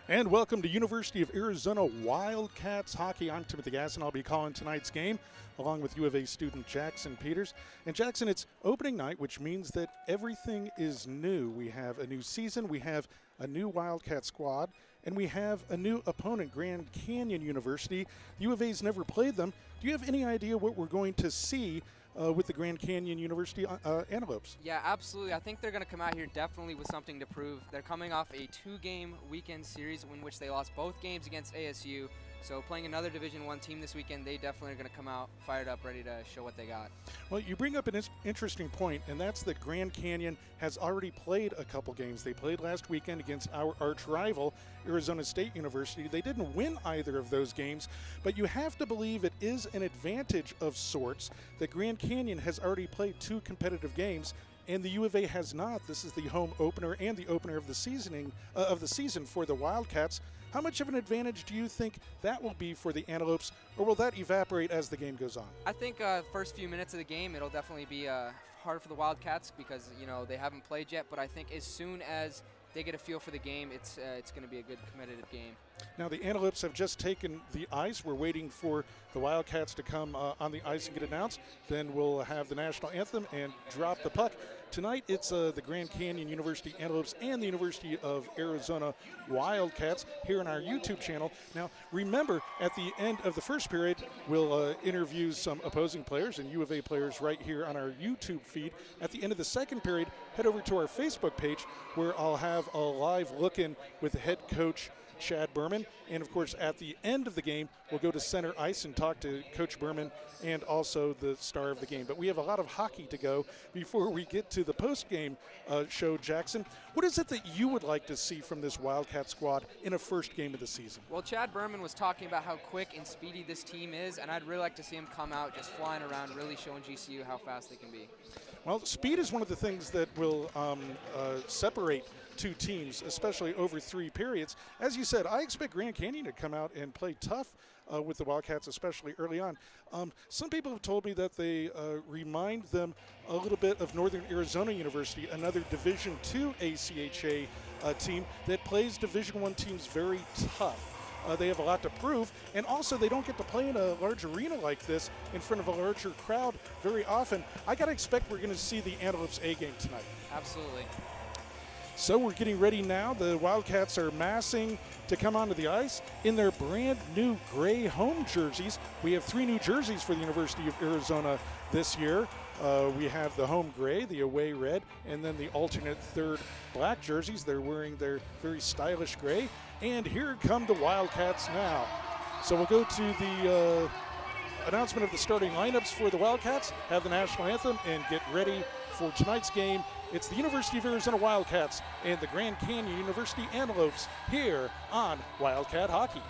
And welcome to University of Arizona Wildcats hockey. I'm Timothy Gasson. I'll be calling tonight's game along with U of A student Jackson Peters. And Jackson, it's opening night, which means that everything is new. We have a new season, we have a new Wildcat squad, and we have a new opponent, Grand Canyon University. U of A's never played them. Do you have any idea what we're going to see with the Grand Canyon University Antelopes? Yeah, absolutely. I think they're going to come out here definitely with something to prove. They're coming off a 2-game weekend series in which they lost both games against ASU. So playing another Division I team this weekend, they definitely are going to come out fired up, ready to show what they got. Well, you bring up an interesting point, and that's that Grand Canyon has already played a couple games. They played last weekend against our arch rival, Arizona State University. They didn't win either of those games, but you have to believe it is an advantage of sorts that Grand Canyon has already played 2 competitive games, and the U of A has not. This is the home opener and the opener of the season for the Wildcats. How much of an advantage do you think that will be for the Antelopes, or will that evaporate as the game goes on? I think first few minutes of the game, it'll definitely be hard for the Wildcats because, you know, they haven't played yet. But I think as soon as they get a feel for the game, it's going to be a good competitive game. Now the Antelopes have just taken the ice. We're waiting for the Wildcats to come on the ice and get announced. Then we'll have the national anthem and drop the puck. Tonight it's the Grand Canyon University Antelopes and the University of Arizona Wildcats here on our YouTube channel. Now remember, at the end of the first period, we'll interview some opposing players and U of A players right here on our YouTube feed. At the end of the second period, head over to our Facebook page where I'll have a live look-in with the head coach Chad Berman, and of course at the end of the game we'll go to center ice and talk to Coach Berman and also the star of the game. But we have a lot of hockey to go before we get to the post-game show. Jackson, what is it that you would like to see from this Wildcat squad in a first game of the season? Well, Chad Berman was talking about how quick and speedy this team is, and I'd really like to see him come out just flying around, really showing GCU how fast they can be. Well, speed is one of the things that will separate 2 teams, especially over 3 periods. As you said, I expect Grand Canyon to come out and play tough with the Wildcats, especially early on. Some people have told me that they remind them a little bit of Northern Arizona University, another Division II ACHA team that plays Division I teams very tough. They have a lot to prove, and also they don't get to play in a large arena like this in front of a larger crowd very often. I got to expect we're going to see the Antelopes A game tonight. Absolutely. So we're getting ready now. The Wildcats are massing to come onto the ice in their brand new gray home jerseys. We have 3 new jerseys for the University of Arizona this year. We have the home gray, the away red, and then the alternate third black jerseys. They're wearing their very stylish gray. And here come the Wildcats now. So we'll go to the announcement of the starting lineups for the Wildcats, have the national anthem, and get ready for tonight's game. It's the University of Arizona Wildcats and the Grand Canyon University Antelopes here on Wildcat Hockey.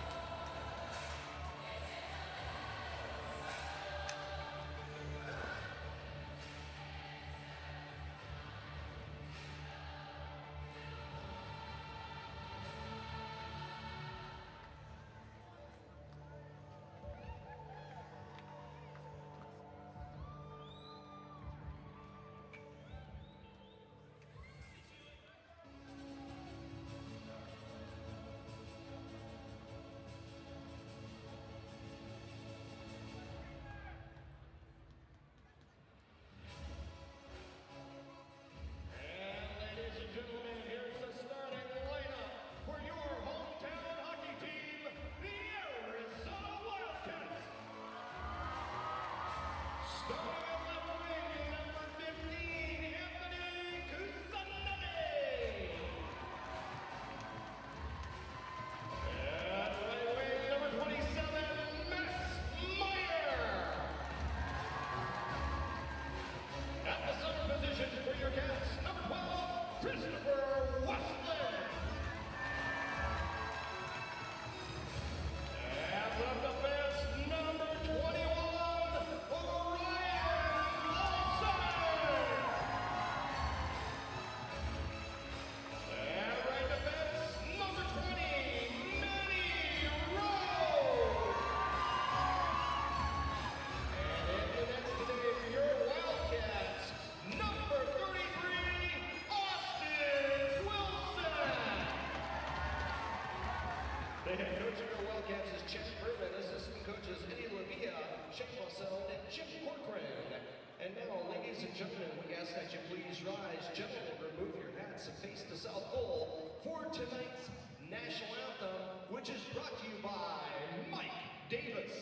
And now, ladies and gentlemen, we ask that you please rise. Gentlemen, remove your hats and face the South Pole for tonight's national anthem, which is brought to you by Mike Davis.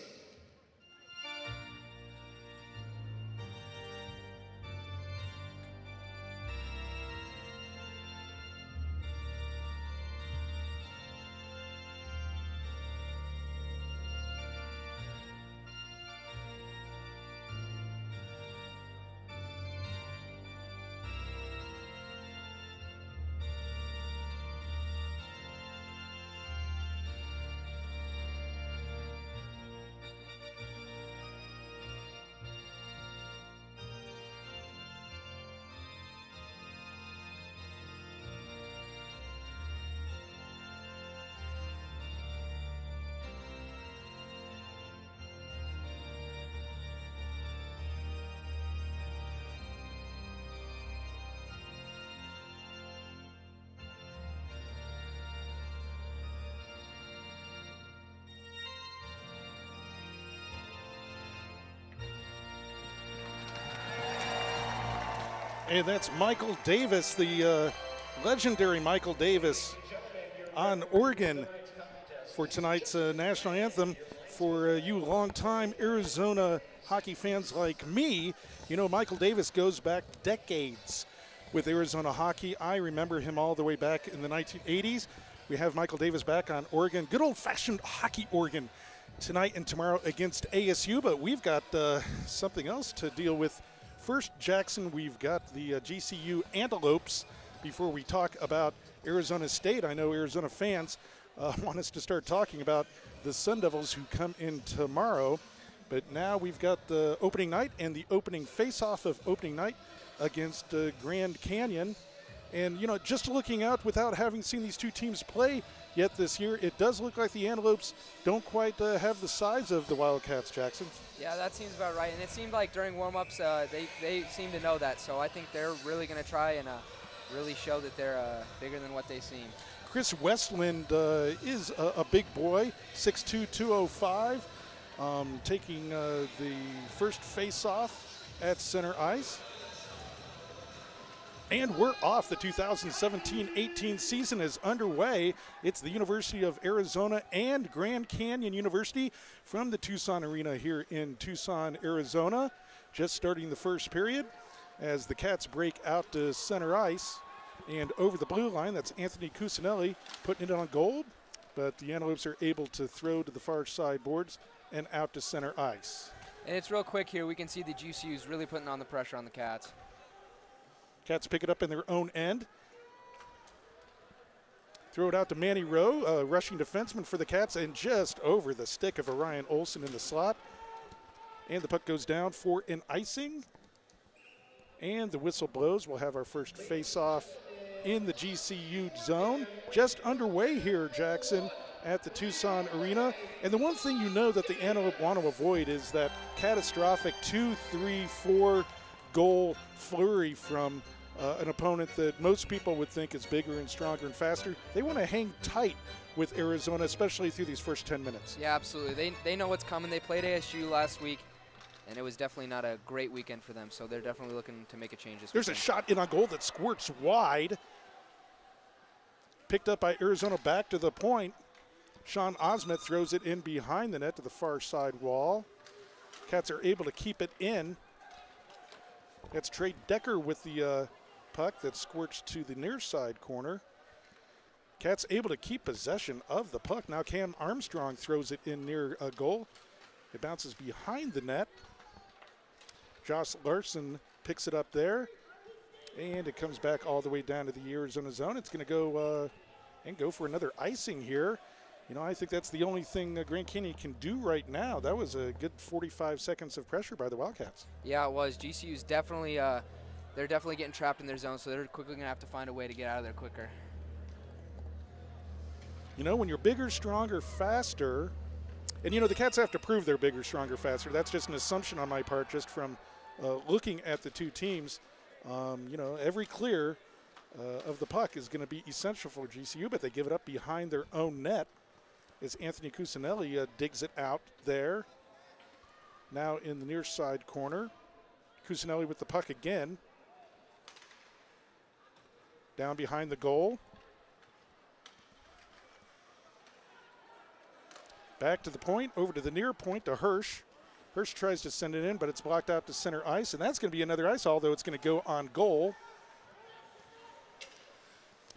And that's Michael Davis, the legendary Michael Davis on organ for tonight's national anthem. For you longtime Arizona hockey fans like me, you know Michael Davis goes back decades with Arizona hockey. I remember him all the way back in the 1980s. We have Michael Davis back on organ, good old-fashioned hockey organ tonight and tomorrow against ASU, but we've got something else to deal with. First, Jackson, we've got the GCU Antelopes. Before we talk about Arizona State, I know Arizona fans want us to start talking about the Sun Devils who come in tomorrow. But now we've got the opening night and the opening face-off of opening night against Grand Canyon. And, you know, just looking out without having seen these two teams play yet this year, it does look like the Antelopes don't quite have the size of the Wildcats, Jackson. Yeah, that seems about right. And it seemed like during warm-ups, they seem to know that. So I think they're really going to try and really show that they're bigger than what they seem. Chris Westland is a big boy, 6'2", 205, taking the first face-off at center ice. And we're off. The 2017-18 season is underway. It's the University of Arizona and Grand Canyon University from the Tucson Arena here in Tucson, Arizona. Just starting the first period as the Cats break out to center ice. And over the blue line, that's Anthony Cusinelli putting it on goal. But the Antelopes are able to throw to the far side boards and out to center ice. And it's real quick here. We can see the GCU's really putting on the pressure on the Cats. Cats pick it up in their own end. Throw it out to Manny Rowe, rushing defenseman for the Cats, and just over the stick of Orion Olson in the slot. And the puck goes down for an icing. And the whistle blows. We'll have our first face-off in the GCU zone. Just underway here, Jackson, at the Tucson Arena. And the one thing you know that the Antelope want to avoid is that catastrophic 2, 3, 4 goal flurry from an opponent that most people would think is bigger and stronger and faster. They want to hang tight with Arizona, especially through these first 10 minutes. Yeah, absolutely. They know what's coming. They played ASU last week, and it was definitely not a great weekend for them, so they're definitely looking to make a change this There's weekend. A shot in on goal that squirts wide. Picked up by Arizona back to the point. Sean Osmeth throws it in behind the net to the far side wall. Cats are able to keep it in. That's Trey Decker with the puck that squirts to the near side corner. Cats able to keep possession of the puck. Now Cam Armstrong throws it in near a goal. It bounces behind the net. Josh Larson picks it up there. And it comes back all the way down to the Arizona zone. It's going to go for another icing here. You know, I think that's the only thing Grand Canyon can do right now. That was a good 45 seconds of pressure by the Wildcats. Yeah, it was. GCU's definitely, they're definitely getting trapped in their zone, so they're quickly going to have to find a way to get out of there quicker. You know, when you're bigger, stronger, faster, and, you know, the Cats have to prove they're bigger, stronger, faster. That's just an assumption on my part just from looking at the two teams. You know, every clear of the puck is going to be essential for GCU, but they give it up behind their own net as Anthony Cusinelli digs it out there. Now in the near side corner. Cusinelli with the puck again. Down behind the goal. Back to the point, over to the near point to Hirsch. Hirsch tries to send it in, but it's blocked out to center ice, and that's going to be another ice, although it's going to go on goal.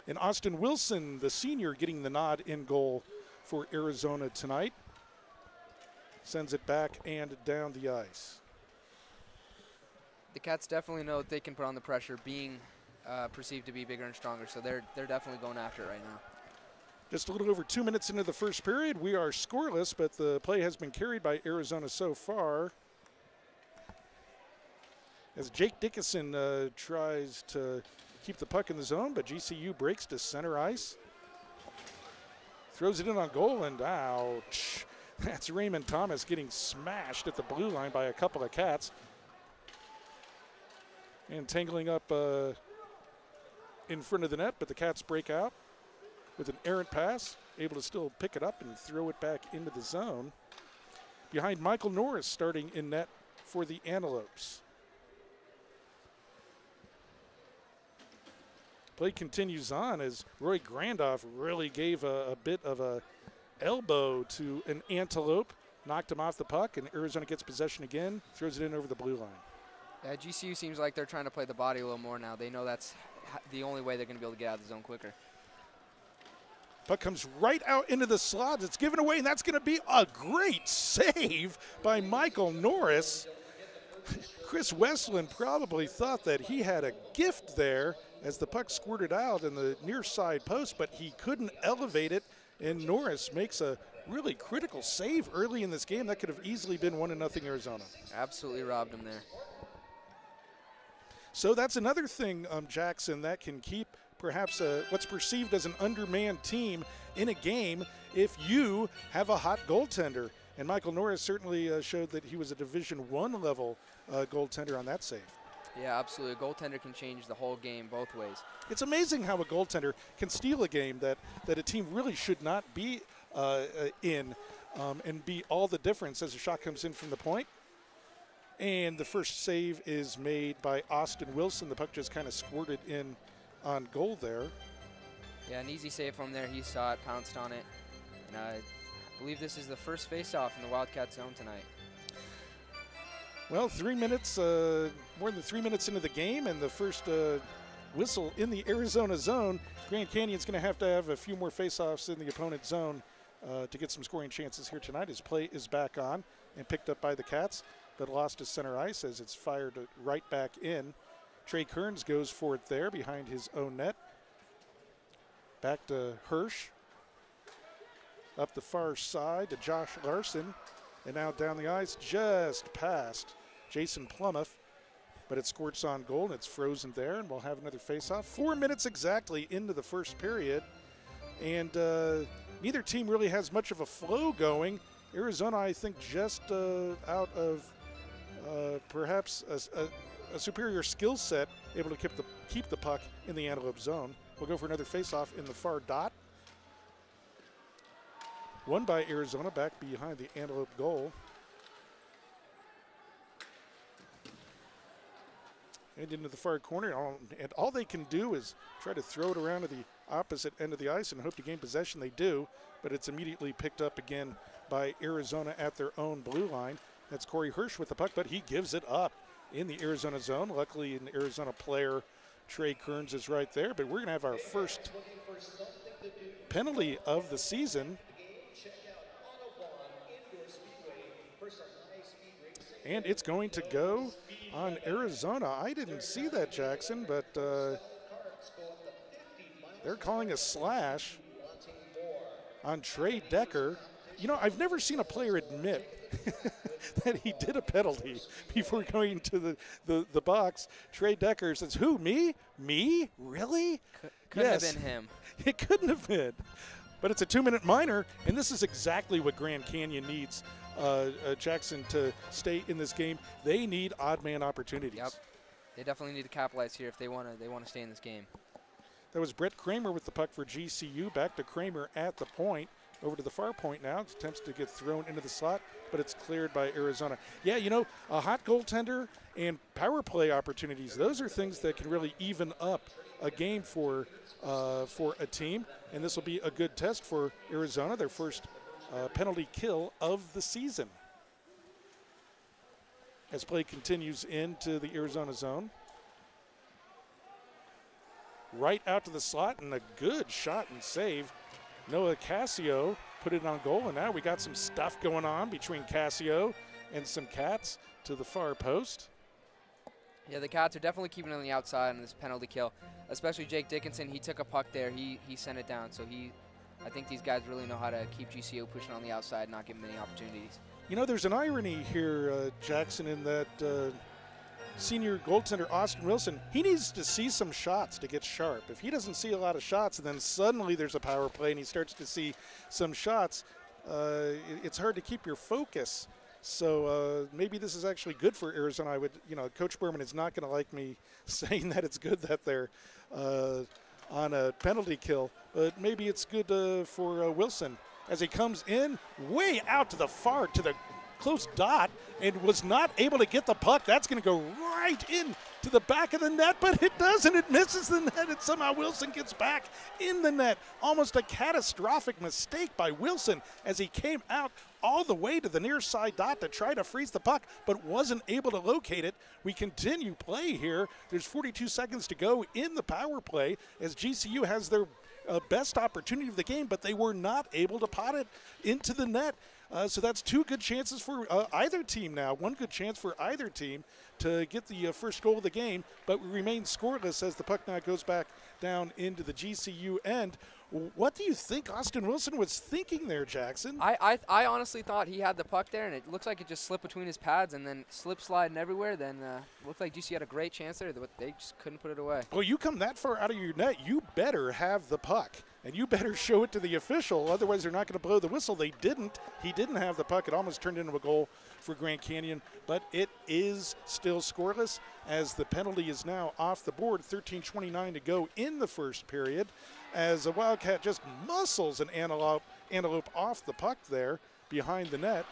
And Austin Wilson, the senior, getting the nod in goal for Arizona tonight. Sends it back and down the ice. The Cats definitely know that they can put on the pressure, being perceived to be bigger and stronger, so they're definitely going after it right now. Just a little over 2 minutes into the first period. We are scoreless, but the play has been carried by Arizona so far. As Jake Dickinson tries to keep the puck in the zone, but GCU breaks to center ice. Throws it in on goal, and ouch. That's Raymond Thomas getting smashed at the blue line by a couple of Cats. And tangling up in front of the net, but the Cats break out with an errant pass, able to still pick it up and throw it back into the zone. Behind Michael Norris starting in net for the Antelopes. Play continues on as Roy Grandoff really gave a bit of a elbow to an Antelope, knocked him off the puck, and Arizona gets possession again, throws it in over the blue line. Yeah, GCU seems like they're trying to play the body a little more now. They know that's the only way they're going to be able to get out of the zone quicker. Puck comes right out into the slot. It's given away, and that's going to be a great save by Michael Norris. Chris Westland probably thought that he had a gift there as the puck squirted out in the near side post, but he couldn't elevate it, and Norris makes a really critical save early in this game. That could have easily been 1-0 Arizona. Absolutely robbed him there. So that's another thing, Jackson, that can keep perhaps what's perceived as an undermanned team in a game if you have a hot goaltender. And Michael Norris certainly showed that he was a Division I level goaltender on that save. Yeah, absolutely. A goaltender can change the whole game both ways. It's amazing how a goaltender can steal a game that a team really should not be in and be all the difference as a shot comes in from the point. And the first save is made by Austin Wilson. The puck just kind of squirted in on goal there. Yeah, an easy save from there. He saw it, pounced on it. And I believe this is the first face-off in the Wildcat zone tonight. Well, 3 minutes, more than 3 minutes into the game, and the first whistle in the Arizona zone. Grand Canyon's going to have a few more face-offs in the opponent's zone to get some scoring chances here tonight. His play is back on and picked up by the Cats, but lost to center ice as it's fired right back in. Trey Kearns goes for it there behind his own net. Back to Hirsch. Up the far side to Josh Larson. And now down the ice, just past Jason Plumouth. But it squirts on goal, and it's frozen there, and we'll have another face-off. 4 minutes exactly into the first period. And neither team really has much of a flow going. Arizona, I think, just out of perhaps a superior skill set, able to keep the puck in the Antelope zone. We'll go for another face-off in the far dot. Won by Arizona back behind the Antelope goal. And into the far corner, and all they can do is try to throw it around to the opposite end of the ice and hope to gain possession. They do, but it's immediately picked up again by Arizona at their own blue line. That's Corey Hirsch with the puck, but he gives it up in the Arizona zone. Luckily, an Arizona player, Trey Kearns, is right there, but we're going to have our first penalty of the season. And it's going to go on Arizona. I didn't see that, Jackson, but they're calling a slash on Trey Decker. You know, I've never seen a player admit that he did a penalty before going to the box. Trey Decker says, who, me? Me? Really? Couldn't yes. have been him. It couldn't have been. But it's a 2-minute minor, and this is exactly what Grand Canyon needs, Jackson, to stay in this game. They need odd man opportunities. Yep. They definitely need to capitalize here if they want to stay in this game. That was Brett Kramer with the puck for GCU. Back to Kramer at the point. over to the far point now. Attempts to get thrown into the slot, but it's cleared by Arizona. Yeah, a hot goaltender and power play opportunities, those are things that can really even up a game for a team. And this will be a good test for Arizona, their first penalty kill of the season. As play continues into the Arizona zone. Right out to the slot, and a good shot and save. Noah Cassio put it on goal, and now we got some stuff going on between Cassio and some Cats to the far post. Yeah, the Cats are definitely keeping it on the outside on this penalty kill, especially Jake Dickinson. He took a puck there. He sent it down, so I think these guys really know how to keep GCU pushing on the outside, not give them any opportunities. There's an irony here, Jackson, in that senior goaltender Austin Wilson, he needs to see some shots to get sharp. If he doesn't see a lot of shots and then suddenly there's a power play and he starts to see some shots, it's hard to keep your focus. So maybe this is actually good for Arizona. Coach Berman is not going to like me saying that it's good that they're on a penalty kill, but maybe it's good for Wilson as he comes in way out to the close dot and was not able to get the puck. That's going to go right in to the back of the net, but it doesn't. It misses the net, and somehow Wilson gets back in the net. Almost a catastrophic mistake by Wilson as he came out all the way to the near side dot to try to freeze the puck, but wasn't able to locate it. We continue play here. There's 42 seconds to go in the power play as GCU has their best opportunity of the game, but they were not able to pot it into the net. So that's two good chances for either team now. One good chance for either team to get the first goal of the game, but we remain scoreless as the puck now goes back down into the GCU end. What do you think Austin Wilson was thinking there, Jackson? I honestly thought he had the puck there, and it looks like it just slipped between his pads and then sliding everywhere. Then looked like GCU had a great chance there, but they just couldn't put it away. Well, you come that far out of your net, you better have the puck. And you better show it to the official, otherwise they're not going to blow the whistle. They didn't. He didn't have the puck. It almost turned into a goal for Grand Canyon, but it is still scoreless as the penalty is now off the board. 13:29 to go in the first period as a Wildcat just muscles an antelope off the puck there behind the net,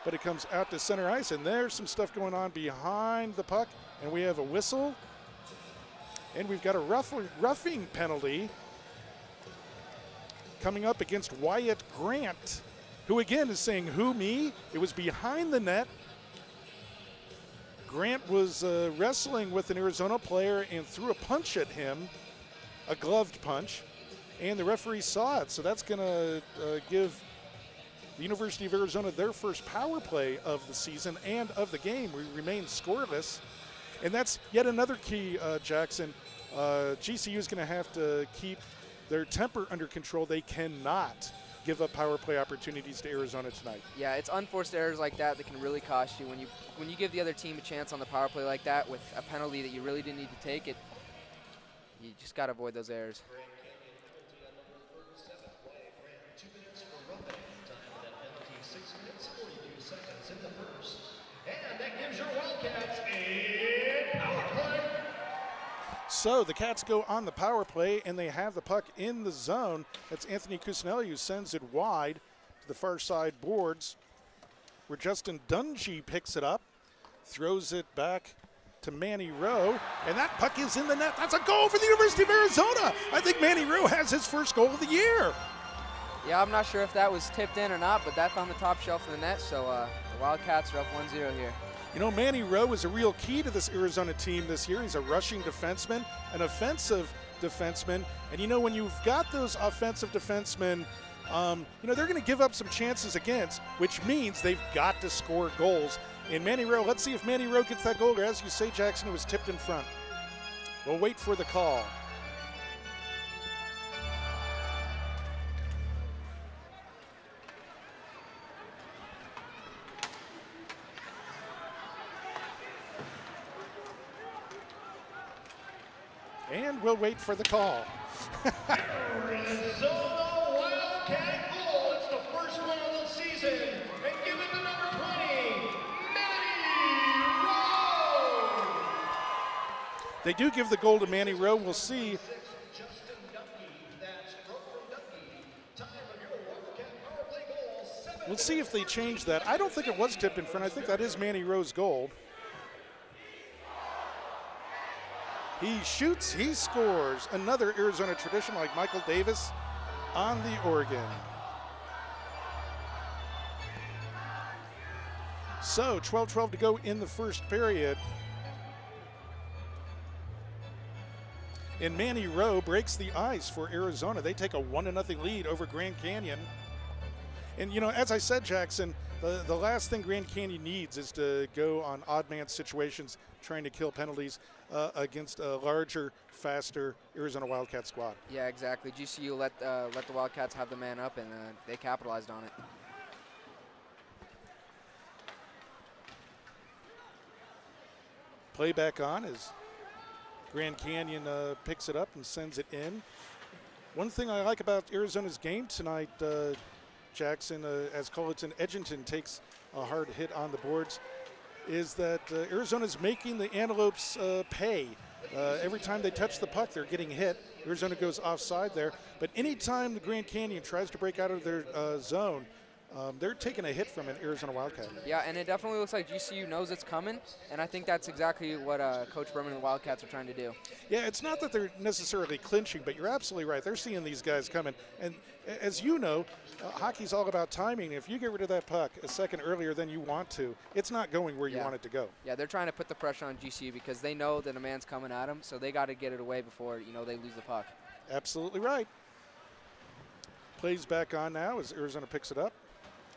but it comes out to center ice, and there's some stuff going on behind the puck, and we have a whistle, and we've got a roughing penalty coming up against Wyatt Grant, who again is saying, who, me? It was behind the net. Grant was wrestling with an Arizona player and threw a punch at him, a gloved punch, and the referee saw it. So that's going to give the University of Arizona their first power play of the season and of the game. We remain scoreless. And that's yet another key, Jackson. GCU is going to have to keep their temper under control. They cannot give up power play opportunities to Arizona tonight. Yeah, it's unforced errors like that can really cost you. When you give the other team a chance on the power play like that with a penalty that you really didn't need to take, you just got to avoid those errors. And that gives your Wildcats a power play. So the Cats go on the power play, and they have the puck in the zone. That's Anthony Cusinelli who sends it wide to the far side boards, where Justin Dungy picks it up, throws it back to Manny Rowe, and that puck is in the net. That's a goal for the University of Arizona. I think Manny Rowe has his first goal of the year. Yeah, I'm not sure if that was tipped in or not, but that's on the top shelf of the net, so the Wildcats are up 1-0 here. Manny Rowe is a real key to this Arizona team this year. He's a rushing defenseman, an offensive defenseman. And, when you've got those offensive defensemen, they're going to give up some chances against, which means they've got to score goals. And Manny Rowe, let's see if Manny Rowe gets that goal. Or as you say, Jackson, it was tipped in front. We'll wait for the call. And we'll wait for the call. Arizona Wildcat goal. It's the first one of the season. And give it to number 20, Manny Rowe. They do give the goal to Manny Rowe. We'll see. Justin Dungy. That's from Dungy. Time of your Wildcat power We'll see if they change that. I don't think it was tipped in front. I think that is Manny Rowe's goal. He shoots, he scores. Another Arizona tradition like Michael Davis on the organ. So 12-12 to go in the first period. And Manny Rowe breaks the ice for Arizona. They take a 1-0 lead over Grand Canyon. And, you know, as I said, Jackson, the last thing Grand Canyon needs is to go on odd man situations, trying to kill penalties against a larger, faster Arizona Wildcat squad. Yeah, exactly. GCU let the Wildcats have the man up, and they capitalized on it. Play back on as Grand Canyon picks it up and sends it in. One thing I like about Arizona's game tonight, Jackson, as Culleton Edgerton takes a hard hit on the boards, is that Arizona's making the Antelopes pay. Every time they touch the puck, they're getting hit. Arizona goes offside there. But anytime the Grand Canyon tries to break out of their zone, they're taking a hit from an Arizona Wildcat. Yeah, and it definitely looks like GCU knows it's coming, and I think that's exactly what Coach Berman and the Wildcats are trying to do. Yeah, it's not that they're necessarily clinching, but you're absolutely right. They're seeing these guys coming. And as you know, hockey's all about timing. If you get rid of that puck a second earlier than you want to, it's not going where you want it to go. Yeah, they're trying to put the pressure on GCU because they know that a man's coming at them, so they got to get it away before, you know, they lose the puck. Absolutely right. Plays back on now as Arizona picks it up.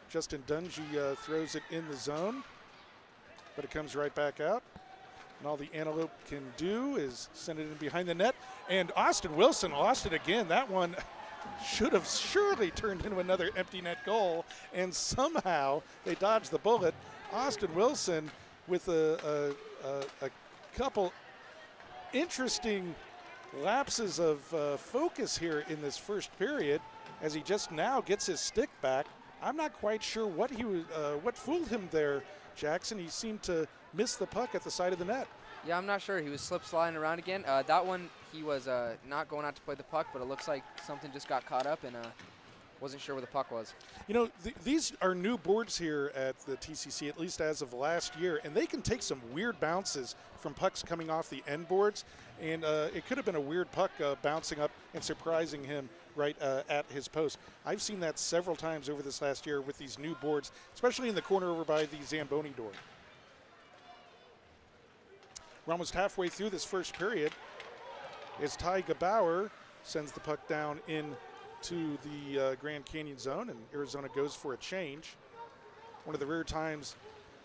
Justin Dungy throws it in the zone, but it comes right back out. And all the Antelope can do is send it in behind the net. And Austin Wilson lost it again. That one should have surely turned into another empty net goal, and somehow they dodged the bullet. Austin Wilson with a couple interesting lapses of focus here in this first period as he just now gets his stick back. I'm not quite sure what what fooled him there, Jackson. He seemed to miss the puck at the side of the net. Yeah, I'm not sure. He was sliding around again. That one, he was not going out to play the puck, but it looks like something just got caught up and wasn't sure where the puck was. You know, these are new boards here at the TCC, at least as of last year, and they can take some weird bounces from pucks coming off the end boards, and it could have been a weird puck bouncing up and surprising him right at his post. I've seen that several times over this last year with these new boards, especially in the corner over by the Zamboni door. We're almost halfway through this first period as Ty Gebauer sends the puck down into the Grand Canyon zone, and Arizona goes for a change. One of the rare times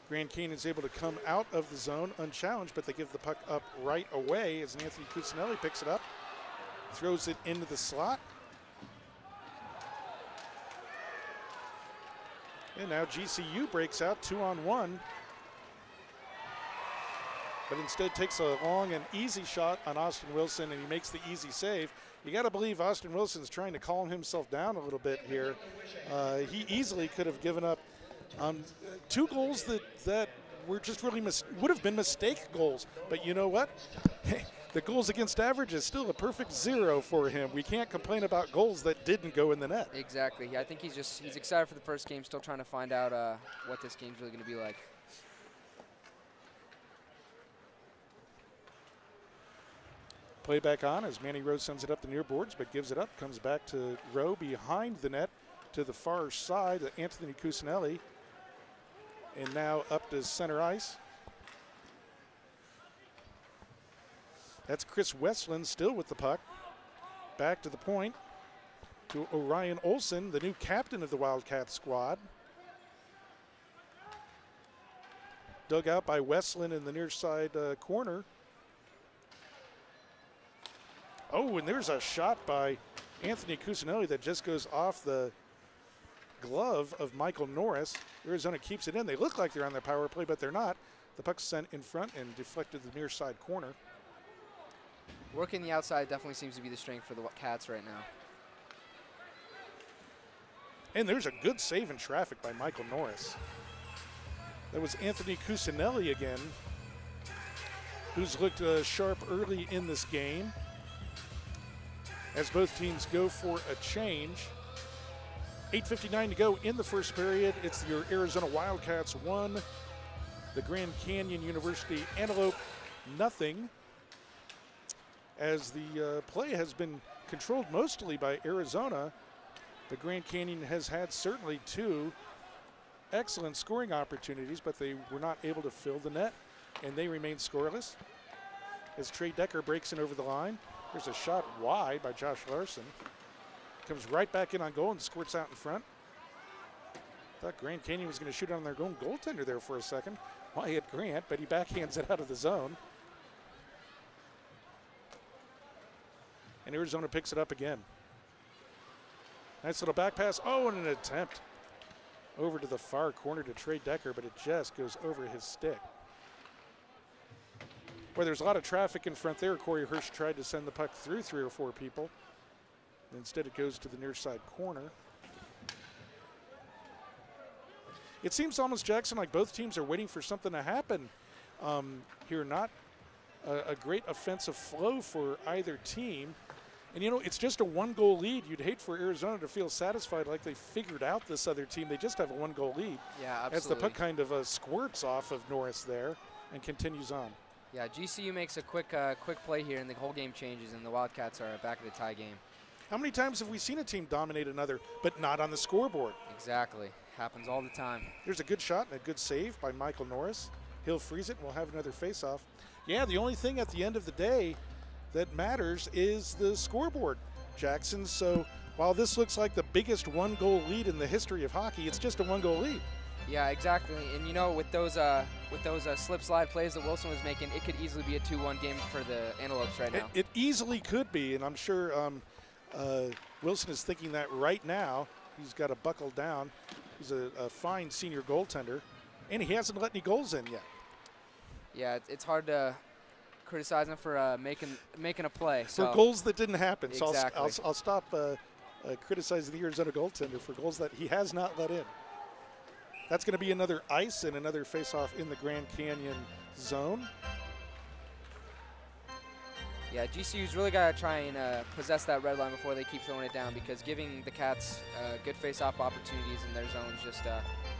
Grand Canyon is able to come out of the zone unchallenged, but they give the puck up right away as Anthony Cusinelli picks it up, throws it into the slot. And now GCU breaks out 2-on-1, but instead takes a long and easy shot on Austin Wilson, and he makes the easy save. You got to believe Austin Wilson's trying to calm himself down a little bit here. He easily could have given up two goals that were just really would have been mistake goals. But you know what? The goals against average is still a perfect 0 for him. We can't complain about goals that didn't go in the net. Exactly. I think he's excited for the first game, still trying to find out what this game's really going to be like. Play back on as Manny Rowe sends it up the near boards, but gives it up, comes back to Rowe behind the net to the far side, Anthony Cusinelli. And now up to center ice. That's Chris Westland still with the puck. Back to the point to Orion Olson, the new captain of the Wildcat squad. Dug out by Westland in the near side corner. Oh, and there's a shot by Anthony Cusinelli that just goes off the glove of Michael Norris. Arizona keeps it in. They look like they're on their power play, but they're not. The puck's sent in front and deflected the near side corner. Working the outside definitely seems to be the strength for the Cats right now. And there's a good save in traffic by Michael Norris. That was Anthony Cusinelli again, who's looked sharp early in this game. As both teams go for a change. 8:59 to go in the first period. It's your Arizona Wildcats 1, the Grand Canyon University Antelope nothing. As the play has been controlled mostly by Arizona, the Grand Canyon has had certainly 2 excellent scoring opportunities, but they were not able to fill the net, and they remain scoreless. As Trey Decker breaks in over the line, there's a shot wide by Josh Larson. Comes right back in on goal and squirts out in front. Thought Grand Canyon was going to shoot on their own goaltender there for a second. Wyatt Grant, but he backhands it out of the zone. And Arizona picks it up again. Nice little back pass. Oh, and an attempt over to the far corner to Trey Decker, but it just goes over his stick. Well, there's a lot of traffic in front there. Corey Hirsch tried to send the puck through 3 or 4 people. Instead, it goes to the near side corner. It seems almost, Jackson, like both teams are waiting for something to happen here. Not a great offensive flow for either team. And, you know, it's just a 1-goal lead. You'd hate for Arizona to feel satisfied like they figured out this other team. They just have a 1-goal lead. Yeah, absolutely. As the puck kind of squirts off of Norris there and continues on. Yeah, GCU makes a quick play here, and the whole game changes, and the Wildcats are back of the tie game. How many times have we seen a team dominate another, but not on the scoreboard? Exactly. Happens all the time. There's a good shot and a good save by Michael Norris. He'll freeze it, and we'll have another face-off. Yeah, the only thing at the end of the day that matters is the scoreboard, Jackson. So while this looks like the biggest 1-goal lead in the history of hockey, it's just a 1-goal lead. Yeah, exactly. And you know, with those slip-slide plays that Wilson was making, it could easily be a 2-1 game for the Antelopes right now. It easily could be, and I'm sure Wilson is thinking that right now. He's got to buckle down. He's a fine senior goaltender, and he hasn't let any goals in yet. Yeah, it's hard to criticize him for making a play. For goals that didn't happen. Exactly. So I'll stop criticizing the Arizona goaltender for goals that he has not let in. That's going to be another ice and another face-off in the Grand Canyon zone. Yeah, GCU's really got to try and possess that red line before they keep throwing it down, because giving the Cats good face-off opportunities in their zones just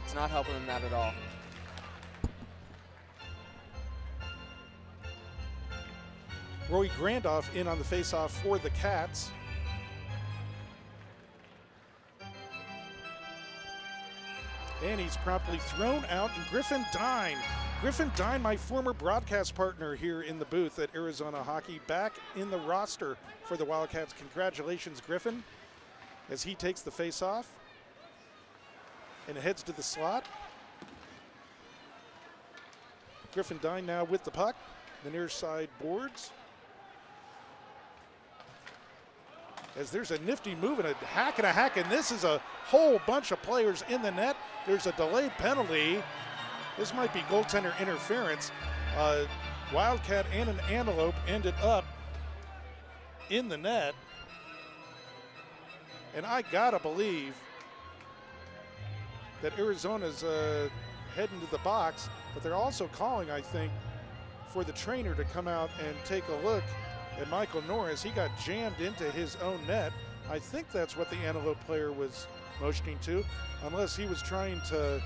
it's not helping them that at all. Roy Grandoff in on the face-off for the Cats. And he's promptly thrown out. And Griffin Dine, my former broadcast partner here in the booth at Arizona Hockey, back in the roster for the Wildcats. Congratulations, Griffin, as he takes the face-off and heads to the slot. Griffin Dine now with the puck, the near side boards. As there's a nifty move and a hack, and this is a whole bunch of players in the net. There's a delayed penalty. This might be goaltender interference. Wildcat and an Antelope ended up in the net. And I gotta believe that Arizona's heading to the box, but they're also calling, I think, for the trainer to come out and take a look at Michael Norris. He got jammed into his own net. I think that's what the Antelope player was motioning to, unless he was trying to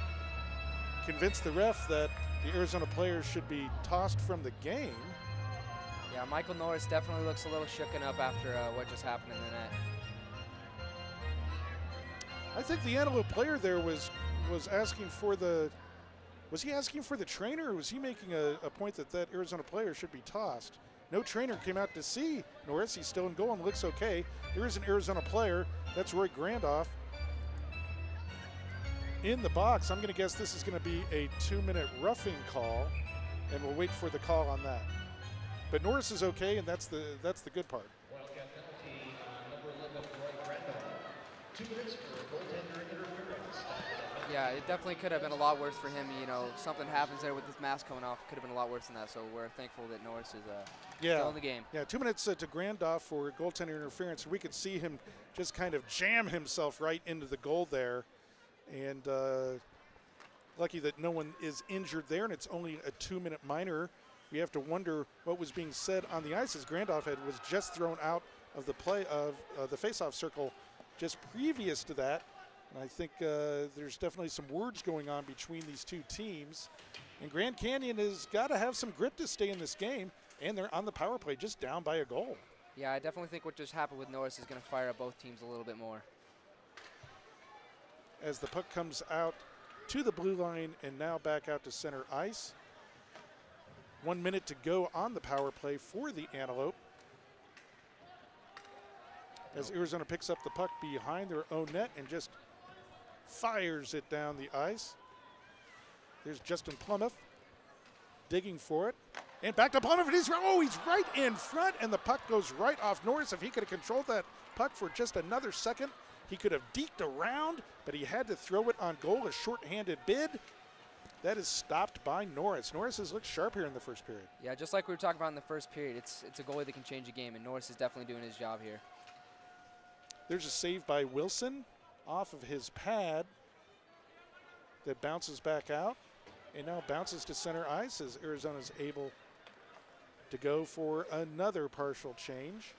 convince the ref that the Arizona players should be tossed from the game. Yeah, Michael Norris definitely looks a little shooken up after what just happened in the net. I think the Antelope player there was asking for the, was he asking for the trainer, or was he making a point that Arizona player should be tossed? No trainer came out to see Norris. He's still in goal and looks okay. There is an Arizona player. That's Roy Grandoff in the box. I'm going to guess this is going to be a 2-minute roughing call, and we'll wait for the call on that. But Norris is okay, and that's the good part. Wildcat penalty on number 11, Roy Grandoff. 2 minutes for goaltender interference. Yeah, it definitely could have been a lot worse for him. You know, something happens there with this mask coming off. Could have been a lot worse than that. So we're thankful that Norris is still in the game. Yeah, 2 minutes to Grandoff for goaltender interference. We could see him just kind of jam himself right into the goal there. And lucky that no one is injured there, and it's only a 2-minute minor. We have to wonder what was being said on the ice, as Grandoff was just thrown out of the play of the face-off circle just previous to that. And I think there's definitely some words going on between these two teams. And Grand Canyon has got to have some grit to stay in this game, and they're on the power play just down by a goal. Yeah, I definitely think what just happened with Norris is going to fire up both teams a little bit more. As the puck comes out to the blue line and now back out to center ice. 1 minute to go on the power play for the Antelope. As Arizona picks up the puck behind their own net and just fires it down the ice. There's Justin Plumouth digging for it. And back to Plumouth, and he's right in front, and the puck goes right off Norris. If he could have controlled that puck for just another second, he could have deked around, but he had to throw it on goal, a short-handed bid. That is stopped by Norris. Norris has looked sharp here in the first period. Yeah, just like we were talking about in the first period, it's a goalie that can change a game, and Norris is definitely doing his job here. There's a save by Wilson off of his pad that bounces back out and now bounces to center ice as Arizona's able to go for another partial change.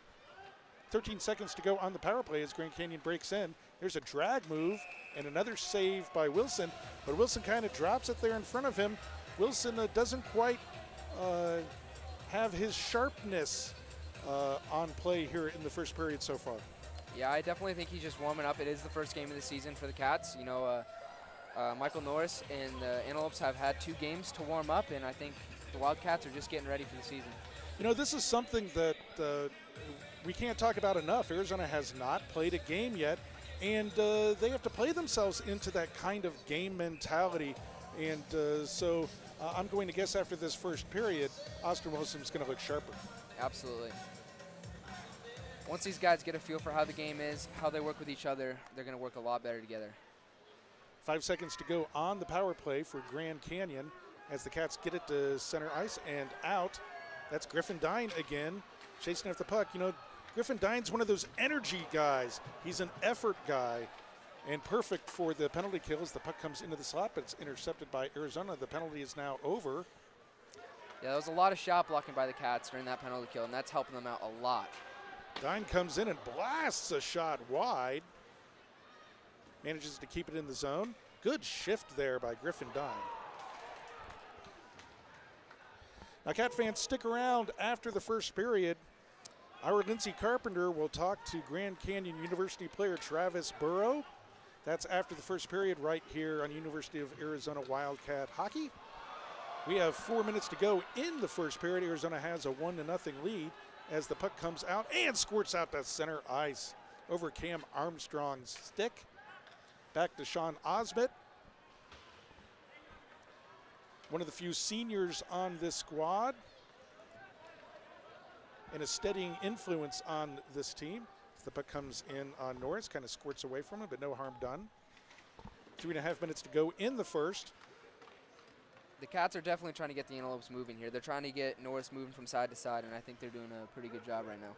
13 seconds to go on the power play as Grand Canyon breaks in. There's a drag move and another save by Wilson, but Wilson kind of drops it there in front of him. Wilson doesn't quite have his sharpness on play here in the first period so far. Yeah, I definitely think he's just warming up. It is the first game of the season for the Cats. You know, Michael Norris and the Antelopes have had 2 games to warm up, and I think the Wildcats are just getting ready for the season. You know, this is something that we can't talk about enough. Arizona has not played a game yet, and they have to play themselves into that kind of game mentality. And so I'm going to guess after this first period, Austin Wilson's going to look sharper. Absolutely. Once these guys get a feel for how the game is, how they work with each other, they're going to work a lot better together. 5 seconds to go on the power play for Grand Canyon as the Cats get it to center ice and out. That's Griffin Dine again, chasing after the puck. You know, Griffin Dine's one of those energy guys. He's an effort guy and perfect for the penalty kills. The puck comes into the slot, but it's intercepted by Arizona. The penalty is now over. Yeah, there was a lot of shot blocking by the Cats during that penalty kill, and that's helping them out a lot. Dine comes in and blasts a shot wide. Manages to keep it in the zone. Good shift there by Griffin Dine. Now, Cat fans, stick around after the first period. Our Lindsey Carpenter will talk to Grand Canyon University player Travis Burrow. That's after the first period right here on University of Arizona Wildcat Hockey. We have 4 minutes to go in the first period. Arizona has a 1-0 lead as the puck comes out and squirts out to center ice over Cam Armstrong's stick. Back to Sean Osmett. One of the few seniors on this squad and a steadying influence on this team. The puck comes in on Norris, kind of squirts away from him, but no harm done. 3.5 minutes to go in the first. The Cats are definitely trying to get the Antelopes moving here. They're trying to get Norris moving from side to side, and I think they're doing a pretty good job right now.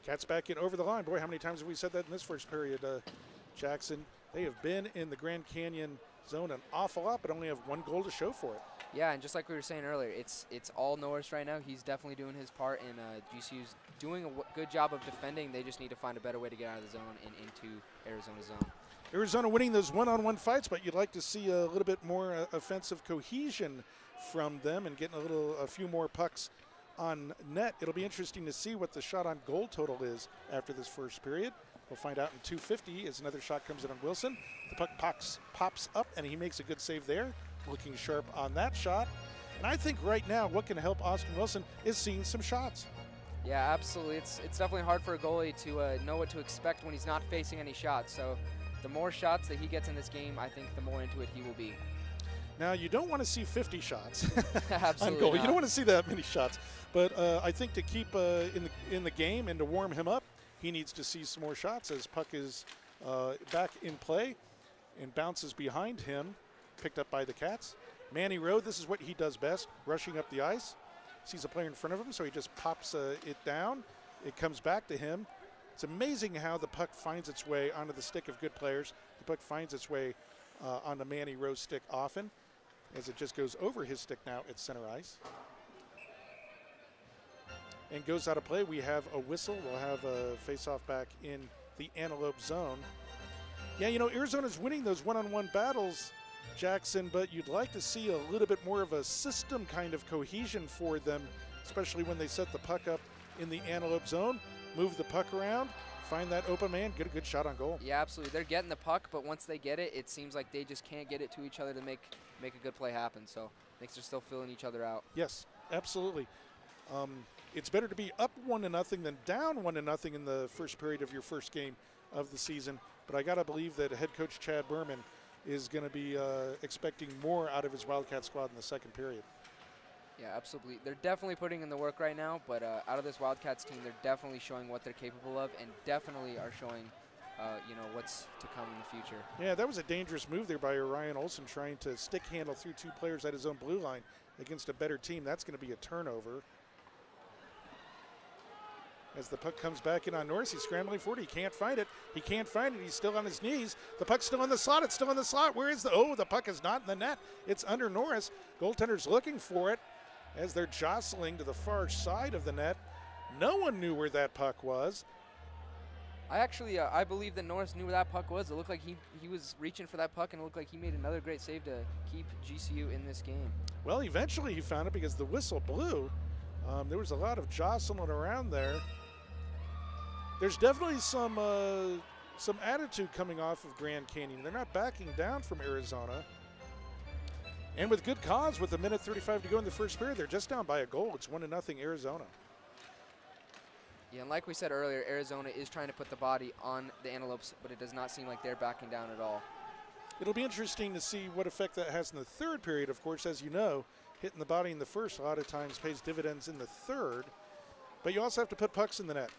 Cats back in over the line. Boy, how many times have we said that in this first period, Jackson? They have been in the Grand Canyon zone an awful lot, but only have 1 goal to show for it. Yeah, and just like we were saying earlier, it's all Norris right now. He's definitely doing his part, and GCU's doing a good job of defending. They just need to find a better way to get out of the zone and into Arizona's zone. Arizona winning those one-on-one fights, but you'd like to see a little bit more offensive cohesion from them and getting a few more pucks on net. It'll be interesting to see what the shot on goal total is after this first period. We'll find out in 2:50 as another shot comes in on Wilson. The puck pops up, and he makes a good save there, looking sharp on that shot. And I think right now what can help Austin Wilson is seeing some shots. Yeah, absolutely. It's definitely hard for a goalie to know what to expect when he's not facing any shots. So the more shots that he gets in this game, I think the more into it he will be. Now, you don't want to see 50 shots Absolutely on goal. not. You don't want to see that many shots. But I think to keep in the game and to warm him up, he needs to see some more shots as puck is back in play and bounces behind him, picked up by the Cats. Manny Rowe, this is what he does best, rushing up the ice. Sees a player in front of him, so he just pops it down. It comes back to him. It's amazing how the puck finds its way onto the stick of good players. The puck finds its way onto Manny Rowe's stick often as it just goes over his stick now at center ice. And goes out of play. We have a whistle. We'll have a face-off back in the Antelope zone. Yeah, you know, Arizona's winning those one-on-one battles, Jackson, but you'd like to see a little bit more of a system kind of cohesion for them, especially when they set the puck up in the Antelope zone, move the puck around, find that open man, get a good shot on goal. Yeah, absolutely. They're getting the puck, but once they get it, it seems like they just can't get it to each other to make a good play happen. So I think they're still filling each other out. Yes, absolutely. It's better to be up 1-0 than down 1-0 in the first period of your first game of the season. But I got to believe that head coach Chad Berman is going to be expecting more out of his Wildcat squad in the second period. Yeah, absolutely. They're definitely putting in the work right now, but out of this Wildcats team, they're definitely showing what they're capable of and definitely are showing, what's to come in the future. Yeah, that was a dangerous move there by Orion Olson, trying to stick handle through two players at his own blue line against a better team. That's going to be a turnover. As the puck comes back in on Norris, he's scrambling for it. He can't find it. He's still on his knees. The puck's still in the slot. It's still in the slot. Where is the puck is not in the net. It's under Norris. Goaltender's looking for it as they're jostling to the far side of the net. No one knew where that puck was. I believe that Norris knew where that puck was. It looked like he was reaching for that puck, and it looked like he made another great save to keep GCU in this game. Well, eventually he found it because the whistle blew. There was a lot of jostling around there. There's definitely some attitude coming off of Grand Canyon. They're not backing down from Arizona. And with good cause, with 1:35 to go in the first period, they're just down by a goal. It's 1-0 Arizona. Yeah, and like we said earlier, Arizona is trying to put the body on the Antelopes, but it does not seem like they're backing down at all. It'll be interesting to see what effect that has in the third period. Of course, as you know, hitting the body in the first a lot of times pays dividends in the third. But you also have to put pucks in the net.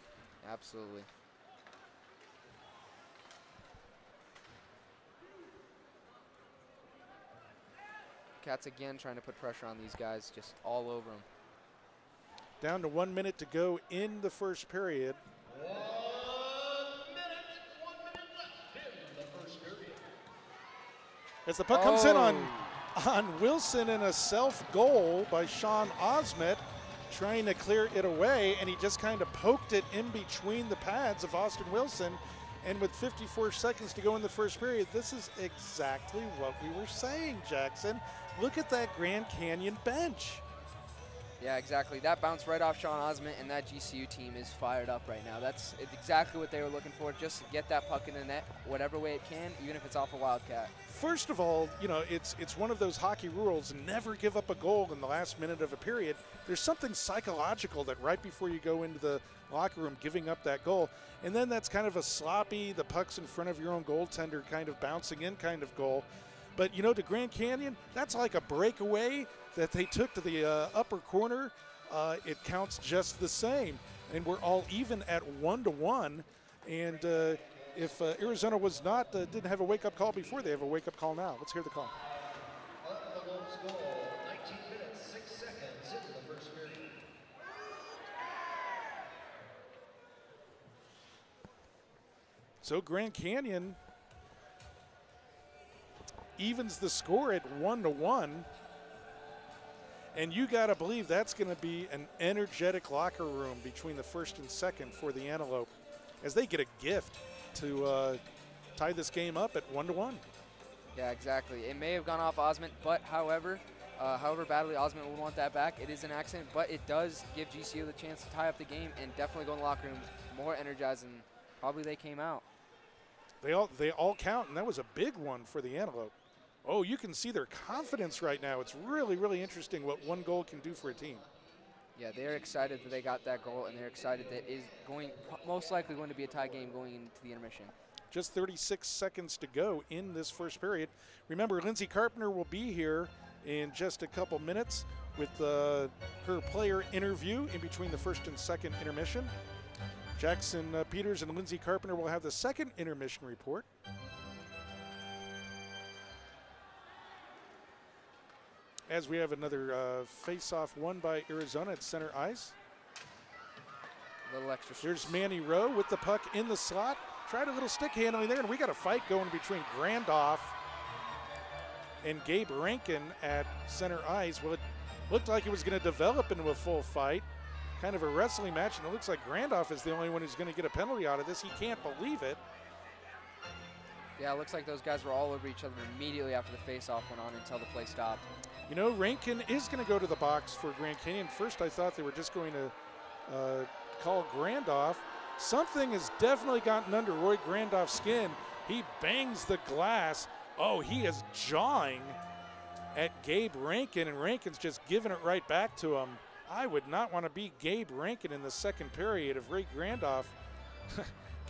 Absolutely. Cats again trying to put pressure on these guys, just all over them. Down to 1 minute to go in the first period. 1 minute left in the first period. As the puck comes in on Wilson and a self-goal by Sean Osmet, trying to clear it away, and he just kind of poked it in between the pads of Austin Wilson. And with 54 seconds to go in the first period, this is exactly what we were saying, Jackson. Look at that Grand Canyon bench. Yeah, exactly. That bounced right off Sean Osment, and that GCU team is fired up right now. That's exactly what they were looking for, just get that puck in the net whatever way it can, even if it's off a Wildcat. First of all, you know, it's one of those hockey rules, never give up a goal in the last minute of a period. There's something psychological that right before you go into the locker room, giving up that goal. And then that's kind of a sloppy, the puck's in front of your own goaltender kind of bouncing in kind of goal. But, you know, to Grand Canyon, that's like a breakaway that they took to the upper corner. It counts just the same. And we're all even at 1-1. And if Arizona was not, didn't have a wake-up call before, they have a wake-up call now. Let's hear the call. Envelopes goal, 19 minutes, 6 seconds into the first period. So Grand Canyon evens the score at 1-1. And you got to believe that's going to be an energetic locker room between the first and second for the Antelope as they get a gift to tie this game up at 1-1. Yeah, exactly. It may have gone off Osment, but however badly Osment would want that back, it is an accident, but it does give GCU the chance to tie up the game and definitely go in the locker room more energized than probably they came out. They all count, and that was a big one for the Antelope. Oh, you can see their confidence right now. It's really, really interesting what one goal can do for a team. Yeah, they're excited that they got that goal, and they're excited that it is most likely going to be a tie game going into the intermission. Just 36 seconds to go in this first period. Remember, Lindsay Carpenter will be here in just a couple minutes with her player interview in between the first and second intermission. Jackson Peters and Lindsay Carpenter will have the second intermission report. As we have another face-off won by Arizona at center ice. A little extra. Here's Manny Rowe with the puck in the slot. Tried a little stick handling there, and we got a fight going between Grandoff and Gabe Rankin at center ice. Well, it looked like it was going to develop into a full fight, kind of a wrestling match, and it looks like Grandoff is the only one who's going to get a penalty out of this. He can't believe it. Yeah, it looks like those guys were all over each other immediately after the face-off went on until the play stopped. You know, Rankin is going to go to the box for Grand Canyon. First, I thought they were just going to call Grandoff. Something has definitely gotten under Roy Grandoff's skin. He bangs the glass. Oh, he is jawing at Gabe Rankin, and Rankin's just giving it right back to him. I would not want to be Gabe Rankin in the second period if Ray Grandoff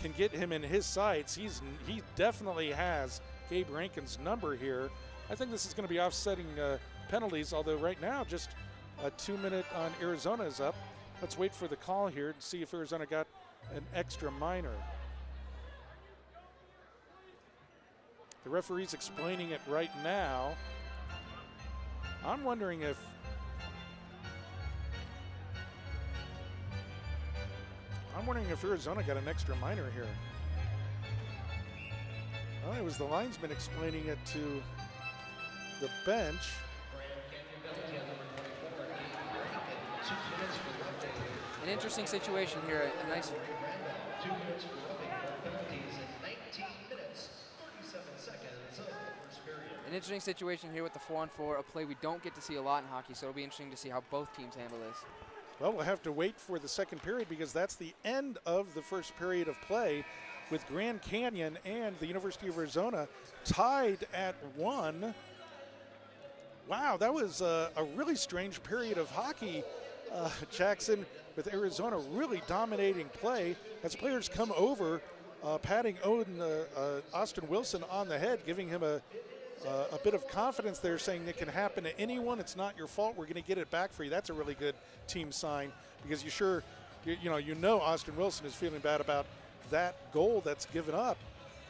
can get him in his sights. He definitely has Gabe Rankin's number here. I think this is going to be offsetting penalties, although right now just a 2-minute on Arizona is up. Let's wait for the call here and see if Arizona got an extra minor. The referee's explaining it right now. I'm wondering if Arizona got an extra minor here. Well, it was the linesman explaining it to the bench. An interesting situation here. A nice. 2 minutes for roughing penalties and 19 minutes, 37 seconds of the first period. An interesting situation here with the 4-on-4, a play we don't get to see a lot in hockey, so it'll be interesting to see how both teams handle this. Well, we'll have to wait for the second period because that's the end of the first period of play with Grand Canyon and the University of Arizona tied at 1. Wow, that was a really strange period of hockey, Jackson, with Arizona really dominating play as players come over, patting Austin Wilson on the head, giving him a bit of confidence there, saying it can happen to anyone. It's not your fault. We're going to get it back for you. That's a really good team sign because you know Austin Wilson is feeling bad about that goal that's given up.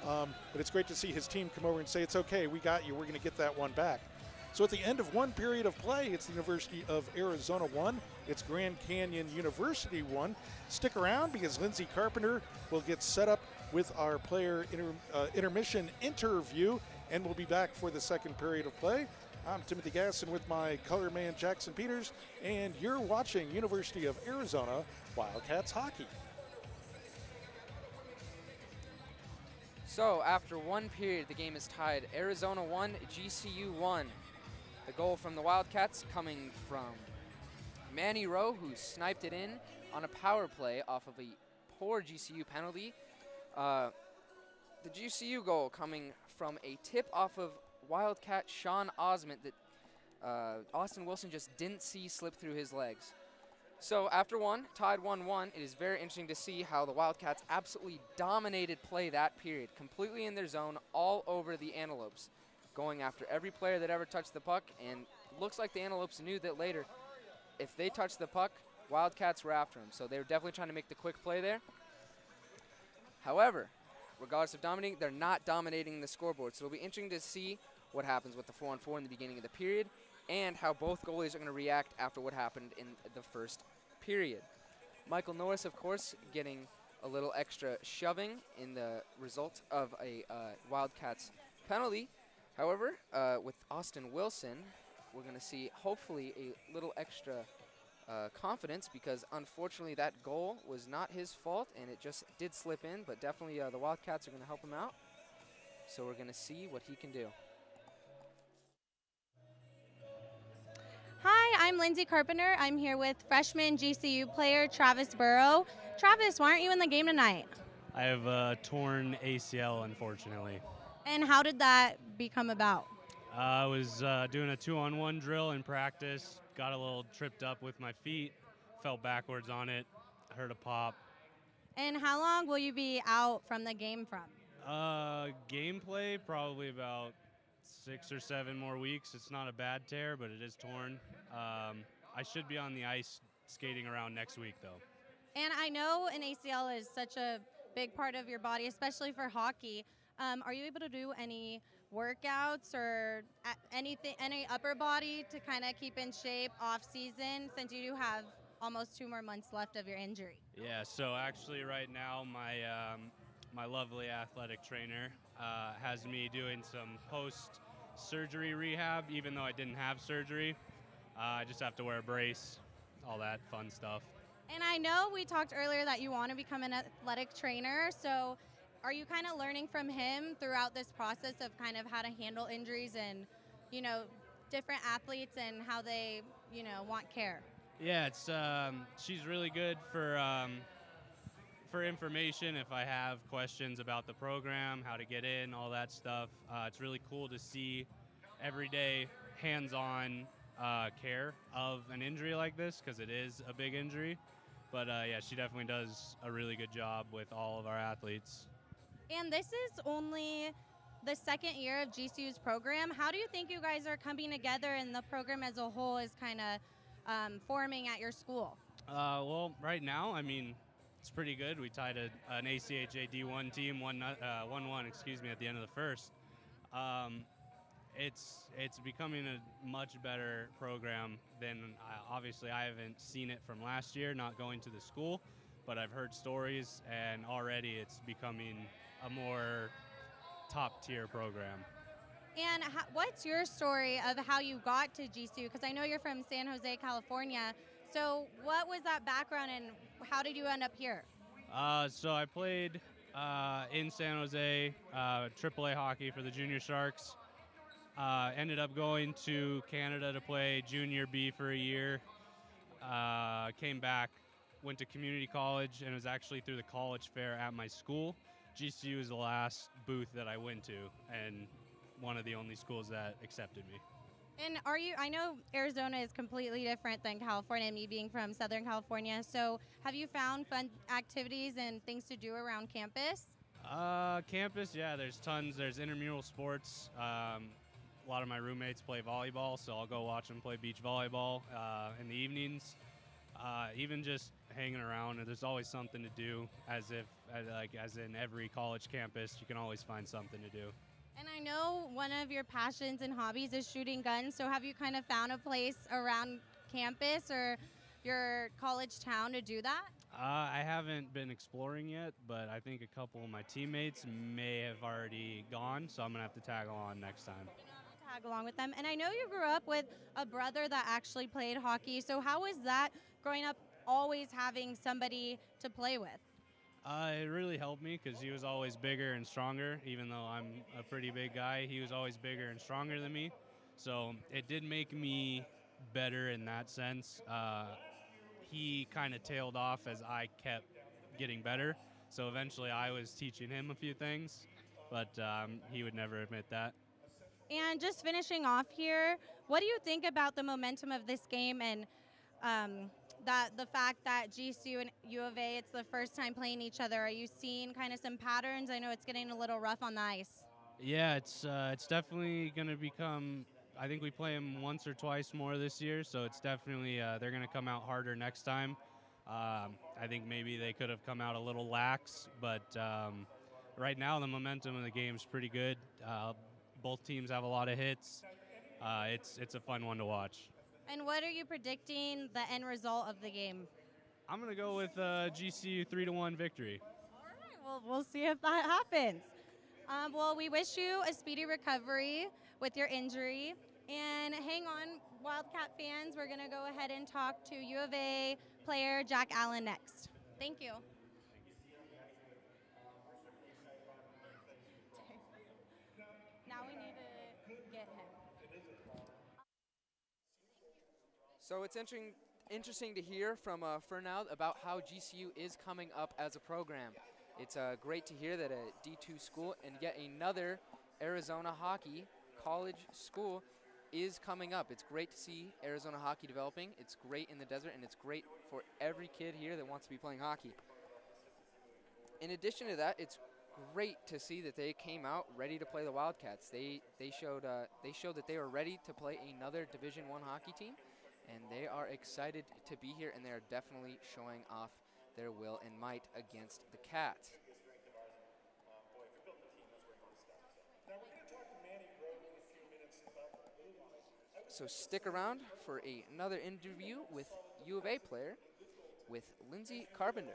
But it's great to see his team come over and say, it's okay, we got you. We're going to get that one back. So at the end of one period of play, it's the University of Arizona 1. It's Grand Canyon University 1. Stick around because Lindsey Carpenter will get set up with our player intermission interview, and we'll be back for the second period of play. I'm Timothy Gasson with my color man Jackson Peters, and you're watching University of Arizona Wildcats hockey. So after one period, the game is tied. Arizona 1, GCU 1. The goal from the Wildcats coming from Manny Rowe, who sniped it in on a power play off of a poor GCU penalty. The GCU goal coming from a tip off of Wildcat Sean Osment that Austin Wilson just didn't see slip through his legs. So after one, tied 1-1, it is very interesting to see how the Wildcats absolutely dominated play that period, completely in their zone, all over the Antelopes, going after every player that ever touched the puck, and looks like the Antelopes knew that later, if they touched the puck, Wildcats were after them. So they were definitely trying to make the quick play there. However, regardless of dominating, they're not dominating the scoreboard. So it'll be interesting to see what happens with the 4-on-4 in the beginning of the period and how both goalies are going to react after what happened in the first period. Michael Norris, of course, getting a little extra shoving in the result of a Wildcats penalty. However, with Austin Wilson, we're going to see hopefully a little extra confidence because unfortunately that goal was not his fault and it just did slip in, but definitely the Wildcats are going to help him out. So we're going to see what he can do. Hi, I'm Lindsey Carpenter. I'm here with freshman GCU player Travis Burrow. Travis, why aren't you in the game tonight? I have a torn ACL, unfortunately. And how did that become about? I was doing a 2-on-1 drill in practice, got a little tripped up with my feet, fell backwards on it, heard a pop. And how long will you be out from the game from? Gameplay, probably about 6 or 7 more weeks. It's not a bad tear, but it is torn. I should be on the ice skating around next week, though. And I know an ACL is such a big part of your body, especially for hockey. Are you able to do any workouts or any upper body to kind of keep in shape off season since you do have almost 2 more months left of your injury? Yeah, so actually right now my lovely athletic trainer has me doing some post-surgery rehab, even though I didn't have surgery. I just have to wear a brace, all that fun stuff. And I know we talked earlier that you want to become an athletic trainer, so are you kind of learning from him throughout this process of kind of how to handle injuries and, you know, different athletes and how they, you know, want care? Yeah, it's she's really good for information if I have questions about the program, how to get in, all that stuff. It's really cool to see everyday hands-on care of an injury like this because it is a big injury. But yeah, she definitely does a really good job with all of our athletes. And this is only the second year of GCU's program. How do you think you guys are coming together and the program as a whole is kind of forming at your school? Well, right now, I mean, it's pretty good. We tied an ACHA D1 team 1-1, excuse me, at the end of the first. Um, it's becoming a much better program than obviously I haven't seen it from last year, not going to the school, but I've heard stories, and already it's becoming a more top tier program. And what's your story of how you got to GCU? Because I know you're from San Jose, California. So what was that background and how did you end up here? So I played in San Jose, AAA hockey for the Junior Sharks. Ended up going to Canada to play Junior B for a year. Came back, went to community college, and it was actually through the college fair at my school. GCU is the last booth that I went to, and one of the only schools that accepted me. And I know Arizona is completely different than California, me being from Southern California. So have you found fun activities and things to do around campus? Campus, yeah, there's tons. There's intramural sports. A lot of my roommates play volleyball, so I'll go watch them play beach volleyball in the evenings. Even just hanging around, there's always something to do. As in every college campus, you can always find something to do. And I know one of your passions and hobbies is shooting guns. So have you kind of found a place around campus or your college town to do that? I haven't been exploring yet, but I think a couple of my teammates may have already gone, so I'm gonna have to tag along next time. Tag along with them. And I know you grew up with a brother that actually played hockey. So how was that growing up, always having somebody to play with? It really helped me because he was always bigger and stronger. Even though I'm a pretty big guy, he was always bigger and stronger than me. So it did make me better in that sense. He kind of tailed off as I kept getting better. So eventually I was teaching him a few things, but he would never admit that. And just finishing off here, what do you think about the momentum of this game and that the fact that GCU and U of A, it's the first time playing each other? Are you seeing kind of some patterns? I know it's getting a little rough on the ice. Yeah, it's definitely going to become. I think we play them once or twice more this year, so it's definitely they're going to come out harder next time. I think maybe they could have come out a little lax, but right now the momentum of the game is pretty good. Both teams have a lot of hits. It's a fun one to watch. And what are you predicting the end result of the game? I'm going to go with GCU 3-1 victory. All right, well, we'll see if that happens. Well, we wish you a speedy recovery with your injury. And hang on, Wildcat fans, we're going to go ahead and talk to U of A player Jack Allen next. Thank you. Now we need to get him. So it's interesting to hear from Fernald about how GCU is coming up as a program. It's great to hear that a D2 school and yet another Arizona hockey college school is coming up. It's great to see Arizona hockey developing. It's great in the desert, and it's great for every kid here that wants to be playing hockey. In addition to that, it's great to see that they came out ready to play the Wildcats. They showed that they were ready to play another Division I hockey team, and they are excited to be here, and they are definitely showing off their will and might against the Cats. So stick around for another interview with U of A player, with Lindsay Carpenter.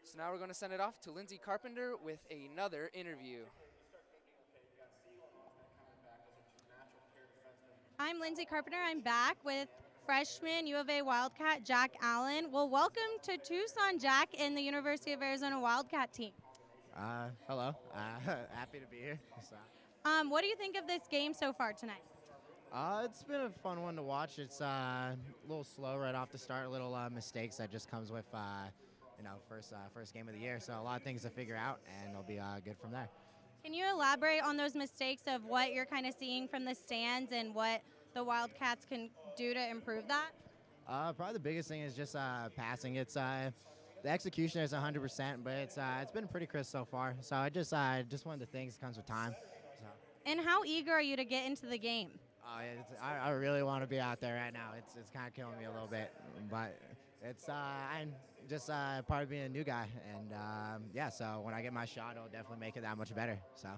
So now we're going to send it off to Lindsay Carpenter with another interview. I'm Lindsay Carpenter. I'm back with freshman U of A Wildcat Jack Allen. Well, welcome to Tucson, Jack, and the University of Arizona Wildcat team. Hello. Happy to be here. So. What do you think of this game so far tonight? It's been a fun one to watch. It's a little slow right off the start, little mistakes that just comes with, first game of the year. So a lot of things to figure out, and it'll be good from there. Can you elaborate on those mistakes of what you're kind of seeing from the stands and what the Wildcats can do to improve that? Probably the biggest thing is just passing. It's the execution is 100%, but it's been pretty crisp so far. So just one of the things that comes with time. So. And how eager are you to get into the game? I really want to be out there right now. It's kind of killing me a little bit, but I'm just part of being a new guy, and so when I get my shot, it'll definitely make it that much better. So.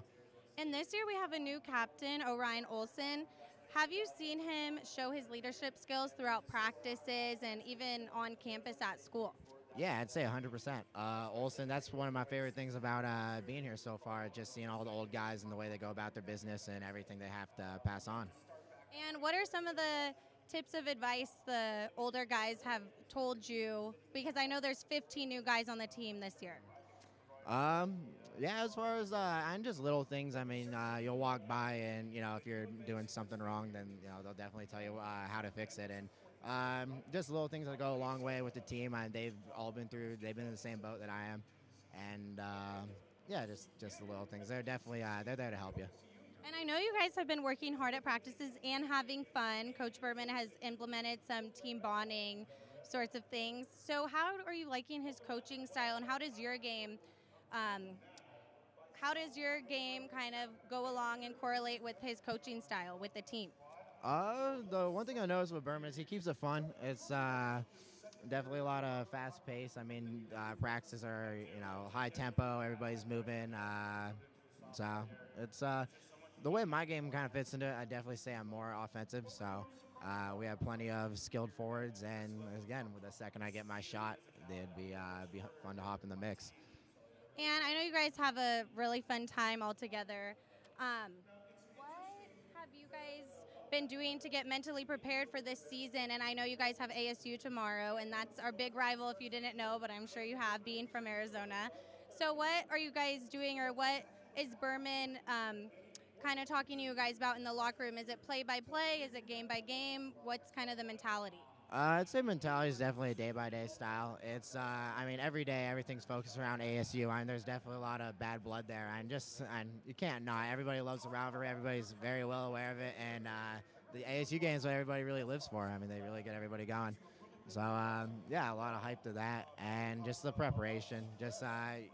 And this year we have a new captain, Orion Olson. Have you seen him show his leadership skills throughout practices and even on campus at school? Yeah, I'd say 100%. Olson, that's one of my favorite things about being here so far, just seeing all the old guys and the way they go about their business and everything they have to pass on. And what are some of the tips of advice the older guys have told you? Because I know there's 15 new guys on the team this year. As far as and just little things. I mean, you'll walk by and if you're doing something wrong, then they'll definitely tell you how to fix it. And just little things that go a long way with the team. They've been in the same boat that I am, and just the little things. They're definitely they're there to help you. And I know you guys have been working hard at practices and having fun. Coach Berman has implemented some team bonding sorts of things. So how are you liking his coaching style, and how does your game kind of go along and correlate with his coaching style with the team? The one thing I noticed with Berman is he keeps it fun. It's definitely a lot of fast pace. I mean, practices are high tempo. Everybody's moving. So it's the way my game kind of fits into it. I definitely say I'm more offensive. So we have plenty of skilled forwards, and again, with the second I get my shot, it'd be fun to hop in the mix. And I know you guys have a really fun time all together. What have you guys been doing to get mentally prepared for this season? And I know you guys have ASU tomorrow, and that's our big rival if you didn't know, but I'm sure you have, being from Arizona. So what are you guys doing, or what is Berman kind of talking to you guys about in the locker room? Is it play-by-play? Is it game-by-game? What's kind of the mentality? I'd say mentality is definitely a day-by-day style. It's, every day everything's focused around ASU, and there's definitely a lot of bad blood there. And you can't not. Everybody loves the rivalry. Everybody's very well aware of it, and the ASU games what everybody really lives for. I mean, they really get everybody going. So, a lot of hype to that, and just the preparation. Just,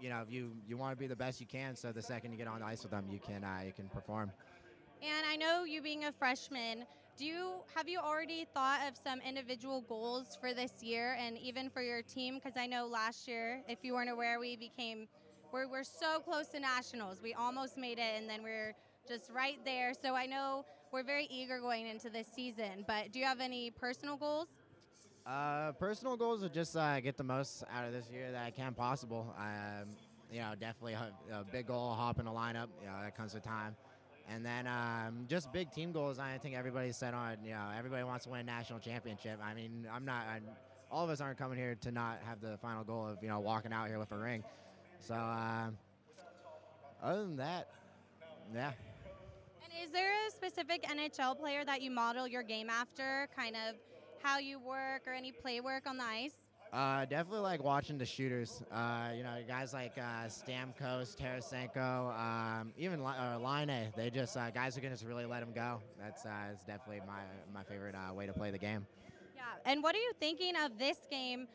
you want to be the best you can, so the second you get on the ice with them, you can perform. And I know you being a freshman, have you already thought of some individual goals for this year and even for your team? Because I know last year, if you weren't aware, we're so close to nationals. We almost made it, and then we're just right there. So I know we're very eager going into this season. But do you have any personal goals? Personal goals are just get the most out of this year that I can possible. Definitely a big goal, hop in the lineup. That comes with time. And then just big team goals. I think everybody's set on. Everybody wants to win a national championship. I mean, all of us aren't coming here to not have the final goal of walking out here with a ring. So other than that, yeah. And is there a specific NHL player that you model your game after, kind of how you work or any play work on the ice? Definitely like watching the shooters. Guys like Stamkos, Tarasenko, even Line. They just guys who can just really let them go. That's definitely my favorite way to play the game. Yeah. And what are you thinking of this game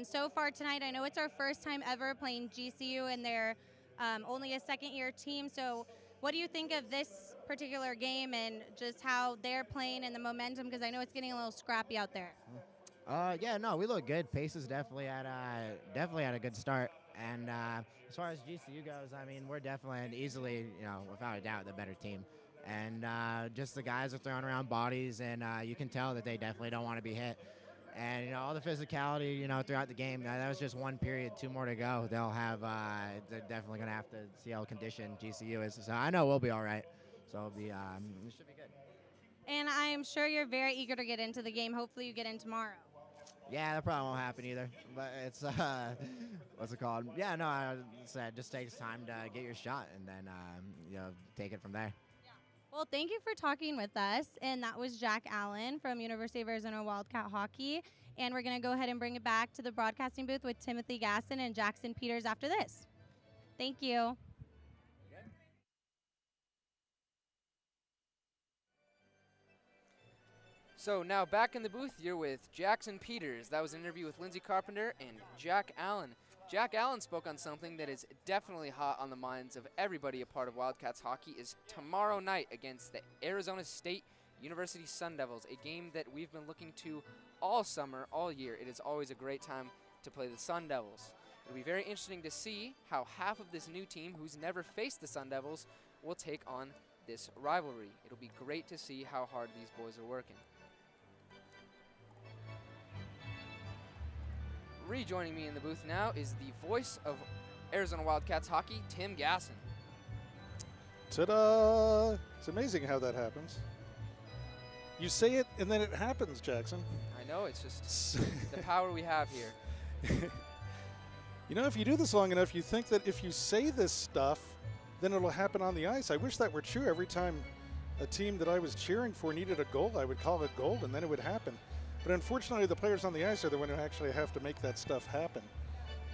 so far tonight? I know it's our first time ever playing GCU, and they're only a second-year team. So what do you think of this particular game and just how they're playing and the momentum? Because I know it's getting a little scrappy out there. We look good. Pace is definitely at a good start. And as far as GCU goes, I mean, we're definitely and easily, without a doubt, the better team. And just the guys are throwing around bodies, and you can tell that they definitely don't want to be hit. And, you know, all the physicality, you know, throughout the game, that was just one period, 2 more to go. They'll have, they're definitely going to have to see how conditioned GCU is. So I know we'll be all right. So it'll be, it should be good. And I'm sure you're very eager to get into the game. Hopefully you get in tomorrow. Yeah, that probably won't happen either. But it's, what's it called? Yeah, no, I said it just takes time to get your shot and then, you know, take it from there. Well, thank you for talking with us. And that was Jack Allen from University of Arizona Wildcat Hockey. And we're going to go ahead and bring it back to the broadcasting booth with Timothy Gasson and Jackson Peters after this. Thank you. So now back in the booth, you're with Jackson Peters. That was an interview with Lindsey Carpenter and Jack Allen. Jack Allen spoke on something that is definitely hot on the minds of everybody a part of Wildcats hockey is tomorrow night against the Arizona State University Sun Devils, a game that we've been looking to all summer, all year. It is always a great time to play the Sun Devils. It'll be very interesting to see how half of this new team, who's never faced the Sun Devils, will take on this rivalry. It'll be great to see how hard these boys are working. Rejoining me in the booth now is the voice of Arizona Wildcats hockey, Tim Gasson. Ta-da! It's amazing how that happens. You say it, and then it happens, Jackson. I know, it's just the power we have here. You know, if you do this long enough, you think that if you say this stuff, then it'll happen on the ice. I wish that were true. Every time a team that I was cheering for needed a goal, I would call it goal, and then it would happen. But unfortunately, the players on the ice are the one who actually have to make that stuff happen.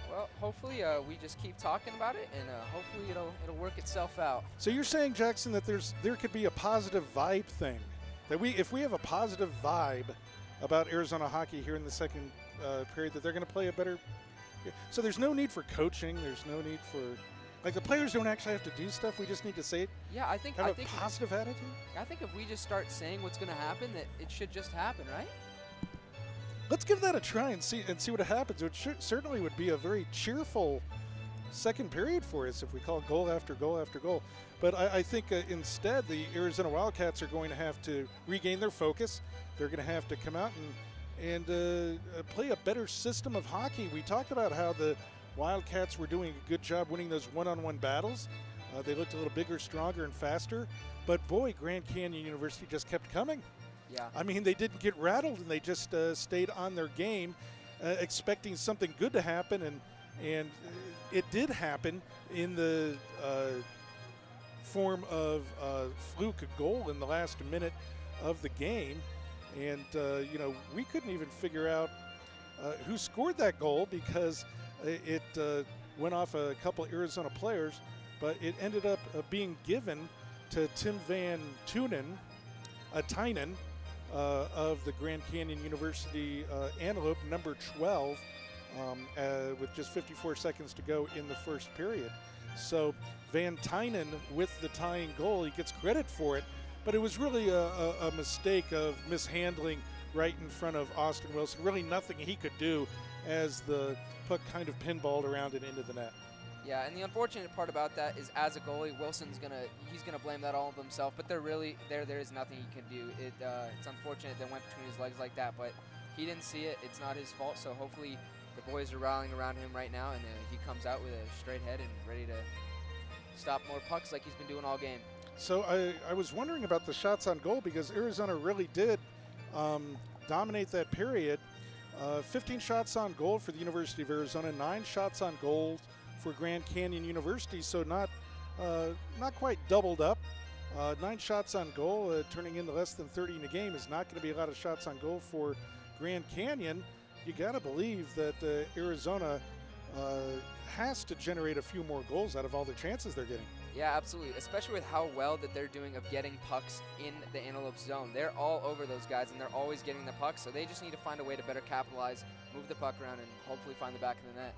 Well, hopefully we just keep talking about it, and hopefully it'll work itself out. So you're saying, Jackson, that there could be a positive vibe thing, that if we have a positive vibe about Arizona hockey here in the second period, that they're going to play a better. So there's no need for coaching. There's no need for. Like, the players don't actually have to do stuff. We just need to say it. Yeah, I think have a positive attitude. I think if we just start saying what's going to happen, that it should just happen, right? Let's give that a try and see what happens. It certainly would be a very cheerful second period for us if we call goal after goal after goal. But I think instead the Arizona Wildcats are going to have to regain their focus. They're going to have to come out and play a better system of hockey. We talked about how the Wildcats were doing a good job winning those one-on-one battles. They looked a little bigger, stronger, and faster. But boy, Grand Canyon University just kept coming. Yeah. I mean, they didn't get rattled, and they just stayed on their game, expecting something good to happen, and it did happen in the form of a fluke goal in the last minute of the game. And, you know, we couldn't even figure out who scored that goal because it went off a couple of Arizona players, but it ended up being given to Tim Van Tynen of the Grand Canyon University Antelope, number 12, with just 54 seconds to go in the first period. So Van Tynen with the tying goal, he gets credit for it, but it was really a mistake of mishandling right in front of Austin Wilson. Really nothing he could do as the puck kind of pinballed around and into the net. Yeah, and the unfortunate part about that is, as a goalie, he's gonna blame that all on himself. But there is nothing he can do. It's unfortunate that it went between his legs like that, but he didn't see it. It's not his fault. So hopefully the boys are rallying around him right now, and he comes out with a straight head and ready to stop more pucks like he's been doing all game. So I was wondering about the shots on goal because Arizona really did dominate that period. 15 shots on goal for the University of Arizona, 9 shots on goal for Grand Canyon University, so not quite doubled up. 9 shots on goal, turning into less than 30 in a game is not going to be a lot of shots on goal for Grand Canyon. You got to believe that Arizona has to generate a few more goals out of all the chances they're getting. Yeah, absolutely, especially with how well that they're doing of getting pucks in the Antelope zone. They're all over those guys, and they're always getting the pucks, so they just need to find a way to better capitalize, move the puck around, and hopefully find the back of the net.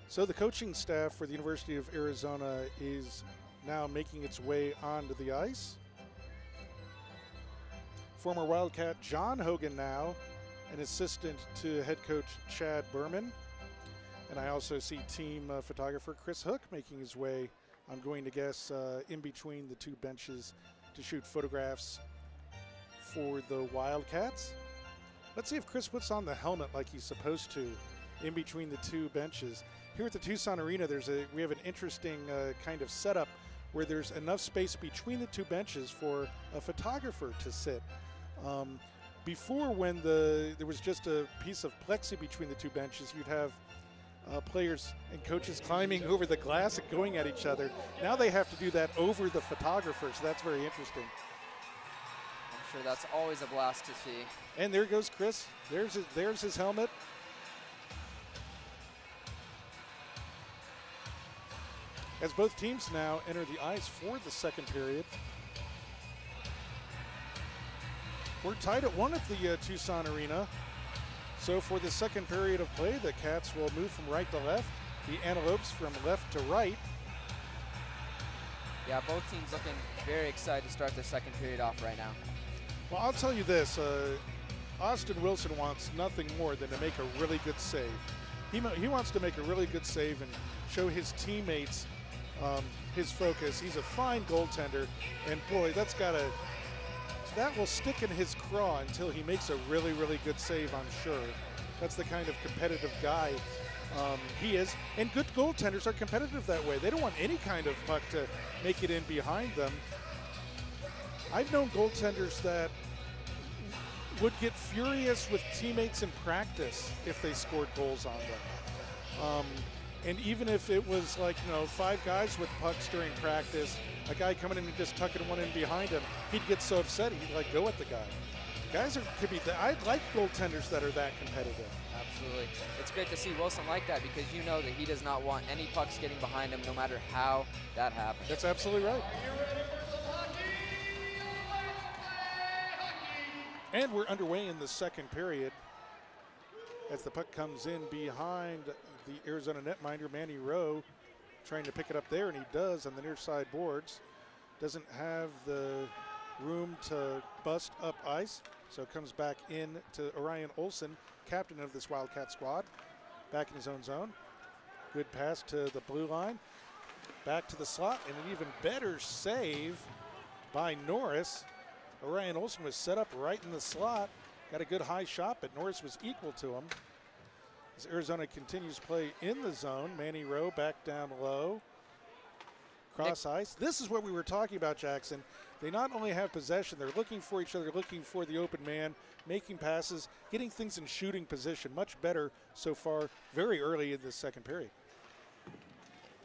So the coaching staff for the University of Arizona is now making its way onto the ice. Former Wildcat John Hogan now an assistant to head coach Chad Berman. And I also see team photographer Chris Hook making his way, I'm going to guess, in between the two benches to shoot photographs for the Wildcats. Let's see if Chris puts on the helmet like he's supposed to in between the two benches. Here at the Tucson Arena, we have an interesting kind of setup where there's enough space between the two benches for a photographer to sit. Before, when there was just a piece of plexi between the two benches, you'd have players and coaches climbing over the glass and going at each other. Now they have to do that over the photographer, so that's very interesting. I'm sure that's always a blast to see. And there goes Chris. There's his helmet. As both teams now enter the ice for the second period. We're tied at 1 at the Tucson Arena. So for the second period of play, the Cats will move from right to left, the Antelopes from left to right. Yeah, both teams looking very excited to start their second period off right now. Well, I'll tell you this, Austin Wilson wants nothing more than to make a really good save. He wants to make a really good save and show his teammates his focus. He's a fine goaltender, and boy, that will stick in his craw until he makes a really, really good save, I'm sure. That's the kind of competitive guy he is. And good goaltenders are competitive that way. They don't want any kind of puck to make it in behind them. I've known goaltenders that would get furious with teammates in practice if they scored goals on them. And even if it was like, 5 guys with pucks during practice, a guy coming in and just tucking one in behind him, he'd get so upset he'd go at the guy. I like goaltenders that are that competitive. Absolutely. It's great to see Wilson like that because you know that he does not want any pucks getting behind him no matter how that happens. That's absolutely right. And we're underway in the second period as the puck comes in behind the Arizona netminder, Manny Rowe, trying to pick it up there, and he does on the near side boards. Doesn't have the room to bust up ice, so it comes back in to Orion Olson, captain of this Wildcat squad, back in his own zone. Good pass to the blue line, back to the slot, and an even better save by Norris. Orion Olson was set up right in the slot, got a good high shot, but Norris was equal to him. As Arizona continues play in the zone, Manny Rowe back down low. Cross ice. This is what we were talking about, Jackson. They not only have possession, they're looking for each other, looking for the open man, making passes, getting things in shooting position. Much better so far, very early in this second period.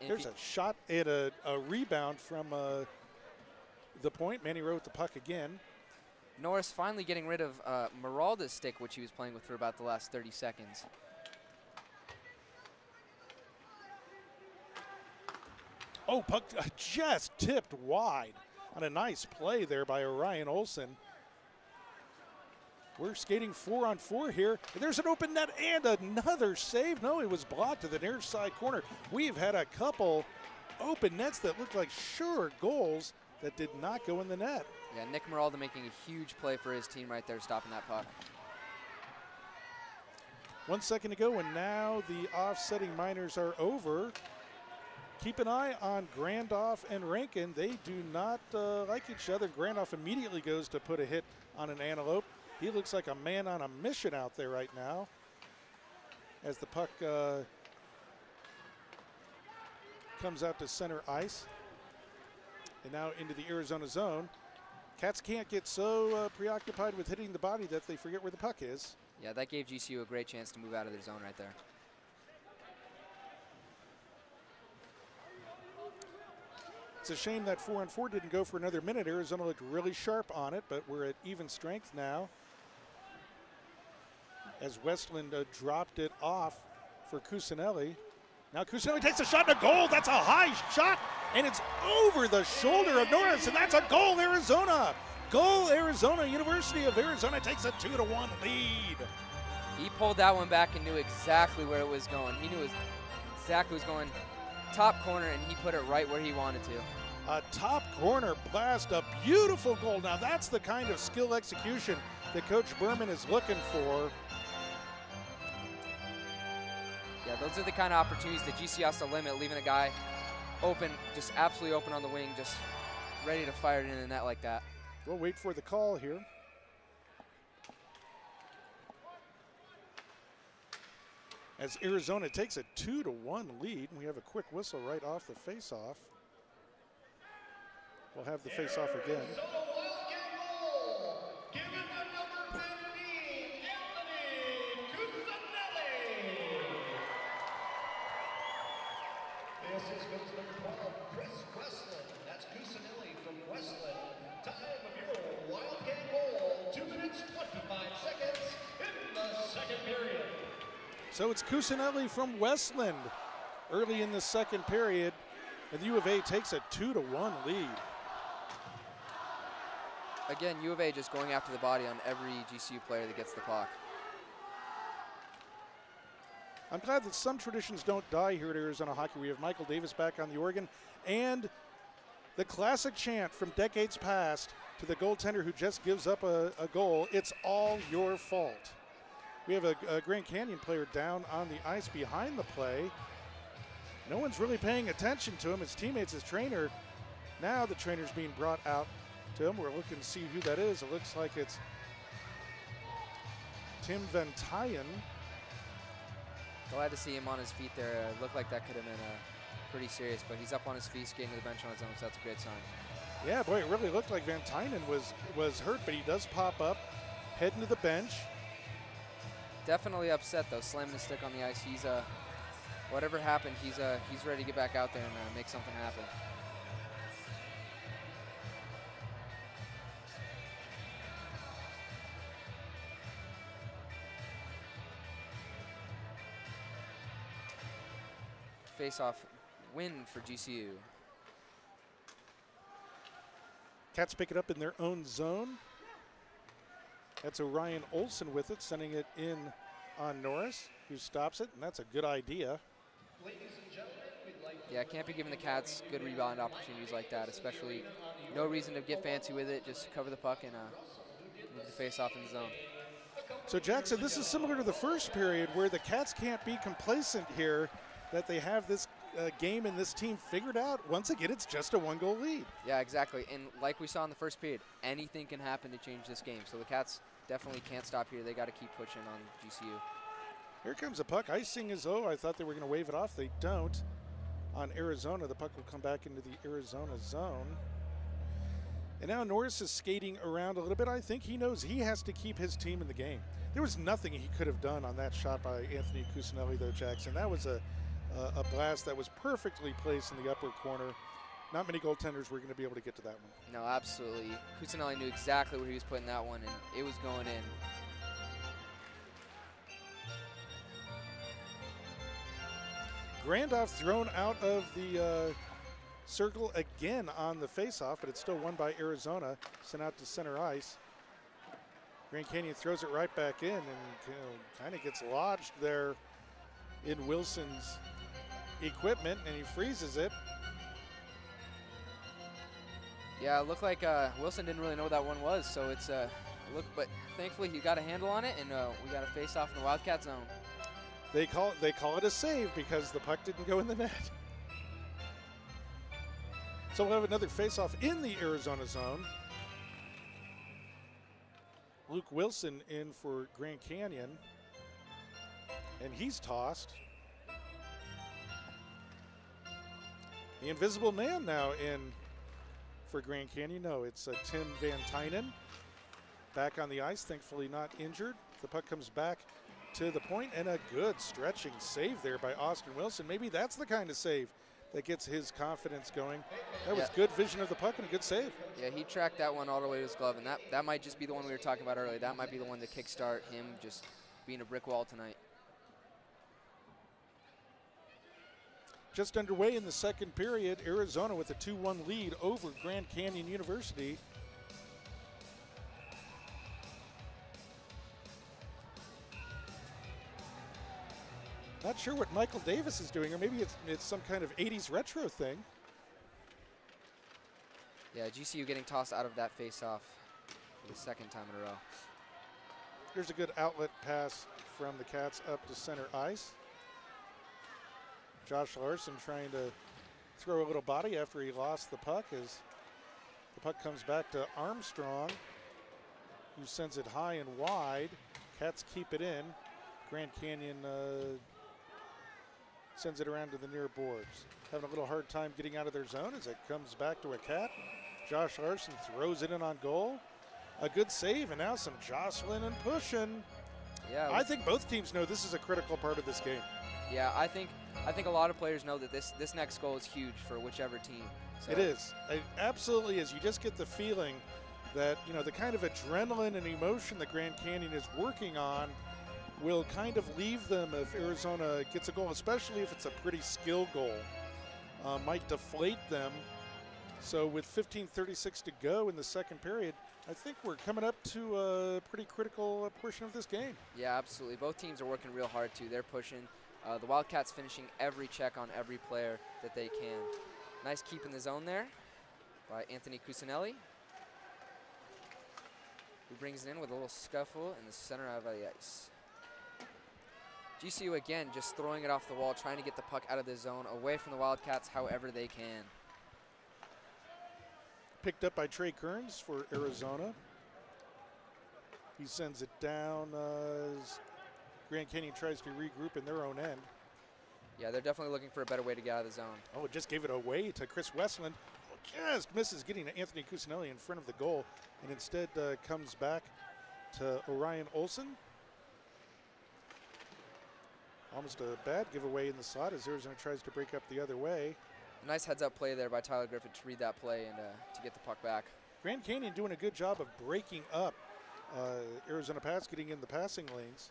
There's a shot and a rebound from the point. Manny Rowe with the puck again. Norris finally getting rid of Meralda's stick, which he was playing with for about the last 30 seconds. Oh, puck just tipped wide on a nice play there by Orion Olson. We're skating 4-on-4 here. There's an open net and another save. No, it was blocked to the near side corner. We've had a couple open nets that looked like sure goals that did not go in the net. Yeah, Nick Meralda making a huge play for his team right there, stopping that puck. 1 second to go, and now the offsetting minors are over. Keep an eye on Grandoff and Rankin. They do not like each other. Grandoff immediately goes to put a hit on an Antelope. He looks like a man on a mission out there right now as the puck comes out to center ice. And now into the Arizona zone. Cats can't get so preoccupied with hitting the body that they forget where the puck is. Yeah, that gave GCU a great chance to move out of their zone right there. It's a shame that 4-on-4 didn't go for another minute. Arizona looked really sharp on it, but we're at even strength now. As Westland dropped it off for Cusinelli. Now Cusinelli takes a shot and a goal. That's a high shot, and it's over the shoulder of Norris, and that's a goal, Arizona. Goal, Arizona. University of Arizona takes a 2-1 lead. He pulled that one back and knew exactly where it was going. He knew exactly what was going. Top corner, and he put it right where he wanted to. A top corner blast, a beautiful goal. Now that's the kind of skill execution that Coach Berman is looking for. Yeah, those are the kind of opportunities that GCU has to limit, leaving a guy open, just absolutely open on the wing, just ready to fire it in the net like that. We'll wait for the call here. as Arizona takes a 2-1 lead. And we have a quick whistle right off the face-off. We'll have the face-off again. Arizona Wildcat goal, given to number 15, Anthony Cusinelli. The assist goes to number 12, Chris Westland. That's Cusinelli from Westland. Time of your Wildcat goal, 2 minutes, 25 seconds in the second period. So it's Cusinelli from Westland early in the second period, and the U of A takes a 2-1 lead. Again, U of A just going after the body on every GCU player that gets the puck. I'm glad that some traditions don't die here at Arizona Hockey. We have Michael Davis back on the organ, and the classic chant from decades past to the goaltender who just gives up a goal, it's all your fault. We have a Grand Canyon player down on the ice behind the play. No one's really paying attention to him. His teammates, his trainer. Now the trainer's being brought out to him. We're looking to see who that is. It looks like it's Tim Van Tyen. Glad to see him on his feet there. Looked like that could have been pretty serious, but he's up on his feet, skating to the bench on his own, so that's a great sign. Yeah, boy, it really looked like Van Tyen was hurt, but he does pop up, heading to the bench. Definitely upset though, slamming his stick on the ice. He's whatever happened, he's ready to get back out there and make something happen. Face-off win for GCU. Cats pick it up in their own zone. That's Orion Olson with it, sending it in on Norris, who stops it, and that's a good idea. Yeah, can't be giving the Cats good rebound opportunities like that, especially no reason to get fancy with it. Just cover the puck and move the face-off in the zone. So Jackson, this is similar to the first period where the Cats can't be complacent here, that they have this game and this team figured out. Once again, it's just a 1-goal lead. Yeah, exactly. And like we saw in the first period, anything can happen to change this game. So the Cats definitely can't stop here. They got to keep pushing on GCU. Here comes a puck. Icing is I thought they were going to wave it off. They don't. On Arizona, the puck will come back into the Arizona zone. And now Norris is skating around a little bit. I think he knows he has to keep his team in the game. There was nothing he could have done on that shot by Anthony Cusinelli, though, Jackson. That was a blast that was perfectly placed in the upper corner. Not many goaltenders were going to be able to get to that one. No, absolutely. Cusinelli knew exactly where he was putting that one, and it was going in. Grandoff thrown out of the circle again on the faceoff, but it's still won by Arizona. Sent out to center ice. Grand Canyon throws it right back in and kind of gets lodged there in Wilson's equipment, and he freezes it. Yeah, it looked like Wilson didn't really know what that one was, so it's but thankfully he got a handle on it, and we got a face-off in the Wildcat zone. They call it a save because the puck didn't go in the net. So we'll have another face-off in the Arizona zone. Luke Wilson in for Grand Canyon, and he's tossed. The invisible man now in for Grand Canyon. No, it's Tim Van Tyen back on the ice, thankfully not injured. The puck comes back to the point, and a good stretching save there by Austin Wilson. Maybe that's the kind of save that gets his confidence going. That was good vision of the puck and a good save. Yeah, he tracked that one all the way to his glove, and that might just be the one we were talking about earlier. That might be the one to kickstart him just being a brick wall tonight. Just underway in the second period, Arizona with a 2-1 lead over Grand Canyon University. Not sure what Michael Davis is doing, or maybe it's some kind of 80s retro thing. Yeah, GCU getting tossed out of that face-off for the second time in a row. Here's a good outlet pass from the Cats up to center ice. Josh Larson trying to throw a little body after he lost the puck as the puck comes back to Armstrong, who sends it high and wide. Cats keep it in. Grand Canyon sends it around to the near boards. Having a little hard time getting out of their zone as it comes back to a cat. Josh Larson throws it in on goal. A good save, and now some jostling and pushing. Yeah, I think both teams know this is a critical part of this game. Yeah, I think a lot of players know that this next goal is huge for whichever team. So. It is. It absolutely is. You just get the feeling that, you know, the kind of adrenaline and emotion that Grand Canyon is working on will kind of leave them if Arizona gets a goal, especially if it's a pretty skill goal. Might deflate them. So with 15:36 to go in the second period, I think we're coming up to a pretty critical portion of this game. Yeah, absolutely. Both teams are working real hard, too. They're pushing. The Wildcats finishing every check on every player that they can. Nice keep in the zone there by Anthony Cusinelli, who brings it in with a little scuffle in the center of the ice. GCU again just throwing it off the wall, trying to get the puck out of the zone, away from the Wildcats however they can. Picked up by Trey Kearns for Arizona. He sends it down as Grand Canyon tries to regroup in their own end. Yeah, they're definitely looking for a better way to get out of the zone. Oh, it just gave it away to Chris Westland. Just misses getting to Anthony Cusinelli in front of the goal, and instead comes back to Orion Olson. Almost a bad giveaway in the slot as Arizona tries to break up the other way. A nice heads-up play there by Tyler Griffith to read that play and to get the puck back. Grand Canyon doing a good job of breaking up Arizona pass, getting in the passing lanes.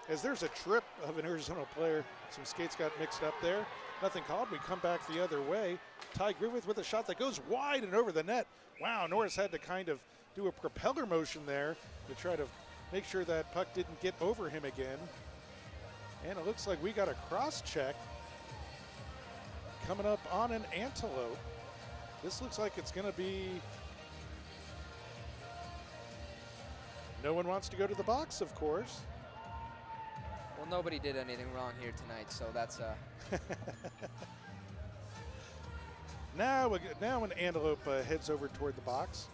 As there's a trip of an Arizona player, some skates got mixed up there. Nothing called. We come back the other way. Ty Griffith with a shot that goes wide and over the net. Wow, Norris had to kind of do a propeller motion there to try to make sure that puck didn't get over him again. And it looks like we got a cross check coming up on an Antelope. This looks like it's going to be... No one wants to go to the box, of course. Well, nobody did anything wrong here tonight, so that's... Now an Antelope heads over toward the box.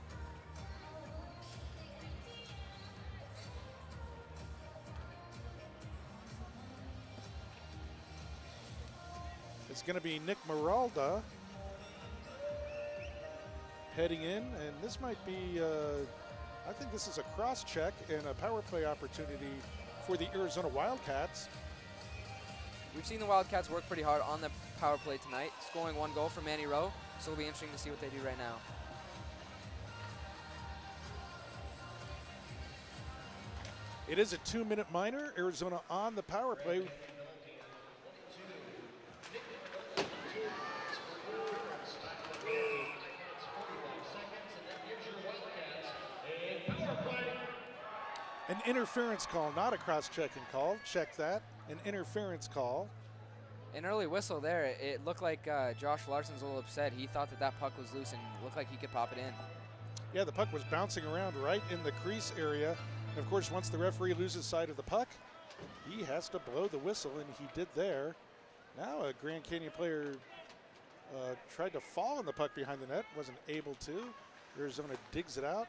It's going to be Nick Maralda heading in, and this might be, I think this is a cross check and a power play opportunity for the Arizona Wildcats. We've seen the Wildcats work pretty hard on the power play tonight, scoring one goal for Manny Rowe, so it'll be interesting to see what they do right now. It is a 2-minute minor. Arizona on the power play. An interference call, not a cross-checking call. Check that. An interference call. An early whistle there. It looked like Josh Larson's a little upset. He thought that puck was loose and looked like he could pop it in. Yeah, the puck was bouncing around right in the crease area. And of course, once the referee loses sight of the puck, he has to blow the whistle, and he did there. Now a Grand Canyon player tried to fall on the puck behind the net, wasn't able to. Arizona digs it out.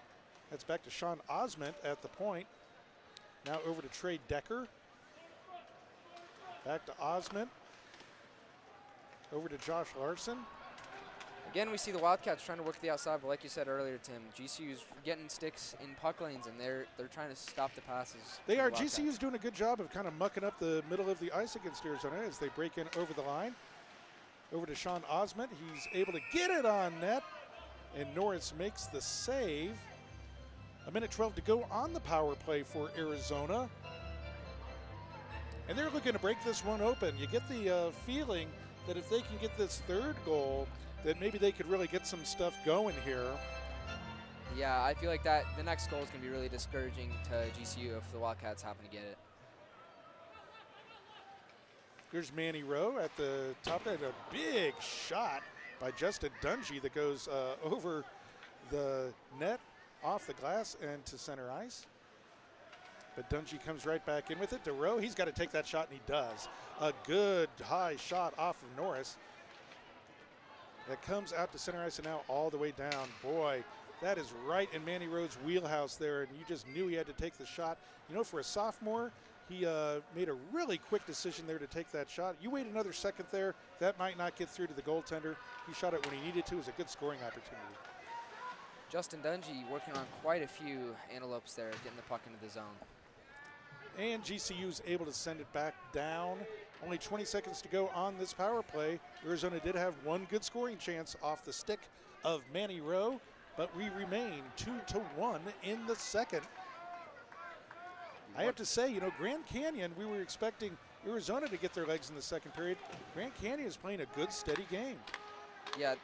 That's back to Sean Osment at the point. Now over to Trey Decker. Back to Osment. Over to Josh Larson. Again, we see the Wildcats trying to work the outside, but like you said earlier, Tim, GCU's getting sticks in puck lanes, and they're trying to stop the passes. They are. GCU's doing a good job of kind of mucking up the middle of the ice against Arizona as they break in over the line. Over to Sean Osment. He's able to get it on net, and Norris makes the save. 1:12 to go on the power play for Arizona. And they're looking to break this one open. You get the feeling that if they can get this third goal, that maybe they could really get some stuff going here. Yeah, I feel like that the next goal is going to be really discouraging to GCU if the Wildcats happen to get it. Here's Manny Rowe at the top. There, a big shot by Justin Dungy that goes over the net, off the glass, and to center ice. But Dungy comes right back in with it to Rowe. He's got to take that shot, and he does. A good high shot off of Norris. That comes out to center ice and now all the way down. Boy, that is right in Manny Rowe's wheelhouse there, and you just knew he had to take the shot. You know, for a sophomore, He made a really quick decision there to take that shot. You wait another second there, that might not get through to the goaltender. He shot it when he needed to. It was a good scoring opportunity. Justin Dungy working on quite a few antelopes there, getting the puck into the zone. And GCU's able to send it back down. Only 20 seconds to go on this power play. Arizona did have one good scoring chance off the stick of Manny Rowe, but we remain 2-1 in the second. I have to say, Grand Canyon, we were expecting Arizona to get their legs in the second period. Grand Canyon is playing a good, steady game. Yeah,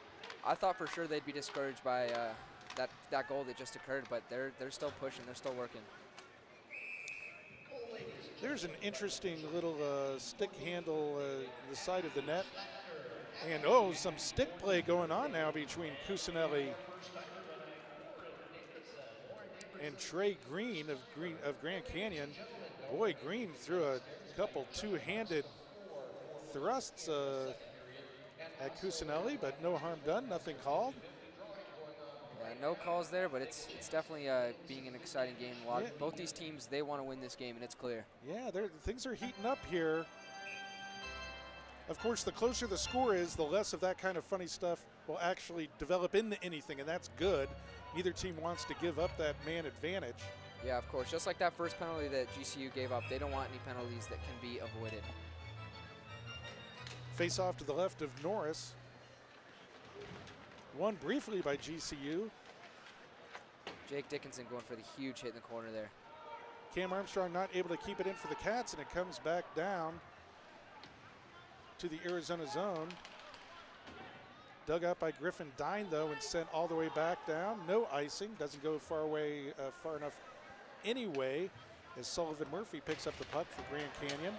I thought for sure they'd be discouraged by that goal that just occurred, but they're still pushing, they're still working. There's an interesting little stick handle the side of the net. And some stick play going on now between Cusinelli and Trey Green of Grand Canyon. Boy, Green threw a couple two-handed thrusts at Cusinelli, but no harm done, nothing called. No calls there, but it's definitely being an exciting game. Both these teams, they want to win this game, and it's clear. Yeah, things are heating up here. Of course, the closer the score is, the less of that kind of funny stuff will actually develop into anything, and that's good. Neither team wants to give up that man advantage. Yeah, of course. Just like that first penalty that GCU gave up, they don't want any penalties that can be avoided. Face off to the left of Norris. Won briefly by GCU. Jake Dickinson going for the huge hit in the corner there. Cam Armstrong not able to keep it in for the Cats, and it comes back down to the Arizona zone. Dug out by Griffin Dine, though, and sent all the way back down. No icing. Doesn't go far enough anyway, as Sullivan Murphy picks up the puck for Grand Canyon.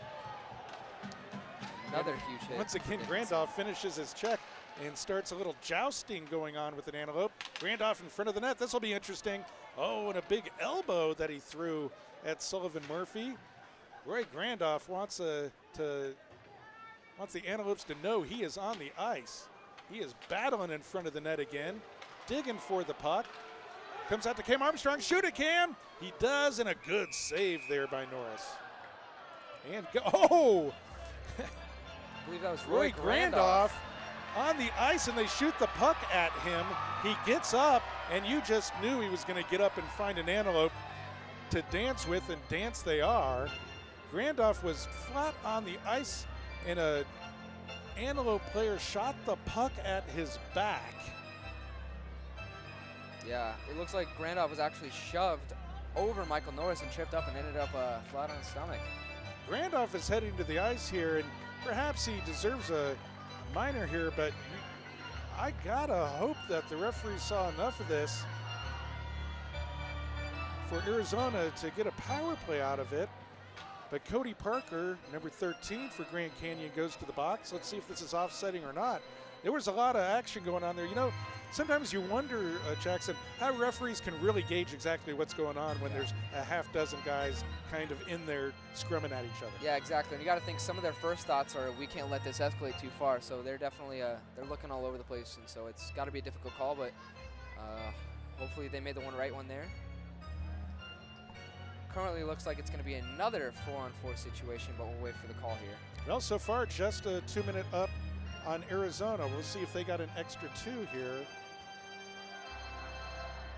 Another huge hit. Once again, Grandoff finishes his check and starts a little jousting going on with an antelope. Grandoff in front of the net. This will be interesting. Oh, and a big elbow that he threw at Sullivan Murphy. Roy Grandoff wants the antelopes to know he is on the ice. He is battling in front of the net again, digging for the puck. Comes out to Cam Armstrong. Shoot it, Cam! He does, and a good save there by Norris. And I believe that was Roy Grandoff on the ice, and they shoot the puck at him. He gets up, and you just knew he was going to get up and find an antelope to dance with, and dance they are. Grandoff was flat on the ice, and a antelope player shot the puck at his back. Yeah, it looks like Grandoff was actually shoved over Michael Norris and tripped up and ended up flat on his stomach. Grandoff is heading to the ice here, and perhaps he deserves a minor here, but I gotta hope that the referee saw enough of this for Arizona to get a power play out of it. But Cody Parker, number 13 for Grand Canyon, goes to the box. Let's see if this is offsetting or not. There was a lot of action going on there. Sometimes you wonder, Jackson, how referees can really gauge exactly what's going on when there's a half dozen guys kind of in there scrumming at each other. Yeah, exactly. And you got to think some of their first thoughts are, we can't let this escalate too far. So they're definitely they're looking all over the place, and so it's got to be a difficult call. But hopefully they made the right one there. Currently looks like it's going to be another 4-on-4 situation, but we'll wait for the call here. Well, so far just a 2-minute up on Arizona. We'll see if they got an extra 2 here.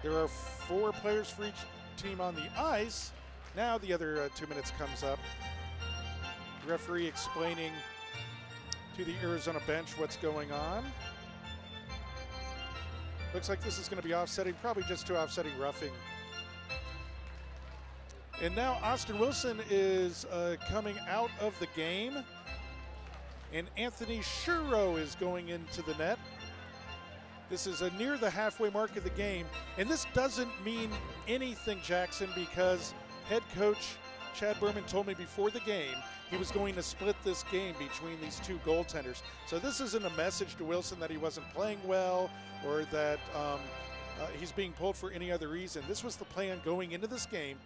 There are 4 players for each team on the ice. Now the other 2 minutes comes up. The referee explaining to the Arizona bench what's going on. Looks like this is going to be offsetting, probably just 2 offsetting roughing. And now Austin Wilson is coming out of the game. And Anthony Shuro is going into the net. This is near the halfway mark of the game. And this doesn't mean anything, Jackson, because head coach Chad Berman told me before the game he was going to split this game between these 2 goaltenders. So this isn't a message to Wilson that he wasn't playing well or that he's being pulled for any other reason. This was the plan going into this game,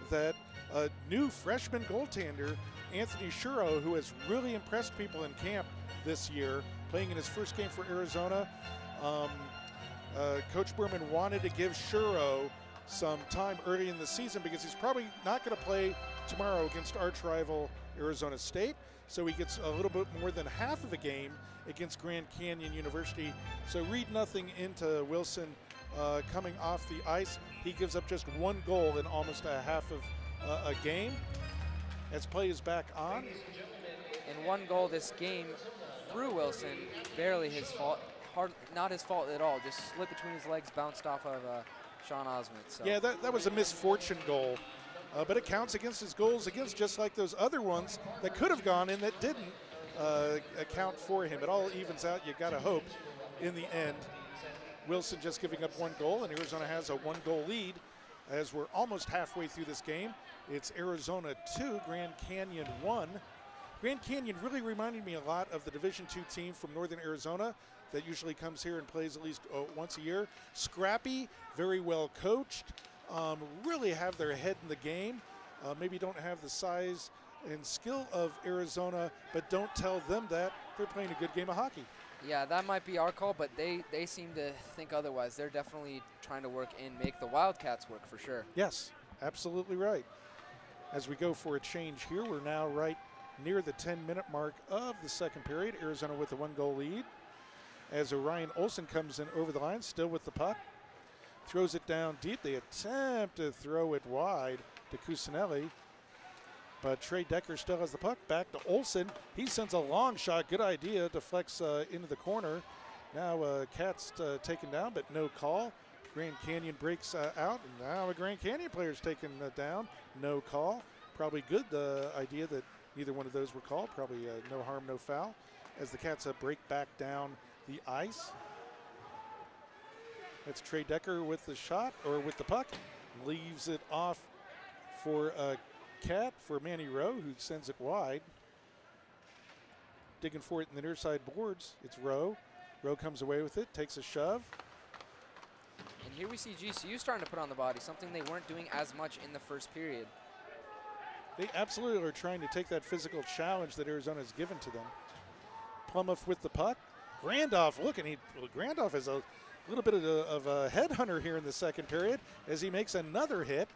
that a new freshman goaltender, Anthony Shuro, who has really impressed people in camp this year, playing in his first game for Arizona. Coach Berman wanted to give Shuro some time early in the season because he's probably not going to play tomorrow against arch rival Arizona State. So he gets a little bit more than half of a game against Grand Canyon University. So read nothing into Wilson coming off the ice. He gives up just 1 goal in almost a half of a game. As play is back on. And 1 goal this game through Wilson, barely his fault. Not his fault at all. Just slipped between his legs, bounced off of Sean Osmond. So. Yeah, that was a misfortune goal. But it counts against his goals against, just like those other ones that could have gone in that didn't account for him. It all evens out, you gotta hope, in the end. Wilson just giving up 1 goal, and Arizona has a 1-goal lead as we're almost halfway through this game. It's Arizona 2, Grand Canyon 1. Grand Canyon really reminded me a lot of the Division II team from Northern Arizona that usually comes here and plays at least once a year. Scrappy, very well coached, really have their head in the game. Maybe don't have the size and skill of Arizona, but don't tell them that. They're playing a good game of hockey. Yeah, that might be our call, but they seem to think otherwise. They're definitely trying to work and make the Wildcats work for sure. Yes, absolutely right. As we go for a change here, we're now right near the 10-minute mark of the second period. Arizona with a 1-goal lead. As Orion Olsen comes in over the line, still with the puck. Throws it down deep. They attempt to throw it wide to Cusinelli. But Trey Decker still has the puck. Back to Olsen. He sends a long shot. Good idea. Deflects into the corner. Now Cat's taken down, but no call. Grand Canyon breaks out. And now a Grand Canyon player's taken down. No call. Probably good, the idea that neither one of those were called. Probably no harm, no foul. As the Cats break back down the ice. It's Trey Decker with the shot, or with the puck. Leaves it off for Cat, for Manny Rowe, who sends it wide. Digging for it in the near side boards. It's Rowe. Rowe comes away with it, takes a shove. And here we see GCU starting to put on the body, something they weren't doing as much in the first period. They absolutely are trying to take that physical challenge that Arizona has given to them. Plumhoff with the puck. Grandoff, look, and Grandoff is a little bit of a headhunter here in the second period as he makes another hit.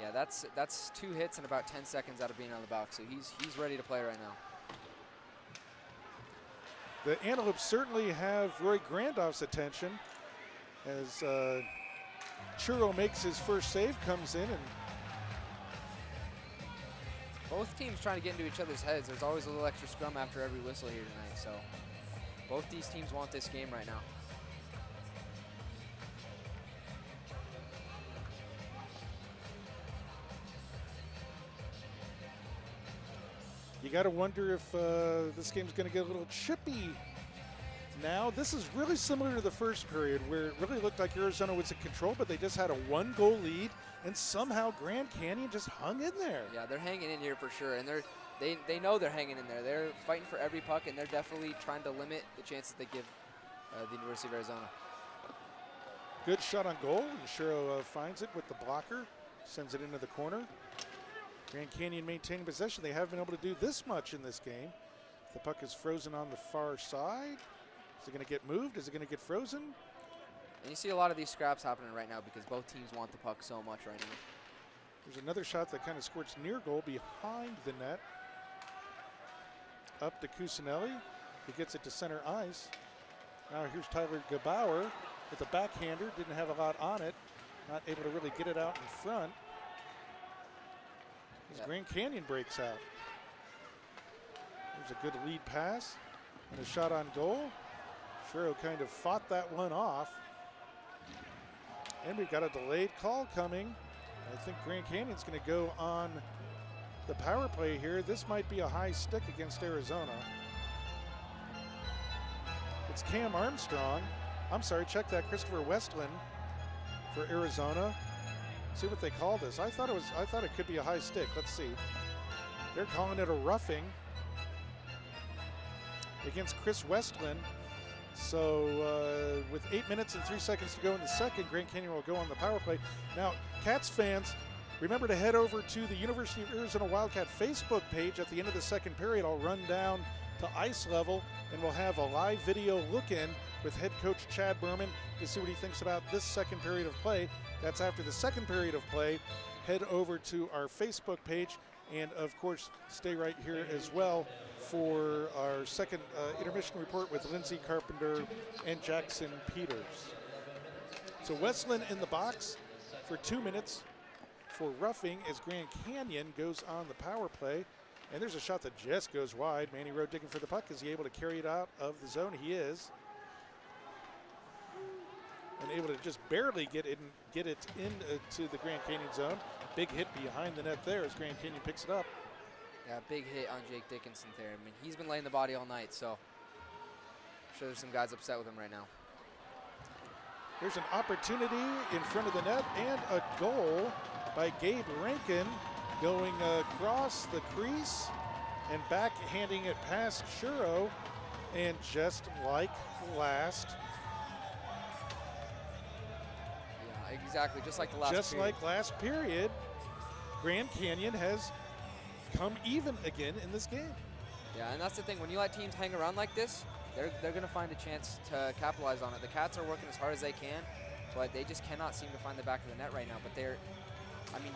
Yeah, that's 2 hits in about 10 seconds out of being on the box, so he's ready to play right now. The Antelopes certainly have Roy Grandoff's attention as Churro makes his first save, comes in, and both teams trying to get into each other's heads. There's always a little extra scrum after every whistle here tonight, so both these teams want this game right now. you got to wonder if this game's going to get a little chippy now. This is really similar to the first period where it really looked like Arizona was in control, but they just had a 1-goal lead, and somehow Grand Canyon just hung in there. Yeah, they're hanging in here for sure, and they know they're hanging in there. They're fighting for every puck, and they're definitely trying to limit the chances they give the University of Arizona. Good shot on goal, and Shiro finds it with the blocker, sends it into the corner. Grand Canyon maintaining possession. They haven't been able to do this much in this game. The puck is frozen on the far side. Is it going to get moved? Is it going to get frozen? And you see a lot of these scraps happening right now because both teams want the puck so much right now. There's another shot that kind of squirts near goal behind the net. Up to Cusinelli, who gets it to center ice. Now here's Tyler Gebauer with a backhander. Didn't have a lot on it. Not able to really get it out in front. As Grand Canyon breaks out. There's a good lead pass and a shot on goal. Shiro kind of fought that one off. And we've got a delayed call coming. I think Grand Canyon's going to go on the power play here. This might be a high stick against Arizona. It's Cam Armstrong. I'm sorry, check that. Christopher Westland for Arizona. See what they call this. I thought it could be a high stick. Let's see. They're calling it a roughing against Chris Westland. So with 8 minutes and 3 seconds to go in the second, Grand Canyon will go on the power play. Now, Cats fans, remember to head over to the University of Arizona Wildcat Facebook page at the end of the second period. I'll run down to ice level, and we'll have a live video look-in with head coach Chad Berman to see what he thinks about this second period of play. That's after the second period of play. Head over to our Facebook page, and of course, stay right here as well for our second intermission report with Lindsey Carpenter and Jackson Peters. So Westland in the box for 2 minutes for roughing as Grand Canyon goes on the power play. And there's a shot that just goes wide. Manny Rowe digging for the puck. Is he able to carry it out of the zone? He is. And able to just barely get it into the Grand Canyon zone. Big hit behind the net there as Grand Canyon picks it up. Yeah, big hit on Jake Dickinson there. I mean, he's been laying the body all night, so I'm sure there's some guys upset with him right now. There's an opportunity in front of the net and a goal by Gabe Rankin going across the crease and backhanding it past Shuro. And just like last. Yeah, exactly, just like the last Just period. like last period, Grand Canyon has come even again in this game. Yeah, and that's the thing. When you let teams hang around like this, they're going to find a chance to capitalize on it. The Cats are working as hard as they can, but they just cannot seem to find the back of the net right now. But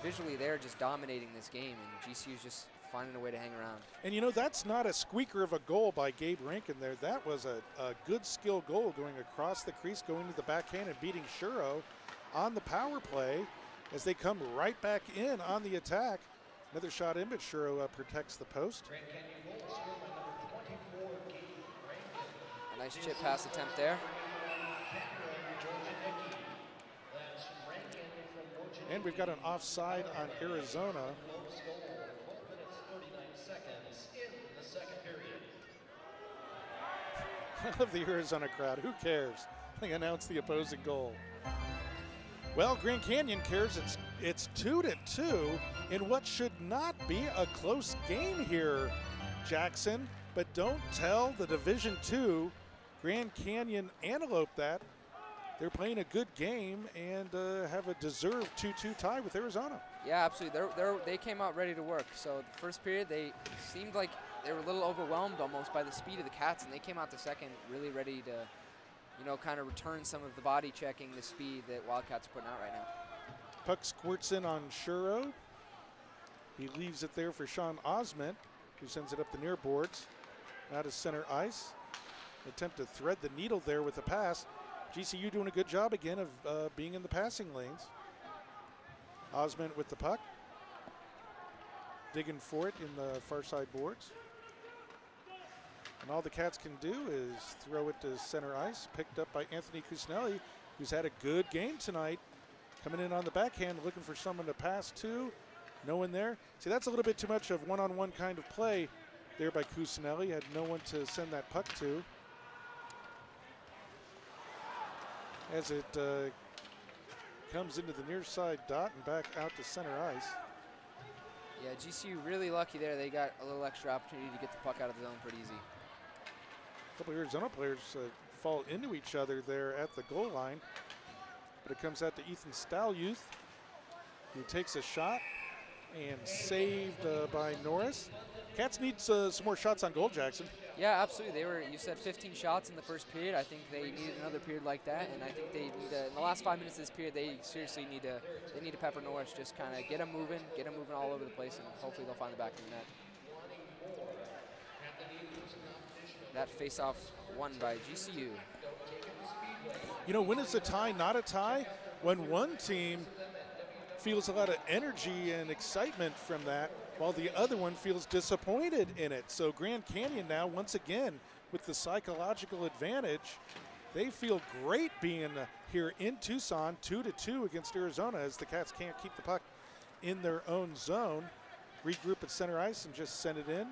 visually, they're just dominating this game, and GCU's just finding a way to hang around. And you know, that's not a squeaker of a goal by Gabe Rankin there. That was a good skill goal going across the crease, going to the backhand and beating Shuro on the power play as they come right back in on the attack. Another shot in, but Shuro protects the post. A nice chip pass attempt there. And we've got an offside on Arizona. I love the Arizona crowd. Who cares? They announced the opposing goal. Well, Grand Canyon cares. It's 2-2 in what should not be a close game here, Jackson. But don't tell the Division II Grand Canyon Antelope that. They're playing a good game and have a deserved 2-2 tie with Arizona. Yeah, absolutely. They came out ready to work. So the first period, they seemed like they were a little overwhelmed almost by the speed of the Cats, and they came out the second really ready to, kind of return some of the body checking, the speed that Wildcats are putting out right now. Puck squirts in on Shuro. He leaves it there for Sean Osment, who sends it up the near boards. Out to center ice. Attempt to thread the needle there with the pass. GCU doing a good job again of being in the passing lanes. Osment with the puck. Digging for it in the far side boards. And all the Cats can do is throw it to center ice. Picked up by Anthony Cusinelli, who's had a good game tonight. Coming in on the backhand, looking for someone to pass to. No one there. See, that's a little bit too much of one-on-one kind of play there by Cusinelli. Had no one to send that puck to. As it comes into the near side dot and back out to center ice. Yeah, GCU really lucky there. They got a little extra opportunity to get the puck out of the zone pretty easy. A couple of Arizona players fall into each other there at the goal line. But it comes out to Ethan Stalyuth, who takes a shot and saved by Norris. Cats need some more shots on goal, Jackson. Yeah, absolutely. You said 15 shots in the first period. I think they needed another period like that, and I think they need to, in the last 5 minutes of this period, they seriously need to pepper Norris, just kind of get them moving all over the place, and hopefully they'll find the back of the net. That face-off won by GCU. You know, when is a tie not a tie? When one team feels a lot of energy and excitement from that, while the other one feels disappointed in it. So Grand Canyon now, once again, with the psychological advantage, they feel great being here in Tucson, 2-2 against Arizona, as the Cats can't keep the puck in their own zone. Regroup at center ice and just send it in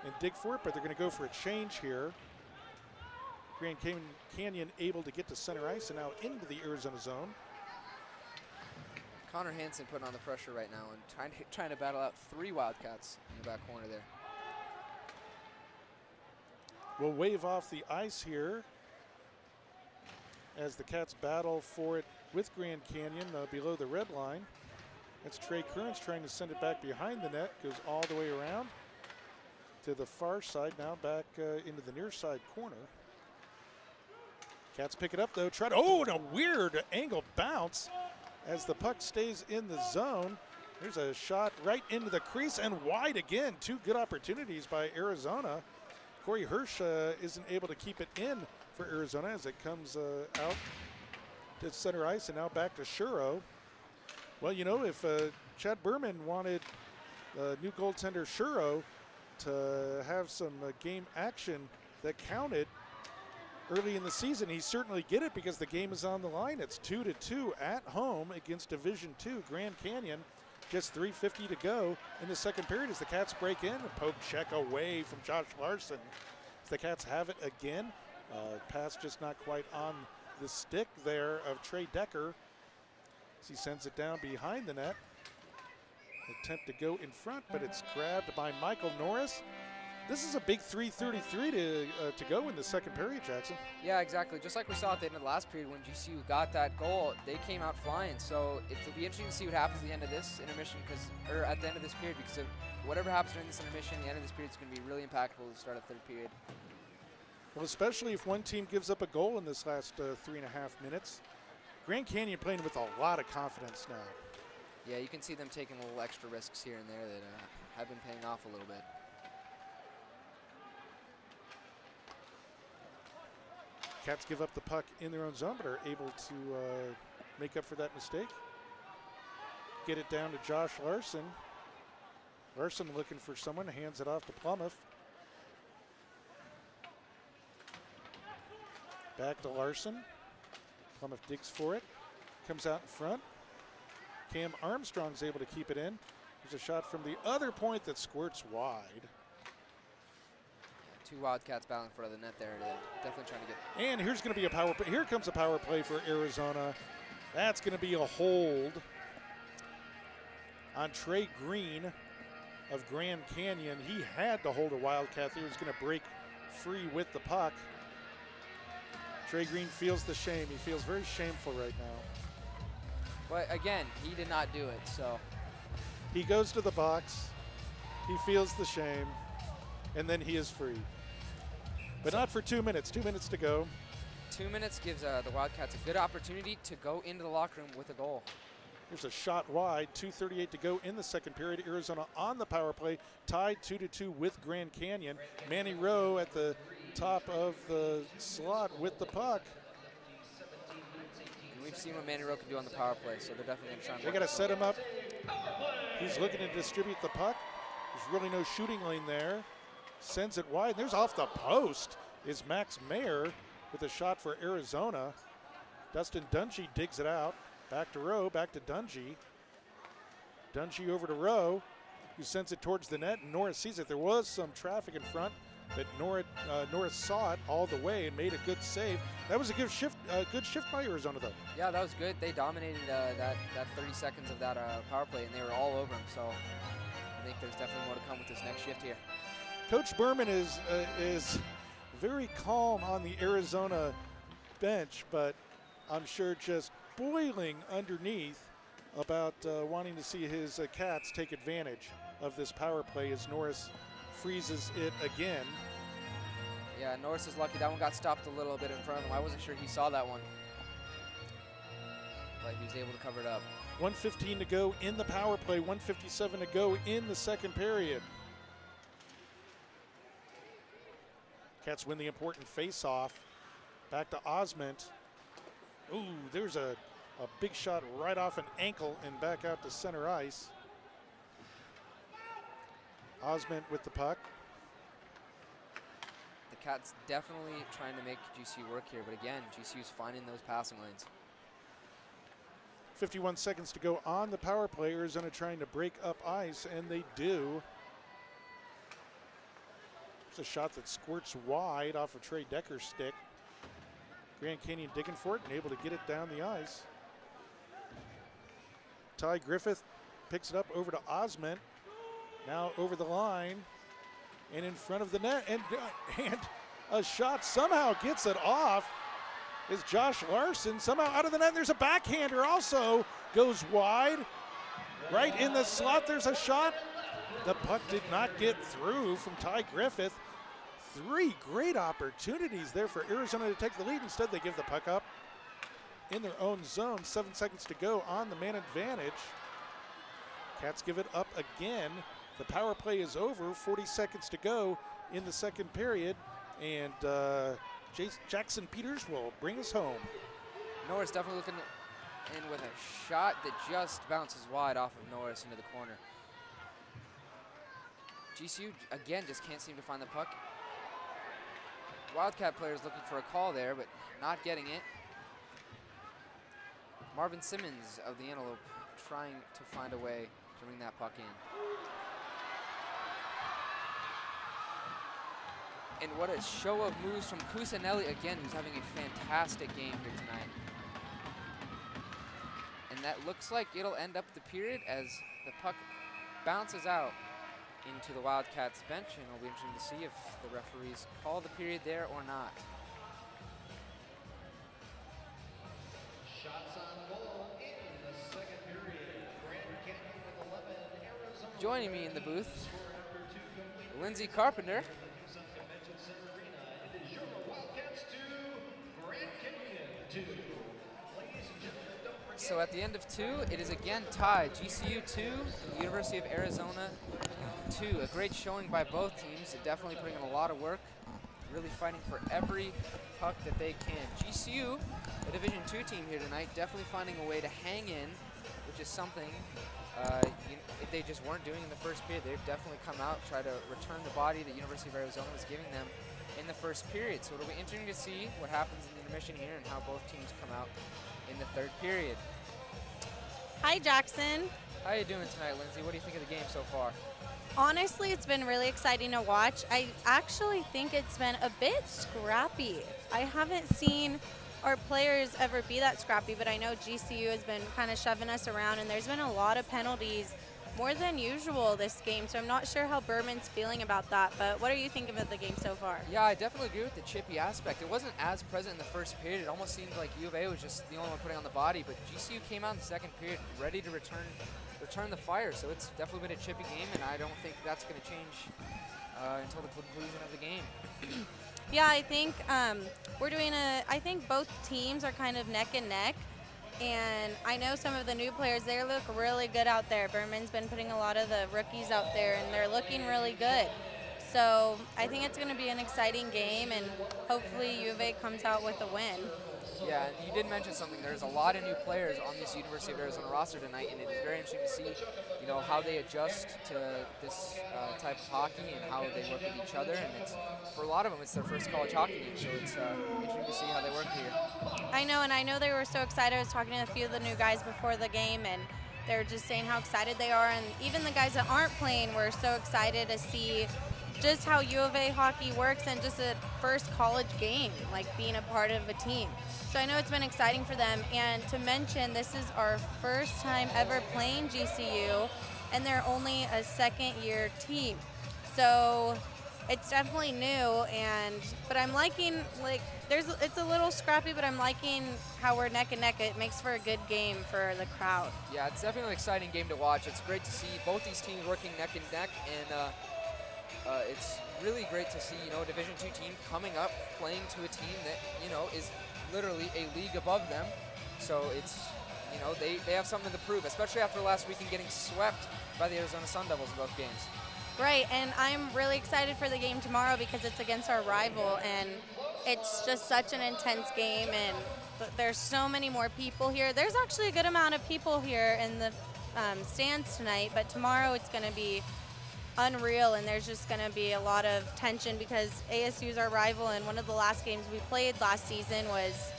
and dig for it, but they're going to go for a change here. Grand Canyon able to get to center ice and now into the Arizona zone. Connor Hansen putting on the pressure right now and trying to battle out 3 Wildcats in the back corner there. We'll wave off the ice here as the Cats battle for it with Grand Canyon below the red line. That's Trey Kearns trying to send it back behind the net, goes all the way around to the far side, now back into the near side corner. Cats pick it up though, and a weird angle bounce as the puck stays in the zone. There's a shot right into the crease and wide again. Two good opportunities by Arizona. Corey Hirsch isn't able to keep it in for Arizona as it comes out to center ice and now back to Shuro. Well, you know, if Chad Berman wanted new goaltender Shuro to have some game action that counted early in the season, he certainly get it because the game is on the line. It's 2-2 at home against Division II Grand Canyon. Just 3:50 to go in the second period as the Cats break in. A poke check away from Josh Larson. As the Cats have it again. Pass just not quite on the stick there of Trey Decker. As he sends it down behind the net. Attempt to go in front, but it's grabbed by Michael Norris. This is a big 3:33 to go in the second period, Jackson. Yeah, exactly. Just like we saw at the end of the last period when GCU got that goal, they came out flying. So it'll be interesting to see what happens at the end of this intermission, or at the end of this period, because whatever happens during this intermission, the end of this period is going to be really impactful to start a third period. Well, especially if one team gives up a goal in this last 3.5 minutes. Grand Canyon playing with a lot of confidence now. Yeah, you can see them taking a little extra risks here and there that have been paying off a little bit. Cats give up the puck in their own zone, but are able to make up for that mistake. Get it down to Josh Larson. Larson looking for someone, hands it off to Plumeth. Back to Larson. Plumeth digs for it. Comes out in front. Cam Armstrong's able to keep it in. There's a shot from the other point that squirts wide. Two Wildcats battling for the net there. Definitely trying to get. And here's going to be a power play. Here comes a power play for Arizona. That's going to be a hold on Trey Green of Grand Canyon. He had to hold a Wildcat. He was going to break free with the puck. Trey Green feels the shame. He feels very shameful right now. But again, he did not do it, so. He goes to the box. He feels the shame. And then he is free. But not for 2 minutes. 2 minutes to go. 2 minutes gives the Wildcats a good opportunity to go into the locker room with a goal. There's a shot wide. 2:38 to go in the second period. Arizona on the power play, tied 2-2 with Grand Canyon. Manny Rowe at the top of the slot with the puck. And we've seen what Manny Rowe can do on the power play, so they're definitely going to try and. They got to set him up. He's looking to distribute the puck. There's really no shooting lane there. Sends it wide. There's off the post is Max Mayer with a shot for Arizona. Dustin Dungy digs it out. Back to Rowe, back to Dungy. Dungy over to Rowe, who sends it towards the net, and Norris sees it. There was some traffic in front, but Norris saw it all the way and made a good save. That was a good shift by Arizona, though. Yeah, that was good. They dominated that 30 seconds of that power play, and they were all over him. So I think there's definitely more to come with this next shift here. Coach Berman is very calm on the Arizona bench, but I'm sure just boiling underneath about wanting to see his Cats take advantage of this power play as Norris freezes it again. Yeah, Norris is lucky. That one got stopped a little bit in front of him. I wasn't sure he saw that one, but he was able to cover it up. 1:15 to go in the power play, 1:57 to go in the second period. Cats win the important face-off. Back to Osment. Ooh, there's a big shot right off an ankle and back out to center ice. Osment with the puck. The Cats definitely trying to make GCU work here, but again, GCU's finding those passing lanes. 51 seconds to go on the power play. Arizona trying to break up ice, and they do. It's a shot that squirts wide off of Trey Decker's stick. Grand Canyon digging for it and able to get it down the ice. Ty Griffith picks it up over to Osment. Now over the line and in front of the net, and a shot somehow gets it off. Is Josh Larson somehow out of the net? There's a backhander also, goes wide. Right in the slot, there's a shot. The puck did not get through from Ty Griffith. 3 great opportunities there for Arizona to take the lead. Instead, they give the puck up in their own zone. 7 seconds to go on the man advantage. Cats give it up again. The power play is over. 40 seconds to go in the second period. And Jackson Peters will bring us home. Norris definitely looking in with a shot that just bounces wide off of Norris into the corner. GCU, again, just can't seem to find the puck. Wildcat players looking for a call there, but not getting it. Marvin Simmons of the Antelope trying to find a way to bring that puck in. And what a show of moves from Cusinelli again, who's having a fantastic game here tonight. And that looks like it'll end up the period as the puck bounces out into the Wildcats bench, and it'll be interesting to see if the referees call the period there or not. Shots on goal in the second period. Grand Canyon with 11, Arizona. Joining me in the booth, Lindsey Carpenter. Convention Center Arena. It is your Wildcats 2, Grand Canyon 2. Ladies and gentlemen, don't forget. So at the end of 2, it is again tied. GCU 2, University of Arizona 2. A great showing by both teams. They're definitely putting in a lot of work, really fighting for every puck that they can. GCU, a Division II team here tonight, definitely finding a way to hang in, which is something if they just weren't doing in the first period. They've definitely come out, try to return the body that University of Arizona was giving them in the first period. So it'll be interesting to see what happens in the intermission here and how both teams come out in the third period. Hi, Jackson. How you doing tonight, Lindsay? What do you think of the game so far? Honestly, it's been really exciting to watch. I actually think it's been a bit scrappy. I haven't seen our players ever be that scrappy, but I know GCU has been kind of shoving us around, and there's been a lot of penalties, more than usual this game, so I'm not sure how Berman's feeling about that, but what are you thinking of the game so far? Yeah, I definitely agree with the chippy aspect. It wasn't as present in the first period. It almost seemed like U of A was just the only one putting on the body, but GCU came out in the second period ready to return the fire, so it's definitely been a chippy game, and I don't think that's going to change until the conclusion of the game. Yeah, I think I think both teams are kind of neck and neck, and I know some of the new players, they look really good out there. Berman's been putting a lot of the rookies out there, and they're looking really good. So I think it's going to be an exciting game, and hopefully U of A comes out with a win. Yeah, and you did mention something. There's a lot of new players on this University of Arizona roster tonight, and it is very interesting to see, how they adjust to this type of hockey and how they work with each other. And it's, for a lot of them, it's their first college hockey game, so it's interesting to see how they work here. I know they were so excited. I was talking to a few of the new guys before the game, and they were just saying how excited they are. And even the guys that aren't playing were so excited to see just how U of A hockey works and just a first college game, like being a part of a team. So I know it's been exciting for them, and to mention, this is our first time ever playing GCU, and they're only a second-year team. So it's definitely new, but I'm liking, it's a little scrappy, but I'm liking how we're neck and neck. It makes for a good game for the crowd. Yeah, it's definitely an exciting game to watch. It's great to see both these teams working neck and neck, and it's really great to see, a Division II team coming up, playing to a team that, is literally a league above them. So it's, they have something to prove, especially after last weekend getting swept by the Arizona Sun Devils in both games. Right, and I'm really excited for the game tomorrow because it's against our rival, and it's just such an intense game, and there's so many more people here. There's actually a good amount of people here in the stands tonight, but tomorrow it's going to be unreal, and there's just going to be a lot of tension because ASU is our rival, and one of the last games we played last season was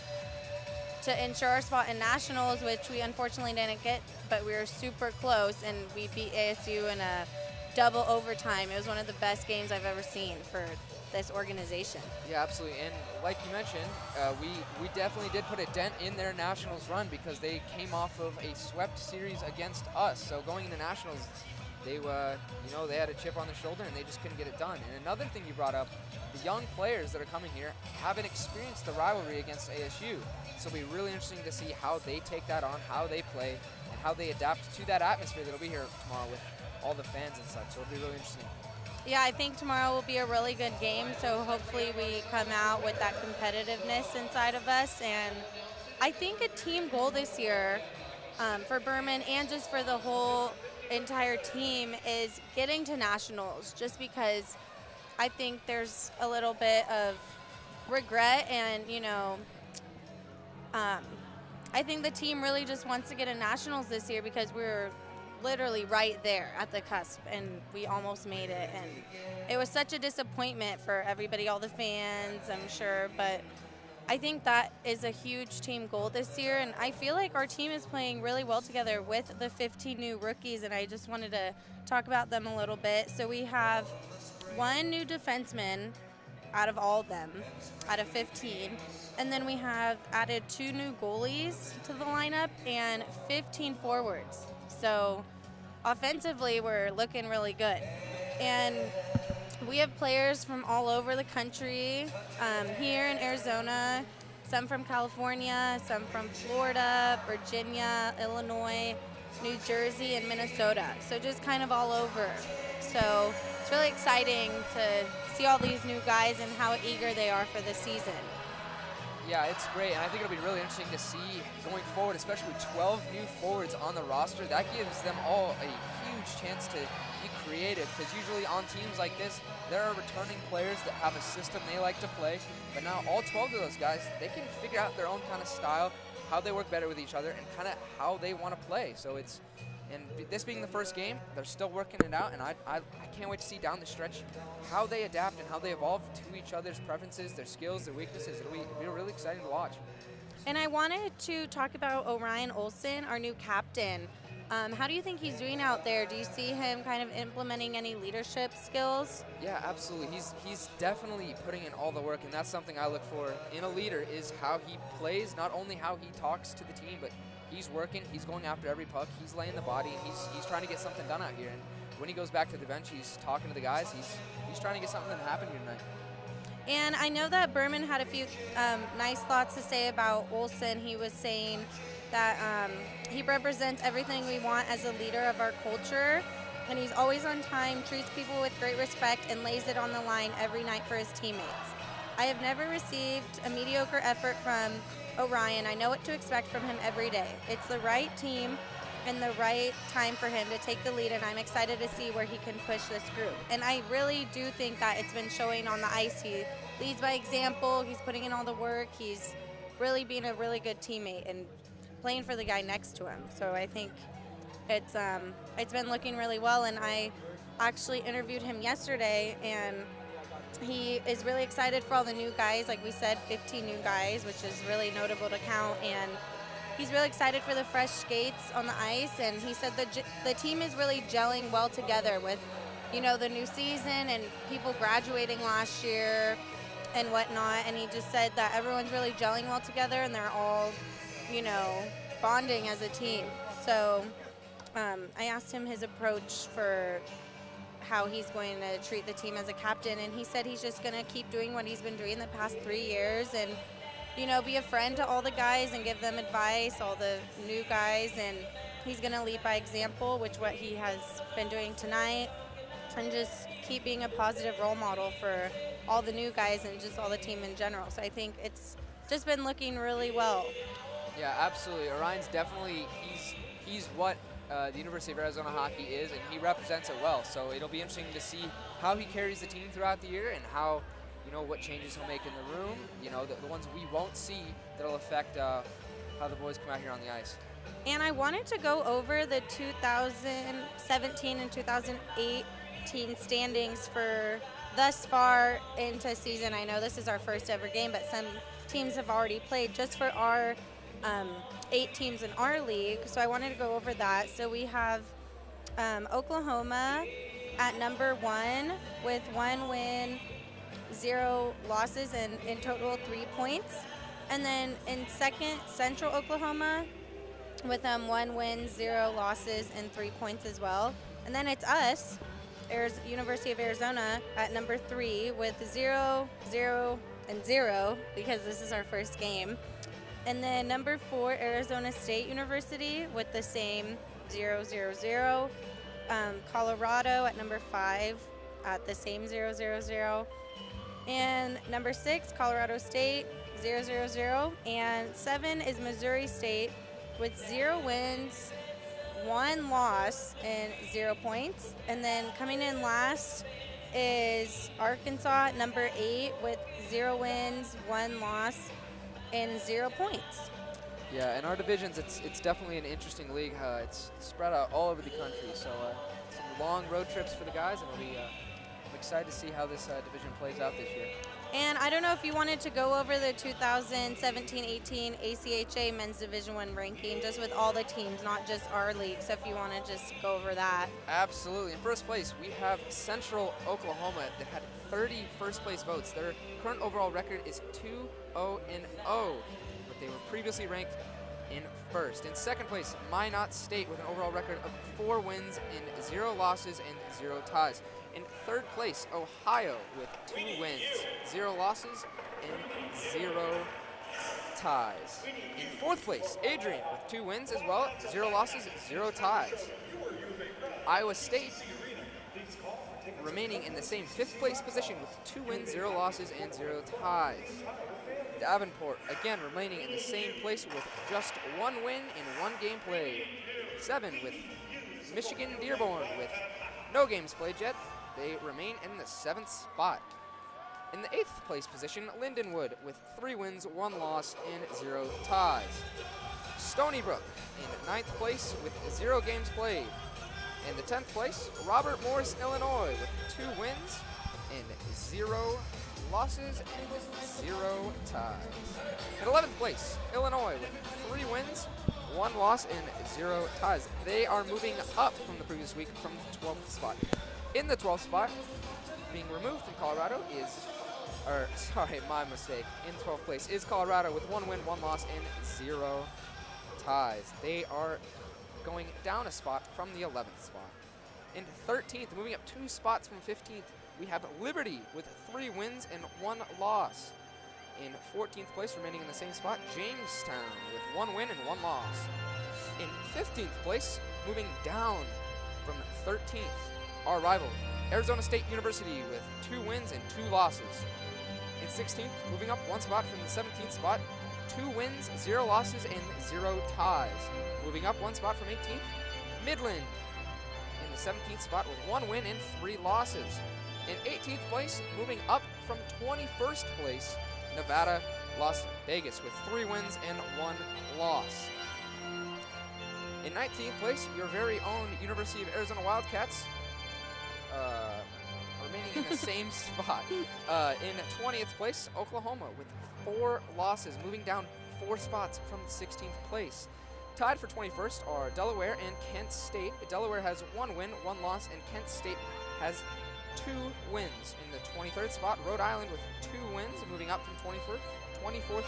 to ensure our spot in nationals, which we unfortunately didn't get, but we were super close, and we beat ASU in a double overtime. It was one of the best games I've ever seen for this organization. Yeah, absolutely, and like you mentioned, we definitely did put a dent in their nationals run because they came off of a swept series against us. So going into nationals, they they had a chip on their shoulder and they just couldn't get it done. And another thing you brought up, the young players that are coming here haven't experienced the rivalry against ASU. So it'll be really interesting to see how they take that on, how they play, and how they adapt to that atmosphere that'll be here tomorrow with all the fans and such. So it'll be really interesting. Yeah, I think tomorrow will be a really good game, so hopefully we come out with that competitiveness inside of us. And I think a team goal this year for Berman and just for the whole entire team is getting to nationals, just because I think there's a little bit of regret and, I think the team really just wants to get a nationals this year because we're literally right there at the cusp and we almost made it, and it was such a disappointment for everybody, all the fans, I'm sure, but I think that is a huge team goal this year, and I feel like our team is playing really well together with the 15 new rookies, and I just wanted to talk about them a little bit. So we have one new defenseman out of all of them, out of 15, and then we have added 2 new goalies to the lineup and 15 forwards. So offensively, we're looking really good. And we have players from all over the country, here in Arizona, some from California, some from Florida, Virginia, Illinois, New Jersey, and Minnesota. So just kind of all over. So it's really exciting to see all these new guys and how eager they are for the season. Yeah, it's great, and I think it'll be really interesting to see going forward, especially with 12 new forwards on the roster. That gives them all a huge chance to be creative, because usually on teams like this, there are returning players that have a system they like to play, but now all 12 of those guys, they can figure out their own kind of style, how they work better with each other, and kind of how they want to play. So it's, and this being the first game, they're still working it out, and I can't wait to see down the stretch how they adapt and how they evolve to each other's preferences, their skills, their weaknesses. It'll be really exciting to watch. And I wanted to talk about Orion Olson, our new captain. How do you think he's doing out there? Do you see him kind of implementing any leadership skills? Yeah, absolutely. He's definitely putting in all the work, and that's something I look for in a leader, is how he plays, not only how he talks to the team, but he's working, he's going after every puck, he's laying the body, and he's trying to get something done out here. And when he goes back to the bench, he's talking to the guys, he's trying to get something to happen here tonight. And I know that Berman had a few nice thoughts to say about Olson. He was saying that he represents everything we want as a leader of our culture, and he's always on time, treats people with great respect, and lays it on the line every night for his teammates. I have never received a mediocre effort from Orion. I know what to expect from him every day. It's the right team and the right time for him to take the lead, and I'm excited to see where he can push this group. And I really do think that it's been showing on the ice. He leads by example. He's putting in all the work. He's really being a really good teammate and playing for the guy next to him. So I think it's been looking really well, and I actually interviewed him yesterday, and he is really excited for all the new guys. Like we said, 15 new guys, which is really notable to count, and he's really excited for the fresh skates on the ice, and he said the team is really gelling well together with, the new season and people graduating last year and whatnot, and he just said that everyone's really gelling well together and they're all, bonding as a team. So I asked him his approach for how he's going to treat the team as a captain, and he said he's just going to keep doing what he's been doing the past 3 years and be a friend to all the guys and give them advice, all the new guys, and he's going to lead by example, which what he has been doing tonight, and just keep being a positive role model for all the new guys and just all the team in general. So I think it's just been looking really well. Yeah, absolutely. Orion's definitely, he's what the University of Arizona hockey is, and he represents it well. So it'll be interesting to see how he carries the team throughout the year and how, what changes he'll make in the room, the ones we won't see that'll affect how the boys come out here on the ice. And I wanted to go over the 2017 and 2018 standings for thus far into season. I know this is our first ever game, but some teams have already played just for our 8 teams in our league. So I wanted to go over that. So we have Oklahoma at number 1 with 1 win, 0 losses, and in total 3 points. And then in second, Central Oklahoma with 1 win, 0 losses, and 3 points as well. And then it's us, University of Arizona, at number 3 with 0, 0, and 0, because this is our first game. And then number 4, Arizona State University with the same 0, 0, 0. Colorado at number 5 at the same 0-0-0. And number 6, Colorado State, 0-0-0. And 7 is Missouri State with 0 wins, 1 loss, and 0 points. And then coming in last is Arkansas at number 8 with 0 wins, 1 loss, and 0 points. Yeah, in our divisions, it's definitely an interesting league. It's spread out all over the country, so some long road trips for the guys, and I'm excited to see how this division plays out this year. And I don't know if you wanted to go over the 2017-18 ACHA Men's Division I ranking, just with all the teams, not just our league. So if you want to just go over that. Absolutely. In first place, we have Central Oklahoma that had 30 first-place votes. Their current overall record is 2-0-0, but they were previously ranked in first. In second place, Minot State with an overall record of 4 wins and 0 losses and 0 ties. In third place, Ohio with 2 wins, 0 losses, and 0 ties. In fourth place, Adrian with 2 wins as well, 0 losses, 0 ties. Iowa State remaining in the same 5th place position with 2 wins, 0 losses, and 0 ties. Davenport, again, remaining in the same place with just 1 win and 1 game played. 7 with Michigan Dearborn with no games played yet. They remain in the 7th spot. In the 8th place position, Lindenwood with 3 wins, 1 loss, and 0 ties. Stony Brook in 9th place with 0 games played. In the 10th place, Robert Morris, Illinois with 2 wins and 0 losses and 0 ties. In 11th place, Illinois with 3 wins, 1 loss, and 0 ties. They are moving up from the previous week from the 12th spot. In the 12th spot, being removed from Colorado my mistake. In 12th place is Colorado with 1 win, 1 loss, and 0 ties. They are going down a spot from the 11th spot. In 13th, moving up 2 spots from 15th, we have Liberty with 3 wins and 1 loss. In 14th place, remaining in the same spot, Jamestown with 1 win and 1 loss. In 15th place, moving down from 13th, our rival, Arizona State University with 2 wins and 2 losses. In 16th, moving up 1 spot from the 17th spot, 2 wins, 0 losses, and 0 ties. Moving up 1 spot from 18th, Midland in the 17th spot with 1 win and 3 losses. In 18th place, moving up from 21st place, Nevada, Las Vegas with 3 wins and 1 loss. In 19th place, your very own University of Arizona Wildcats, remaining in the same spot. In 20th place, Oklahoma with 4 losses, moving down 4 spots from 16th place. Tied for 21st are Delaware and Kent State. Delaware has 1 win, 1 loss, and Kent State has 2 wins. In the 23rd spot, Rhode Island with 2 wins, moving up from 24th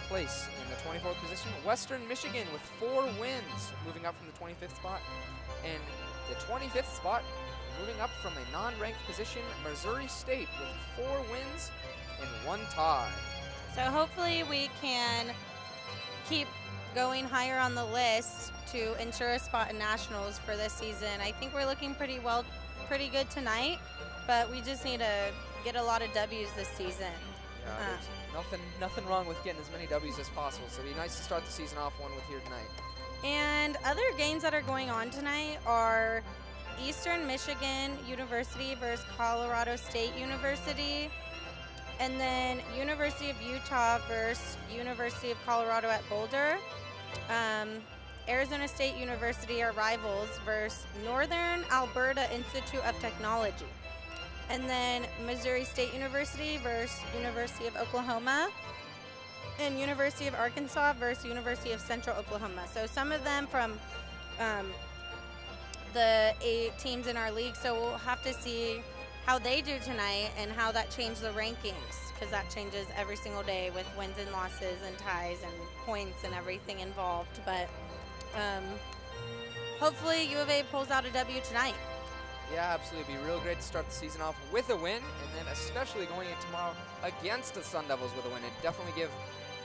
place. In the 24th position, Western Michigan with 4 wins, moving up from the 25th spot. And the 25th spot, moving up from a non-ranked position, Missouri State with 4 wins and 1 tie. So hopefully we can keep going higher on the list to ensure a spot in nationals for this season. I think we're looking pretty good tonight, but we just need to get a lot of W's this season. Yeah, there's nothing wrong with getting as many W's as possible, so it'd be nice to start the season off one with here tonight. And other games that are going on tonight are Eastern Michigan University versus Colorado State University, and then University of Utah versus University of Colorado at Boulder. Arizona State University are rivals versus Northern Alberta Institute of Technology. And then Missouri State University versus University of Oklahoma, and University of Arkansas versus University of Central Oklahoma. So some of them from the 8 teams in our league, so we'll have to see how they do tonight and how that changes the rankings, because that changes every single day with wins and losses and ties and points and everything involved. But hopefully U of A pulls out a W tonight. Yeah, absolutely. It'd be real great to start the season off with a win, and then especially going in tomorrow against the Sun Devils with a win. It'd definitely give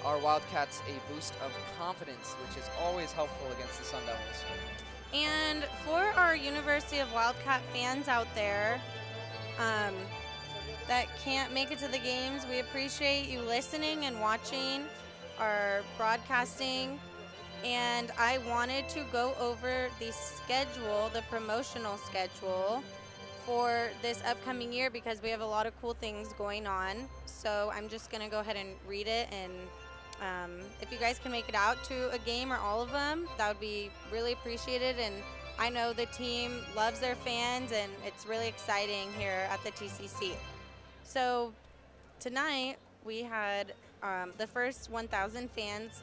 our Wildcats a boost of confidence, which is always helpful against the Sun Devils. And for our University of Wildcat fans out there that can't make it to the games, we appreciate you listening and watching our broadcasting. And I wanted to go over the schedule, the promotional schedule for this upcoming year because we have a lot of cool things going on. So I'm just going to go ahead and read it, and if you guys can make it out to a game or all of them, that would be really appreciated. And I know the team loves their fans, and it's really exciting here at the TCC. So tonight we had the first 1,000 fans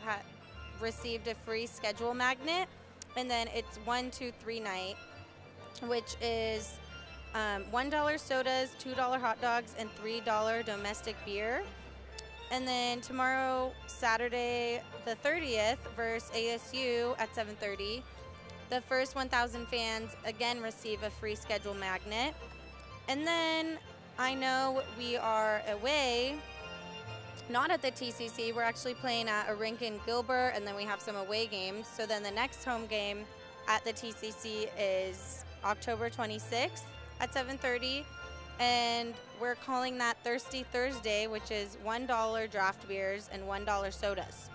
received a free schedule magnet, and then it's 1, 2, 3 night, which is $1 sodas, $2 hot dogs, and $3 domestic beer. And then tomorrow, Saturday the 30th, versus ASU at 7:30, the first 1,000 fans again receive a free schedule magnet. And then I know we are away, not at the TCC. We're actually playing at a rink in Gilbert, and then we have some away games. So then the next home game at the TCC is October 26th at 7:30. And we're calling that Thirsty Thursday, which is $1 draft beers and $1 sodas.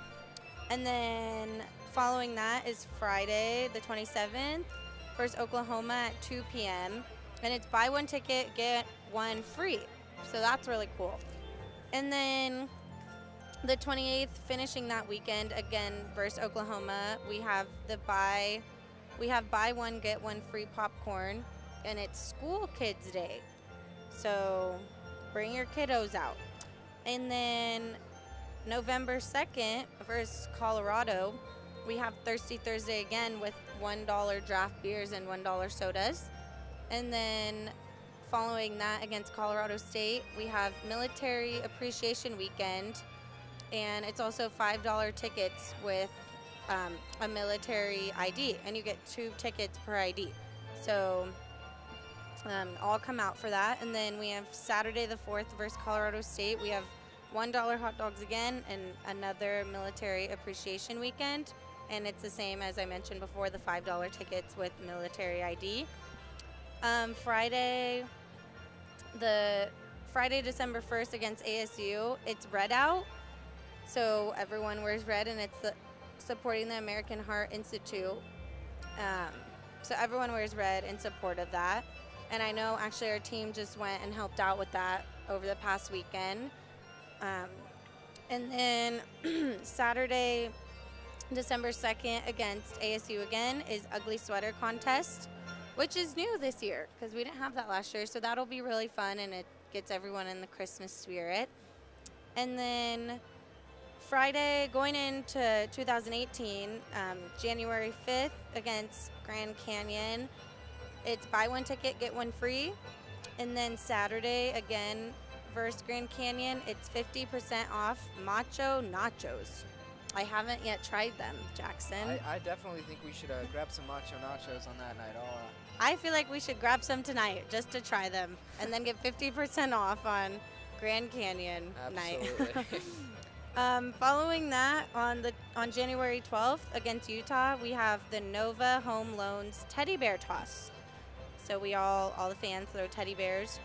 And then following that is Friday, the 27th, versus Oklahoma at 2 p.m. And it's buy one ticket, get one free. So that's really cool. And then the 28th, finishing that weekend, again, versus Oklahoma, we have buy one, get one free popcorn. And it's School Kids Day. So bring your kiddos out. And then November 2nd versus Colorado, we have Thirsty Thursday again with $1 draft beers and $1 sodas. And then following that against Colorado State, we have Military Appreciation Weekend. And it's also $5 tickets with a military ID. And you get 2 tickets per ID. So all come out for that. And then we have Saturday the 4th versus Colorado State. We have $1 hot dogs again and another Military Appreciation Weekend. And it's the same as I mentioned before, the $5 tickets with military ID. Friday, December 1st against ASU, it's red out. So everyone wears red, and it's supporting the American Heart Institute. So everyone wears red in support of that. And I know actually our team just went and helped out with that over the past weekend. And then Saturday, December 2nd against ASU again is Ugly Sweater Contest, which is new this year because we didn't have that last year. So that'll be really fun, and it gets everyone in the Christmas spirit. And then Friday, going into 2018, January 5th against Grand Canyon, it's buy one ticket, get one free. And then Saturday, again, versus Grand Canyon, it's 50% off Macho Nachos. I haven't yet tried them, Jackson. I definitely think we should grab some Macho Nachos on that night. I feel like we should grab some tonight just to try them and then get 50% off on Grand Canyon night. Following that, on January 12th against Utah, we have the Nova Home Loans Teddy Bear Toss. So we all the fans throw teddy bears.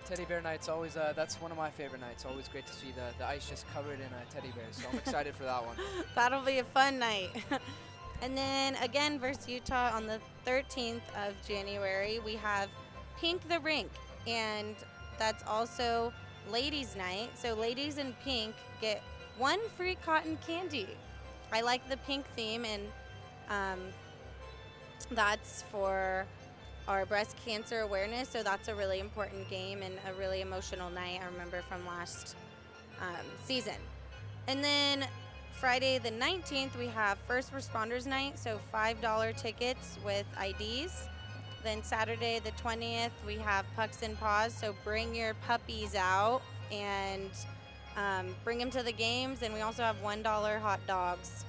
Teddy Bear Night's always, that's one of my favorite nights. Always great to see the ice just covered in teddy bears. So I'm excited for that one. That'll be a fun night. And then again versus Utah on the 13th of January, we have Pink the Rink. And that's also ladies' night. So ladies in pink get one free cotton candy. I like the pink theme, and that's for our breast cancer awareness, so that's a really important game and a really emotional night I remember from last season. And then Friday the 19th, we have First Responders Night, so $5 tickets with IDs. Then Saturday the 20th, we have Pucks and Paws, so bring your puppies out and bring them to the games. And we also have $1 hot dogs.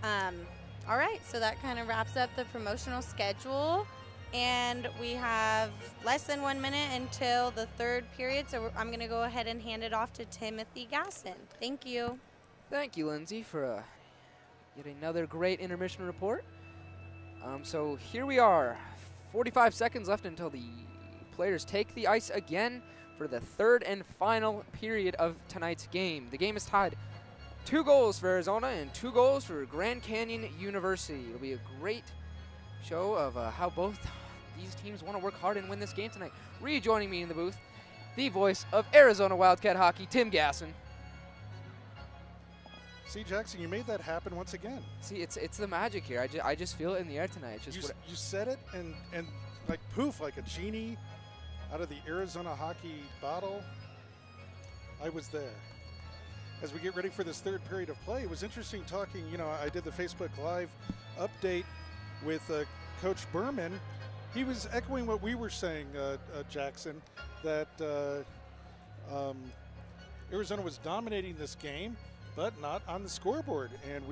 All right, so that kind of wraps up the promotional schedule. And we have less than 1 minute until the third period, so I'm going to go ahead and hand it off to Timothy Gasson. Thank you. Thank you, Lindsay, for yet another great intermission report. So here we are, 45 seconds left until the players take the ice again for the third and final period of tonight's game. The game is tied 2 goals for Arizona and 2 goals for Grand Canyon University. It'll be a great show of how both these teams want to work hard and win this game tonight. Rejoining me in the booth, the voice of Arizona Wildcat Hockey, Tim Gasson. See, Jackson, you made that happen once again. See, it's the magic here. I just feel it in the air tonight. It's just you said it, and like poof, like a genie out of the Arizona hockey bottle. I was there. As we get ready for this third period of play, it was interesting talking. You know, I did the Facebook Live update with Coach Berman. He was echoing what we were saying, Jackson, that Arizona was dominating this game, but not on the scoreboard. And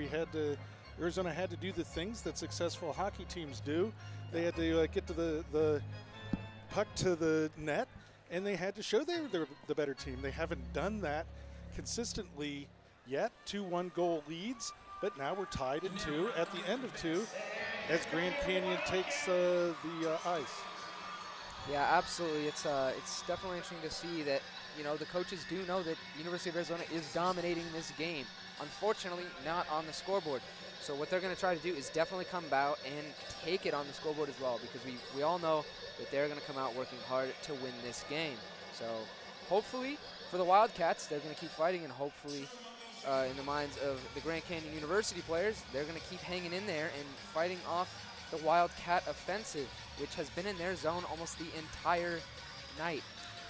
Arizona had to do the things that successful hockey teams do. They had to get to the puck to the net, and they had to show they're the better team. They haven't done that consistently yet. 2-1 goal leads, but now we're tied at 2 at the end of 2 as Grand Canyon takes the ice. Yeah, absolutely. It's definitely interesting to see that, you know, the coaches do know that the University of Arizona is dominating this game. Unfortunately, not on the scoreboard. So what they're going to try to do is definitely come out and take it on the scoreboard as well, because we all know that they're going to come out working hard to win this game. So hopefully for the Wildcats, they're going to keep fighting, and hopefully in the minds of the Grand Canyon University players, they're going to keep hanging in there and fighting off the Wildcat offensive, which has been in their zone almost the entire night.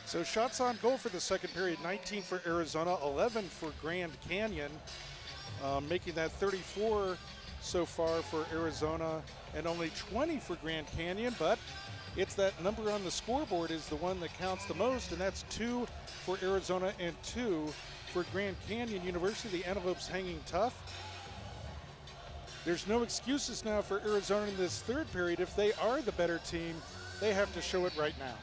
So shots on goal for the second period, 19 for Arizona, 11 for Grand Canyon, making that 34 so far for Arizona and only 20 for Grand Canyon, but it's that number on the scoreboard is the one that counts the most, and that's 2 for Arizona and 2 for Grand Canyon University. The Antelopes hanging tough. There's no excuses now for Arizona in this third period. If they are the better team, they have to show it right now.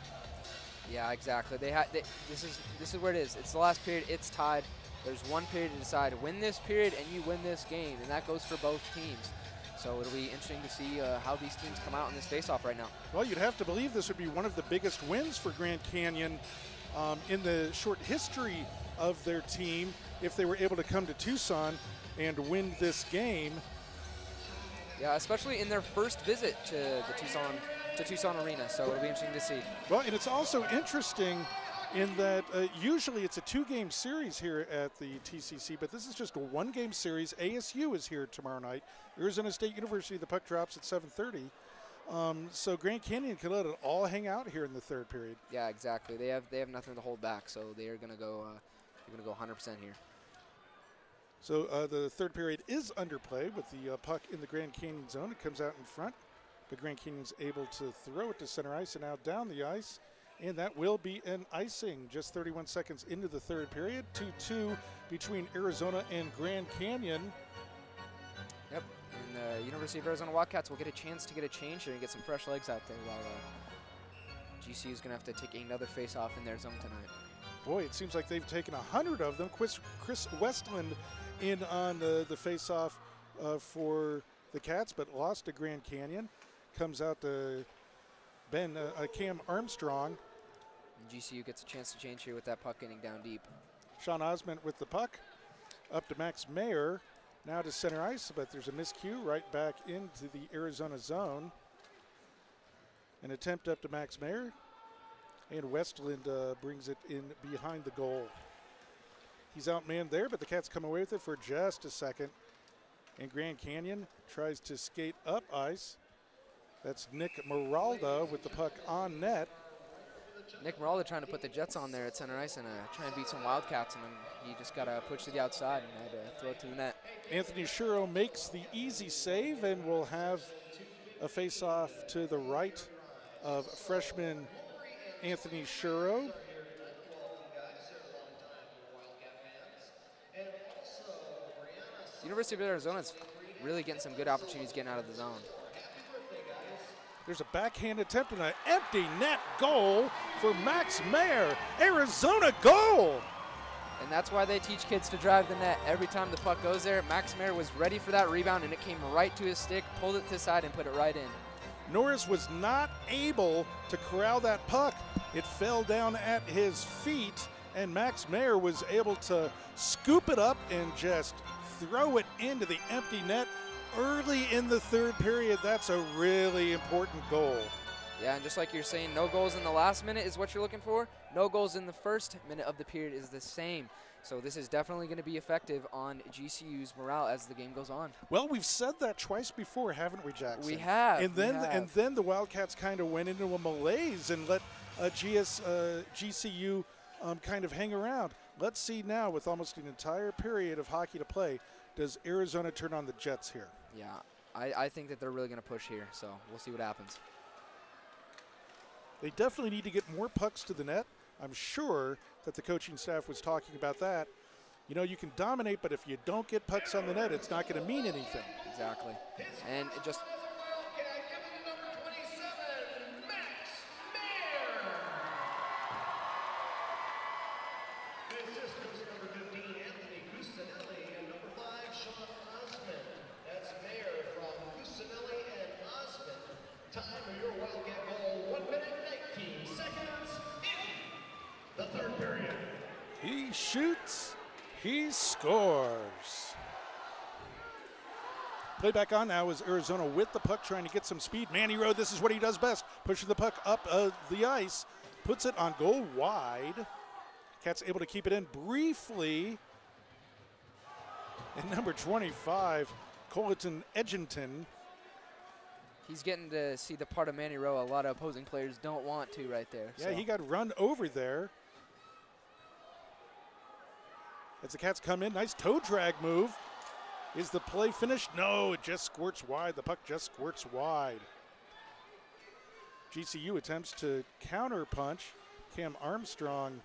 Yeah, exactly. This is where it is. It's the last period. It's tied. There's one period to decide. Win this period, and you win this game, and that goes for both teams. So it'll be interesting to see how these teams come out in this face-off right now. Well, you'd have to believe this would be one of the biggest wins for Grand Canyon in the short history of their team if they were able to come to Tucson and win this game. Yeah, especially in their first visit to the Tucson Arena. So it'll be interesting to see. Well, and it's also interesting in that usually it's a 2-game series here at the TCC, but this is just a 1-game series. ASU is here tomorrow night. Arizona State University, the puck drops at 7:30. So Grand Canyon can let it all hang out here in the third period. Yeah, exactly. They have nothing to hold back, so they are going to go 100% here. So the third period is underplay with the puck in the Grand Canyon zone. It comes out in front, but Grand Canyon's able to throw it to center ice and now down the ice. And that will be an icing just 31 seconds into the third period. 2-2 between Arizona and Grand Canyon. Yep, and the University of Arizona Wildcats will get a chance to get a change here and get some fresh legs out there while GCU is going to have to take another face-off in their zone tonight. Boy, it seems like they've taken 100 of them. Chris Westland in on the face-off for the Cats, but lost to Grand Canyon. Comes out to Cam Armstrong. And GCU gets a chance to change here with that puck getting down deep. Sean Osment with the puck. Up to Max Mayer. Now to center ice, but there's a miscue right back into the Arizona zone. An attempt up to Max Mayer. And Westland brings it in behind the goal. He's outmanned there, but the Cats come away with it for just a second. And Grand Canyon tries to skate up ice. That's Nick Maralda with the puck on net. Nick Maralda trying to put the Jets on there at center ice and try and beat some Wildcats, and then he just got to push to the outside and had to throw it to the net. Anthony Shuro makes the easy save and will have a face-off to the right of freshman Anthony Shuro. University of Arizona is really getting some good opportunities getting out of the zone. There's a backhand attempt and an empty net goal for Max Mayer. Arizona goal! And that's why they teach kids to drive the net. Every time the puck goes there, Max Mayer was ready for that rebound, and it came right to his stick, pulled it to the side, and put it right in. Norris was not able to corral that puck. It fell down at his feet, and Max Mayer was able to scoop it up and just throw it into the empty net early in the third period. That's a really important goal. Yeah, and just like you're saying, no goals in the last minute is what you're looking for. No goals in the first minute of the period is the same. So this is definitely going to be effective on GCU's morale as the game goes on. Well, we've said that twice before, haven't we, Jackson? We have. And then the Wildcats kind of went into a malaise and let GCU kind of hang around. Let's see now, with almost an entire period of hockey to play, does Arizona turn on the Jets here? Yeah, I think that they're really going to push here, so we'll see what happens. They definitely need to get more pucks to the net. I'm sure that the coaching staff was talking about that. You know, you can dominate, but if you don't get pucks on the net, it's not going to mean anything. Exactly. And it just... He shoots, he scores. Play back on now is Arizona with the puck, trying to get some speed. Manny Rowe, this is what he does best. Pushes the puck up the ice, puts it on goal wide. Cats able to keep it in briefly. And number 25, Colton Edgington. He's getting to see the part of Manny Rowe a lot of opposing players don't want to right there. Yeah, he got run over there. As the Cats come in, nice toe drag move. Is the play finished? No, it just squirts wide. The puck just squirts wide. GCU attempts to counter punch. Cam Armstrong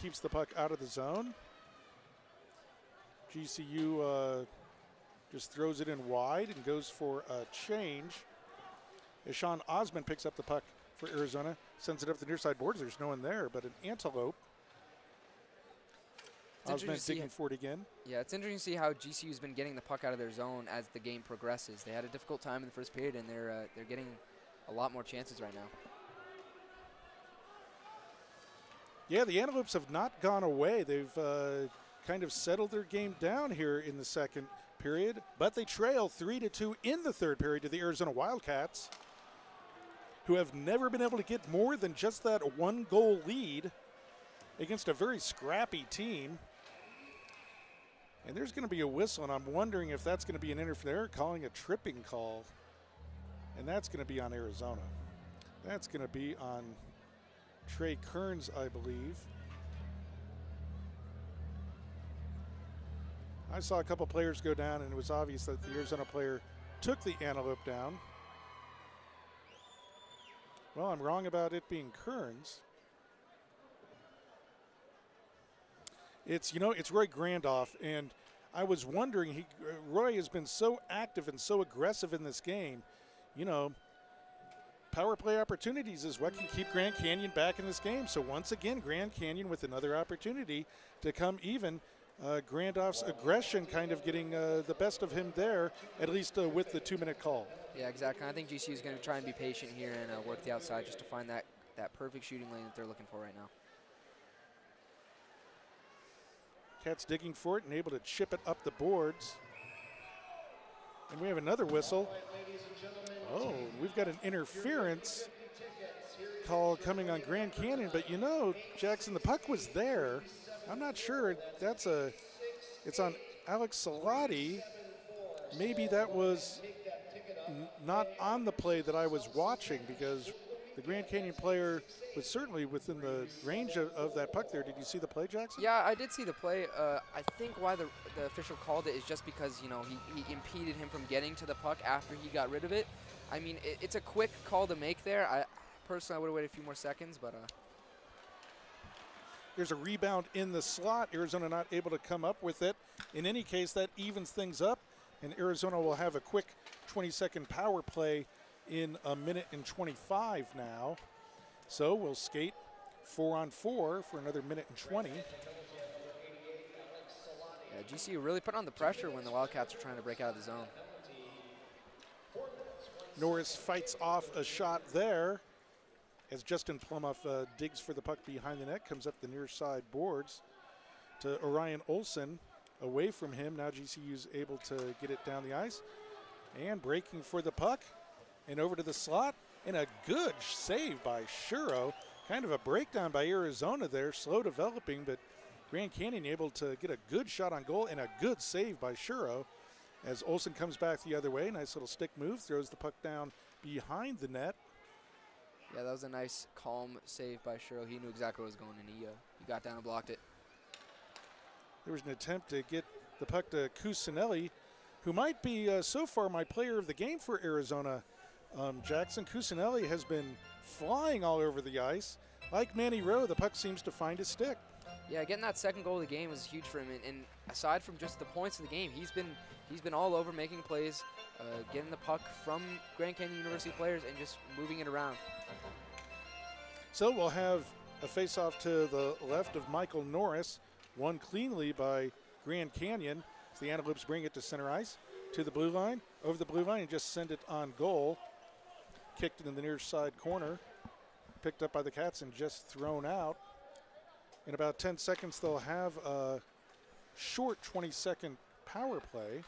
keeps the puck out of the zone. GCU just throws it in wide and goes for a change. As Sean Osmond picks up the puck for Arizona, sends it up the near side boards. There's no one there, but an antelope. Osmond digging for it again. Yeah, it's interesting to see how GCU's been getting the puck out of their zone as the game progresses. They had a difficult time in the first period, and they're getting a lot more chances right now. Yeah, the Antelopes have not gone away. They've kind of settled their game down here in the second period, but they trail 3-2 in the third period to the Arizona Wildcats, who have never been able to get more than just that one-goal lead against a very scrappy team. And there's going to be a whistle, and I'm wondering if that's going to be an interference. They're calling a tripping call, and that's going to be on Arizona. That's going to be on Trey Kearns, I believe. I saw a couple players go down, and it was obvious that the Arizona player took the Antelope down. Well, I'm wrong about it being Kearns. It's Roy Grandoff, and I was wondering, Roy has been so active and so aggressive in this game. You know, power play opportunities is what can keep Grand Canyon back in this game. So once again, Grand Canyon with another opportunity to come even. Grandoff's aggression kind of getting the best of him there, at least with the 2-minute call. Yeah, exactly. I think GCU is going to try and be patient here and work the outside just to find that perfect shooting lane that they're looking for right now. Cats digging for it and able to chip it up the boards. And we have another whistle. Oh, we've got an interference call coming on Grand Canyon, but you know, Jackson, the puck was there. I'm not sure. It's on Alex Salati. Maybe that was not on the play that I was watching, because the Grand Canyon player was certainly within the range of that puck there. Did you see the play, Jackson? Yeah, I did see the play. I think why the official called it is just because, you know, he impeded him from getting to the puck after he got rid of it. I mean, it's a quick call to make there. Personally, I would have waited a few more seconds, but... There's a rebound in the slot. Arizona not able to come up with it. In any case, that evens things up, and Arizona will have a quick 20-second power play in 1:25 now. So we'll skate 4-on-4 for another minute and 20. Yeah, GCU really put on the pressure when the Wildcats are trying to break out of the zone. Norris fights off a shot there as Justin Plumoff digs for the puck behind the net, comes up the near side boards to Orion Olson. Away from him, now GCU's able to get it down the ice. And breaking for the puck and over to the slot. And a good save by Shuro. Kind of a breakdown by Arizona there, slow developing, but Grand Canyon able to get a good shot on goal and a good save by Shuro. As Olson comes back the other way, nice little stick move, throws the puck down behind the net. Yeah, that was a nice, calm save by Shuro. He knew exactly what was going in. He got down and blocked it. There was an attempt to get the puck to Cusinelli, who might be so far my player of the game for Arizona. Jackson Cusinelli has been flying all over the ice. Like Manny Rowe, the puck seems to find his stick. Yeah, getting that second goal of the game was huge for him. And aside from just the points of the game, he's been all over making plays, getting the puck from Grand Canyon University players and just moving it around. So we'll have a face-off to the left of Michael Norris, won cleanly by Grand Canyon. So the Antelopes bring it to center ice, to the blue line, over the blue line, and just send it on goal. Kicked it in the near side corner, picked up by the Cats and just thrown out. In about 10 seconds, they'll have a short 20-second power play.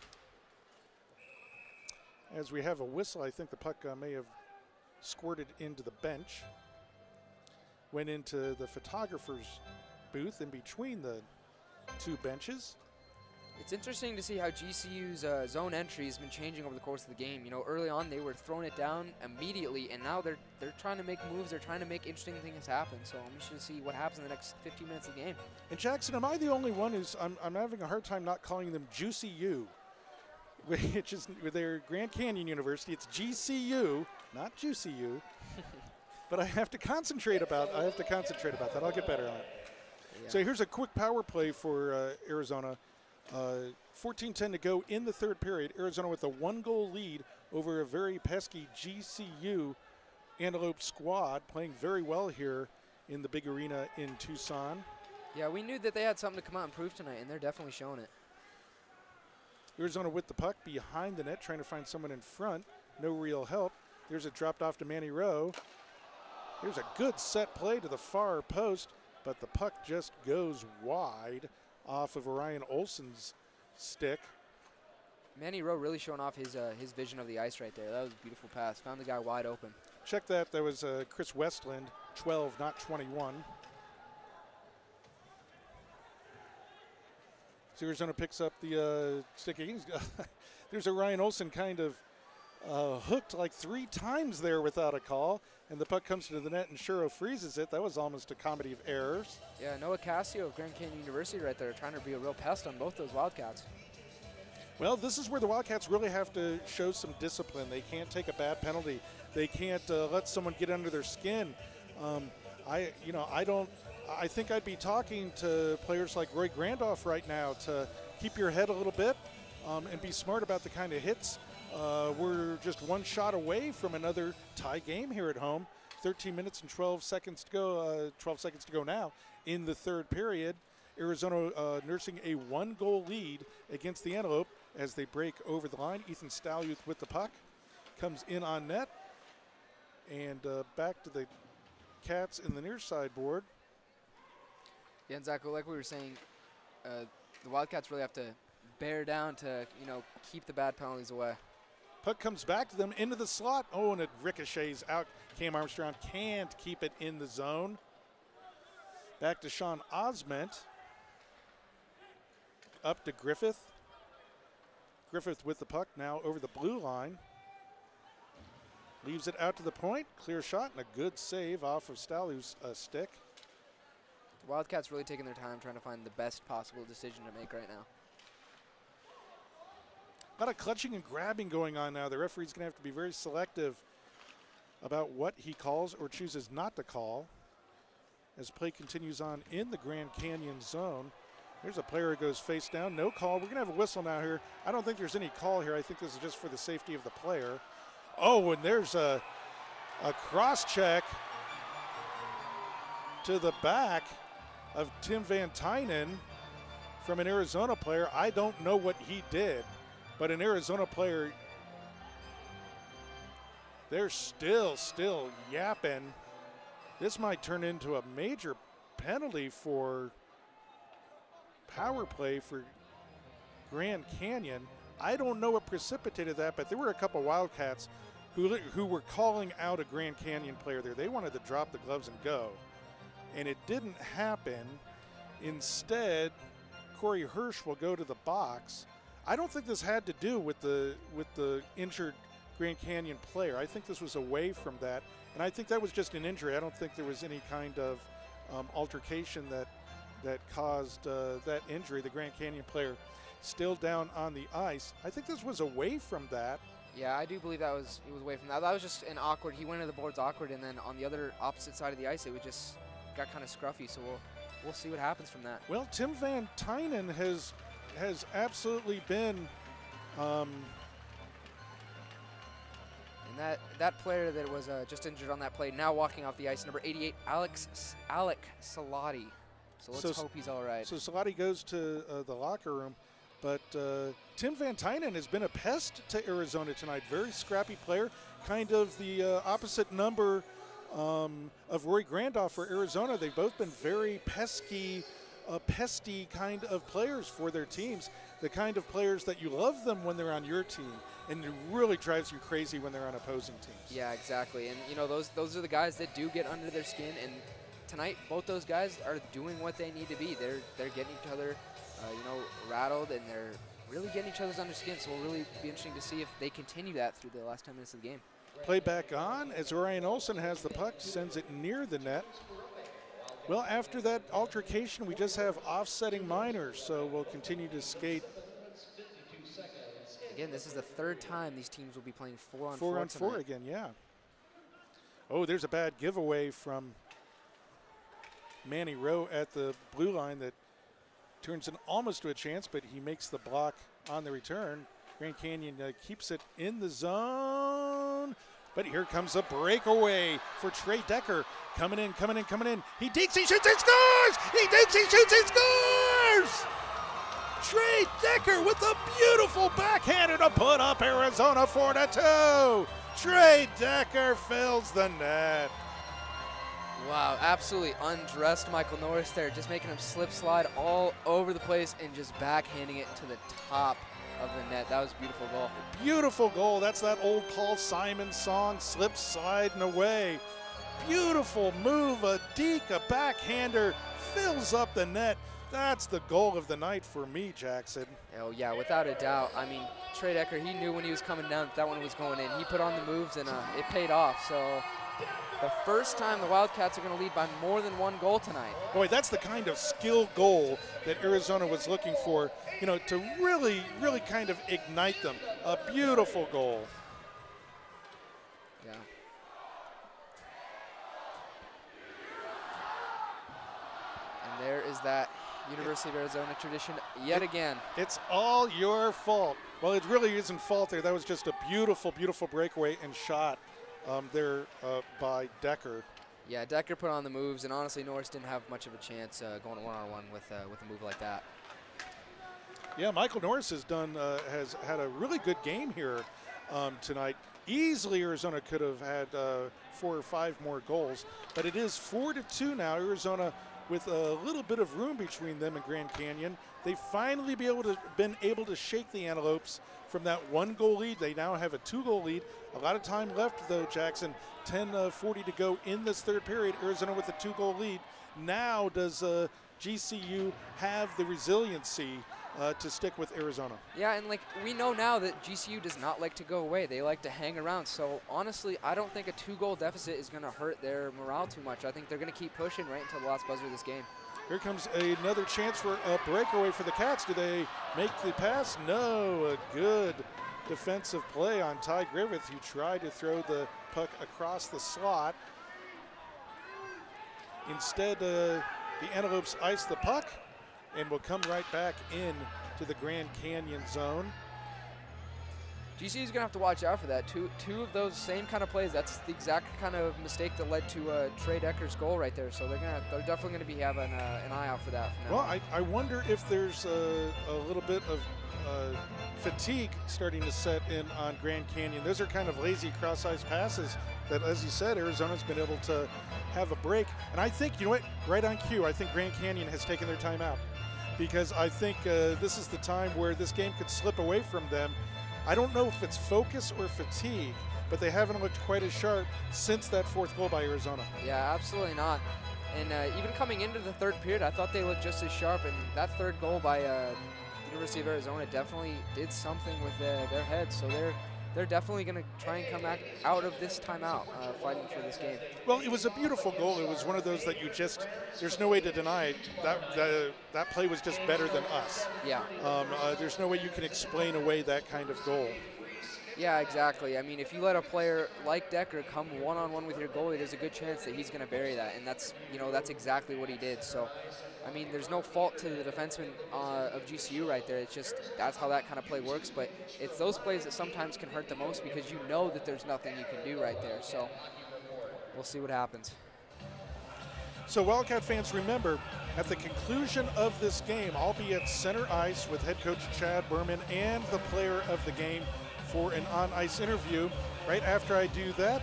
As we have a whistle, I think the puck may have squirted into the bench. Went into the photographer's booth in between the two benches. It's interesting to see how GCU's zone entry has been changing over the course of the game. You know, early on they were throwing it down immediately, and now they're trying to make moves. They're trying to make interesting things happen. So I'm just going to see what happens in the next 15 minutes of the game. And Jackson, am I the only one who's I'm having a hard time not calling them GCU, which is their Grand Canyon University. It's GCU, not GCU. But I have to concentrate about that. I'll get better on it. Yeah. So here's a quick power play for Arizona. 14:10 to go in the third period. Arizona with a 1-goal lead over a very pesky GCU Antelope squad, playing very well here in the big arena in Tucson. Yeah, we knew that they had something to come out and prove tonight, and they're definitely showing it. Arizona with the puck behind the net, trying to find someone in front. No real help. There's a dropped off to Manny Rowe. There's a good set play to the far post, but the puck just goes wide off of Orion Olson's stick. Manny Rowe really showing off his vision of the ice right there. That was a beautiful pass. Found the guy wide open. Check that. That was Chris Westland, 12, not 21. So Arizona picks up the stick. There's Orion Olson kind of hooked like 3 times there without a call, and the puck comes to the net and Shuro freezes it. That was almost a comedy of errors. Yeah, Noah Cassio of Grand Canyon University right there trying to be a real pest on both those Wildcats. Well, this is where the Wildcats really have to show some discipline. They can't take a bad penalty. They can't let someone get under their skin. I think I'd be talking to players like Roy Grandoff right now to keep your head a little bit and be smart about the kind of hits. We're just 1 shot away from another tie game here at home. 13 minutes and 12 seconds to go. 12 seconds to go now in the third period. Arizona nursing a 1-goal lead against the Antelope as they break over the line. Ethan Stalyuth with the puck comes in on net, and back to the Cats in the near side board. Yeah, and Zach, like we were saying, the Wildcats really have to bear down to keep the bad penalties away. Puck comes back to them into the slot. Oh, and it ricochets out. Cam Armstrong can't keep it in the zone. Back to Sean Osment. Up to Griffith. Griffith with the puck now over the blue line. Leaves it out to the point. Clear shot and a good save off of Stalu's stick. The Wildcats really taking their time trying to find the best possible decision to make right now. A lot of clutching and grabbing going on now. The referee's going to have to be very selective about what he calls or chooses not to call as play continues on in the Grand Canyon zone. There's a player who goes face down. No call. We're going to have a whistle now here. I don't think there's any call here. I think this is just for the safety of the player. Oh, and there's a cross check. to the back of Tim Van Tynen from an Arizona player. I don't know what he did, but an Arizona player, they're still yapping. This might turn into a major penalty for power play for Grand Canyon. I don't know what precipitated that, but there were a couple Wildcats who were calling out a Grand Canyon player there. They wanted to drop the gloves and go, and it didn't happen. Instead, Corey Hirsch will go to the box. I don't think this had to do with the injured Grand Canyon player. I think this was away from that, and I think that was just an injury. I don't think there was any kind of altercation that caused that injury. The Grand Canyon player still down on the ice. I think this was away from that. Yeah, I do believe he was away from that. That was just an awkward. He went into the boards awkward, and then on the other opposite side of the ice, it would just got kind of scruffy. So we'll see what happens from that. Well, Tim Van Tynen has absolutely been. And that player that was just injured on that play, now walking off the ice, number 88, Alec Salati. So let's hope he's all right. So Salati goes to the locker room. But Tim Van Tynen has been a pest to Arizona tonight. Very scrappy player, kind of the opposite number of Roy Grandoff for Arizona. They've both been very pesty kind of players for their teams. The kind of players that you love them when they're on your team, and it really drives you crazy when they're on opposing teams. Yeah, exactly. And you know, those are the guys that do get under their skin. And tonight, both those guys are doing what they need to be. They're getting each other, rattled, and they're really getting each other's under skin. So it'll really be interesting to see if they continue that through the last 10 minutes of the game. Play back on as Ryan Olson has the puck, sends it near the net. Well, after that altercation, we just have offsetting minors, so we'll continue to skate. Again, this is the third time these teams will be playing 4-on-4 4 on 4 again, yeah. Oh, there's a bad giveaway from Manny Rowe at the blue line that turns it almost to a chance, but he makes the block on the return. Grand Canyon keeps it in the zone, but here comes a breakaway for Trey Decker. Coming in. He digs, he shoots, he scores! He digs, he shoots, he scores! Trey Decker with a beautiful backhander to put up Arizona 4-2. Trey Decker fills the net. Wow, absolutely undressed Michael Norris there, just making him slip slide all over the place and just backhanding it to the top of the net. That was a beautiful goal. Beautiful goal. That's that old Paul Simon song, slip sliding away. Beautiful move, a deke, a backhander, fills up the net. That's the goal of the night for me, Jackson. Oh, yeah, without a doubt. I mean, Trey Decker, he knew when he was coming down that one was going in. He put on the moves, and it paid off. So the first time the Wildcats are going to lead by more than one goal tonight. Boy, that's the kind of skill goal that Arizona was looking for, to really, really kind of ignite them. A beautiful goal. Yeah. And there is that University of Arizona tradition yet again. It's all your fault. Well, it really isn't fault there. That was just a beautiful, beautiful breakaway and shot there by Decker. Yeah, Decker put on the moves, and honestly, Norris didn't have much of a chance going one-on-one with a move like that. Yeah, Michael Norris has had a really good game here tonight. Easily, Arizona could have had 4 or 5 more goals, but it is 4-2 now. Arizona with a little bit of room between them and Grand Canyon. They finally been able to shake the Antelopes from that 1-goal lead. They now have a 2-goal lead. A lot of time left, though, Jackson. 10:40 to go in this third period. Arizona with a 2-goal lead. Now does GCU have the resiliency to stick with Arizona? Yeah, and we know now that GCU does not like to go away. They like to hang around. So honestly, I don't think a 2-goal deficit is going to hurt their morale too much. I think they're going to keep pushing right until the last buzzer of this game. Here comes another chance for a breakaway for the Cats. Do they make the pass? No. A good defensive play on Ty Griffith, who tried to throw the puck across the slot. Instead, the Antelopes ice the puck and will come right back in to the Grand Canyon zone. GCU is going to have to watch out for that. Two of those same kind of plays, that's the exact kind of mistake that led to Trey Decker's goal right there. So they're definitely going to be having an eye out for that from now on. I wonder if there's a little bit of fatigue starting to set in on Grand Canyon. Those are kind of lazy cross-ice passes that, as you said, Arizona's been able to have a break. And I think, you know what, right on cue, I think Grand Canyon has taken their time out, because I think this is the time where this game could slip away from them. I don't know if it's focus or fatigue, but they haven't looked quite as sharp since that fourth goal by Arizona. Yeah, absolutely not. And even coming into the third period, I thought they looked just as sharp. And that third goal by the University of Arizona definitely did something with their heads. So they're definitely going to try and come back out of this timeout, fighting for this game. Well, it was a beautiful goal. It was one of those that you just, there's no way to deny it. That play was just better than us. Yeah. There's no way you can explain away that kind of goal. Yeah, exactly. I mean, if you let a player like Decker come one-on-one with your goalie, there's a good chance that he's going to bury that, and that's exactly what he did. So, I mean, there's no fault to the defenseman of GCU right there. It's just that's how that kind of play works. But it's those plays that sometimes can hurt the most, because you know that there's nothing you can do right there. So we'll see what happens. So Wildcat fans, remember, at the conclusion of this game, I'll be at center ice with head coach Chad Berman and the player of the game for an on-ice interview. Right after I do that,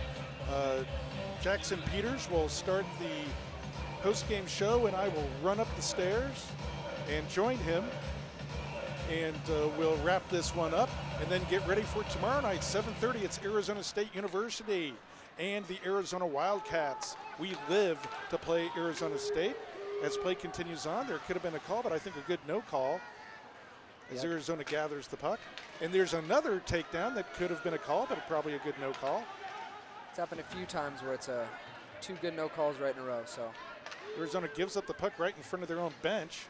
Jackson Peters will start the post-game show, and I will run up the stairs and join him, and we'll wrap this one up and then get ready for tomorrow night, 7:30. It's Arizona State University and the Arizona Wildcats. We live to play Arizona State. As play continues on, there could have been a call, but I think a good no call as Arizona gathers the puck. And there's another takedown that could have been a call, but probably a good no call. It's happened a few times where it's two good no calls right in a row. So Arizona gives up the puck right in front of their own bench.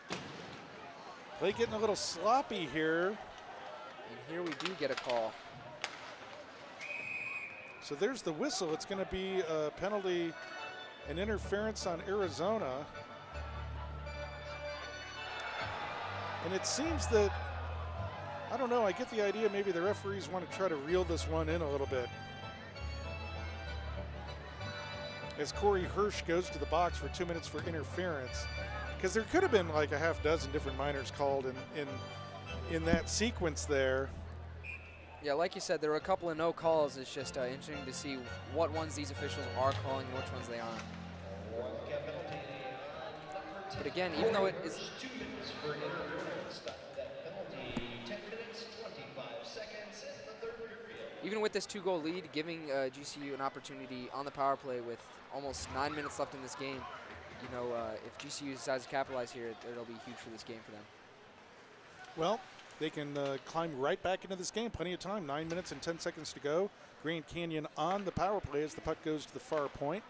Play getting a little sloppy here. And here we do get a call. So there's the whistle. It's going to be a penalty, an interference on Arizona. And it seems that, I don't know, I get the idea maybe the referees want to try to reel this one in a little bit. As Corey Hirsch goes to the box for 2 minutes for interference. Because there could have been like a half dozen different minors called in that sequence there. Yeah, like you said, there were a couple of no calls. It's just interesting to see what ones these officials are calling and which ones they aren't. But again, even though it is... Even with this 2-goal lead, giving GCU an opportunity on the power play with almost 9 minutes left in this game, you know, if GCU decides to capitalize here, it'll be huge for this game for them. Well, they can climb right back into this game. Plenty of time, 9 minutes and 10 seconds to go. Grand Canyon on the power play as the puck goes to the far point.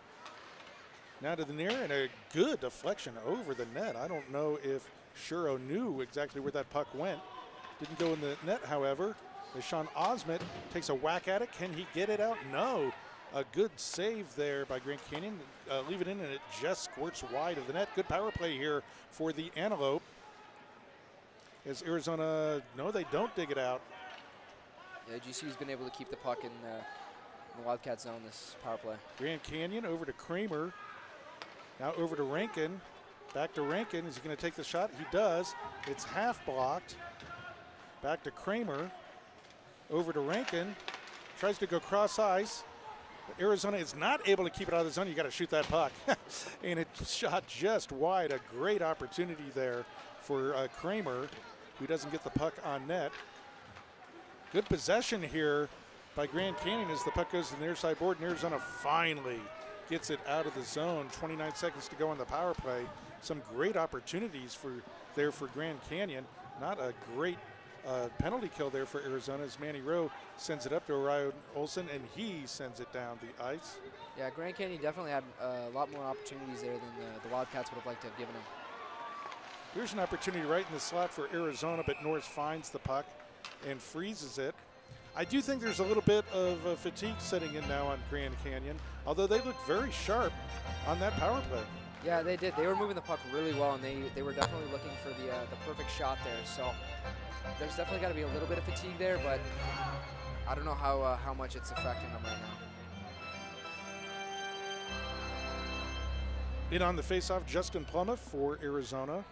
Now to the near, and a good deflection over the net. I don't know if Shuro knew exactly where that puck went. Didn't go in the net, however. As Sean Osment takes a whack at it. Can he get it out? No. A good save there by Grand Canyon. Leave it in, and it just squirts wide of the net. Good power play here for the Antelope. As Arizona, no, they don't dig it out. Yeah, GCU's been able to keep the puck in the Wildcat zone this power play. Grand Canyon over to Kramer. Now over to Rankin. Back to Rankin. Is he going to take the shot? He does. It's half blocked. Back to Kramer. Over to Rankin. Tries to go cross ice. But Arizona is not able to keep it out of the zone. You got to shoot that puck. And it shot just wide. A great opportunity there for Kramer, who doesn't get the puck on net. Good possession here by Grand Canyon as the puck goes to the near side board, and Arizona finally gets it out of the zone. 29 seconds to go on the power play. Some great opportunities there for Grand Canyon. Not a great penalty kill there for Arizona as Manny Rowe sends it up to Orion Olsen, and he sends it down the ice. Yeah, Grand Canyon definitely had a lot more opportunities there than the Wildcats would have liked to have given him. Here's an opportunity right in the slot for Arizona, but Norris finds the puck and freezes it. I do think there's a little bit of fatigue setting in now on Grand Canyon, although they looked very sharp on that power play. Yeah, they did. They were moving the puck really well, and they were definitely looking for the perfect shot there. So there's definitely got to be a little bit of fatigue there, but I don't know how much it's affecting them right now. In on the faceoff, Justin Plummer for Arizona.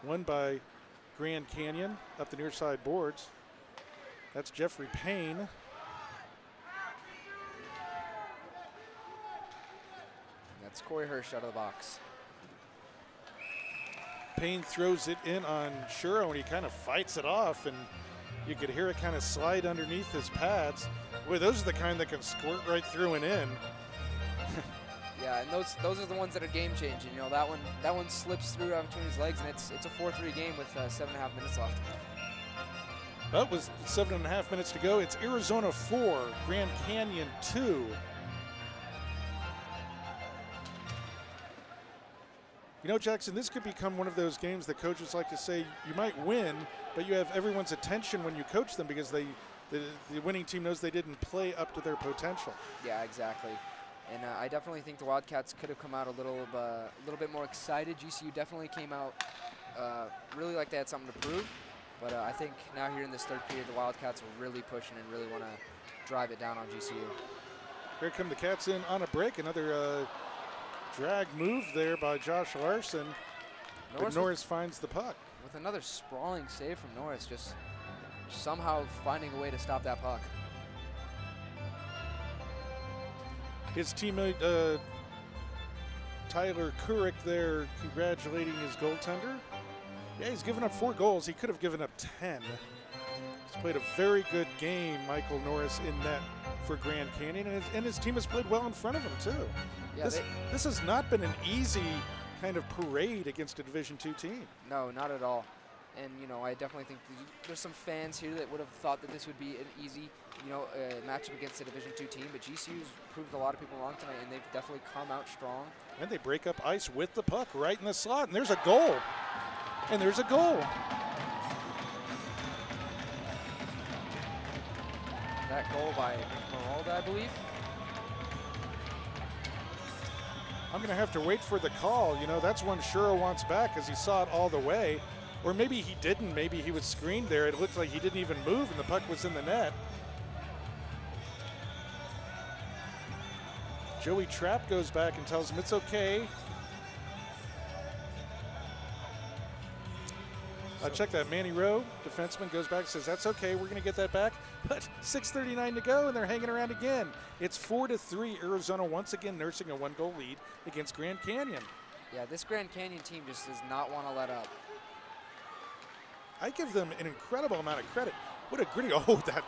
Won by Grand Canyon up the near side boards. That's Jeffrey Payne. That's Corey Hirsch out of the box. Payne throws it in on Shuro, and he kind of fights it off, and you could hear it kind of slide underneath his pads. Boy, those are the kind that can squirt right through and in. Yeah, and those are the ones that are game changing. You know, that one slips through out between his legs, and it's a 4-3 game with 7.5 minutes left. That was 7.5 minutes to go. It's Arizona 4, Grand Canyon 2. You know, Jackson, this could become one of those games that coaches like to say you might win, but you have everyone's attention when you coach them because the winning team knows they didn't play up to their potential. Yeah, exactly. And I definitely think the Wildcats could have come out a little bit more excited. GCU definitely came out really like they had something to prove. But I think now here in this third period, the Wildcats are really pushing and really want to drive it down on GCU. Here come the Cats in on a break. Another drag move there by Josh Larson. But Norris finds the puck. With another sprawling save from Norris, just somehow finding a way to stop that puck. His teammate Tyler Couric there congratulating his goaltender. Yeah, he's given up 4 goals. He could have given up 10. He's played a very good game, Michael Norris, in net for Grand Canyon, and his team has played well in front of him, too. Yeah, this has not been an easy kind of parade against a Division II team. No, not at all. And, you know, I definitely think there's some fans here that would have thought that this would be an easy, matchup against a Division II team. But GCU's proved a lot of people wrong tonight, and they've definitely come out strong. And they break up ice with the puck right in the slot, and there's a goal. And there's a goal. That goal by Meralda, I believe. I'm going to have to wait for the call. You know, that's one Shuro wants back because he saw it all the way. Or maybe he didn't. Maybe he was screened there. It looked like he didn't even move and the puck was in the net. Joey Trapp goes back and tells him it's okay. Check that. Manny Rowe, defenseman, goes back and says, that's okay, we're going to get that back. But 6:39 to go, and they're hanging around again. It's 4-3. Arizona once again nursing a 1-goal lead against Grand Canyon. Yeah, this Grand Canyon team just does not want to let up. I give them an incredible amount of credit. What a gritty, oh, that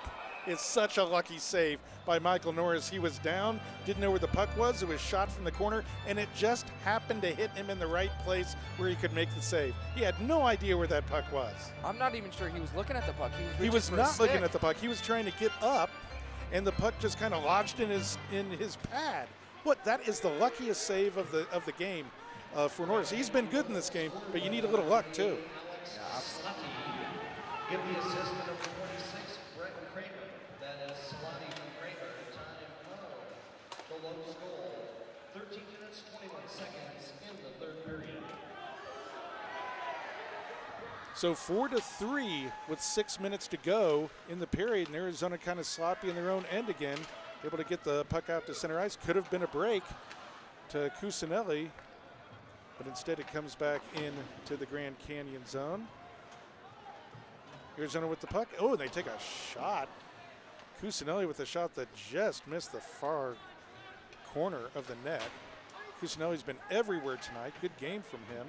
is such a lucky save by Michael Norris. He was down, didn't know where the puck was. It was shot from the corner, and it just happened to hit him in the right place where he could make the save. He had no idea where that puck was. I'm not even sure he was looking at the puck. He was not looking at the puck. He was trying to get up, and the puck just kind of lodged in his pad. That is the luckiest save of the game for Norris. He's been good in this game, but you need a little luck too. Yeah, absolutely. Give the assist to number 26, Brett Kramer. That is Salati Kramer. Time of the lowest goal. 13 minutes, 21 seconds in the third period. So 4-3 with 6 minutes to go in the period, and Arizona kind of sloppy in their own end again. Able to get the puck out to center ice. Could have been a break to Cusinelli, but instead it comes back into the Grand Canyon zone. Arizona with the puck. Oh, and they take a shot. Cusinelli with a shot that just missed the far corner of the net. Cusinelli's been everywhere tonight. Good game from him.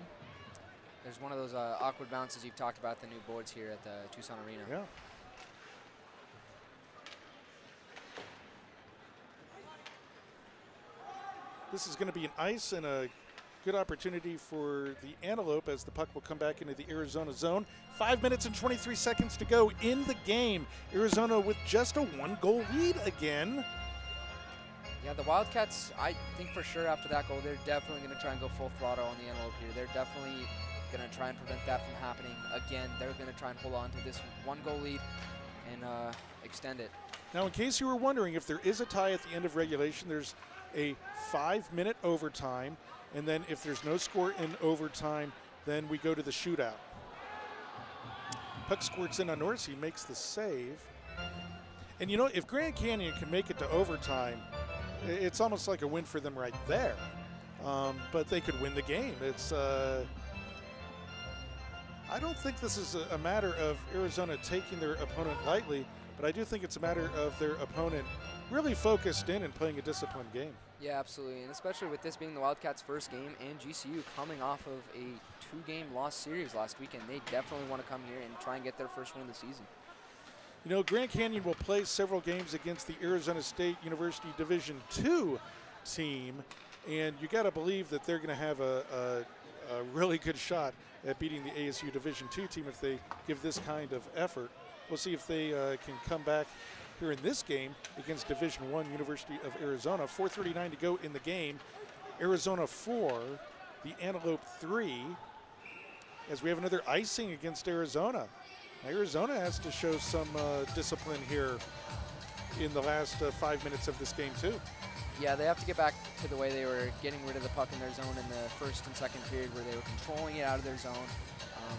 There's one of those awkward bounces you've talked about at the new boards here at the Tucson Arena. Yeah. This is going to be an ice and a good opportunity for the Antelope as the puck will come back into the Arizona zone. 5 minutes and 23 seconds to go in the game. Arizona with just a 1-goal lead again. Yeah, the Wildcats, I think for sure after that goal, they're definitely going to try and go full throttle on the Antelope here. They're definitely going to try and prevent that from happening again. They're going to try and hold on to this 1-goal lead and extend it. Now, in case you were wondering, if there is a tie at the end of regulation, there's a 5-minute overtime. And then if there's no score in overtime, then we go to the shootout. Puck squirts in on Norris. He makes the save. And you know, if Grand Canyon can make it to overtime, it's almost like a win for them right there. But they could win the game. It's I don't think this is a matter of Arizona taking their opponent lightly, but I do think it's a matter of their opponent really focused in and playing a disciplined game. Yeah, absolutely, and especially with this being the Wildcats' first game and GCU coming off of a 2-game loss series last weekend, they definitely want to come here and try and get their first win of the season. You know, Grand Canyon will play several games against the Arizona State University Division II team, and you got to believe that they're going to have a really good shot at beating the ASU Division II team if they give this kind of effort. We'll see if they can come back here in this game against Division I University of Arizona. 4:39 to go in the game. Arizona 4, the Antelope 3, as we have another icing against Arizona. Arizona has to show some discipline here in the last 5 minutes of this game too. Yeah, they have to get back to the way they were getting rid of the puck in their zone in the first and second period, where they were controlling it out of their zone.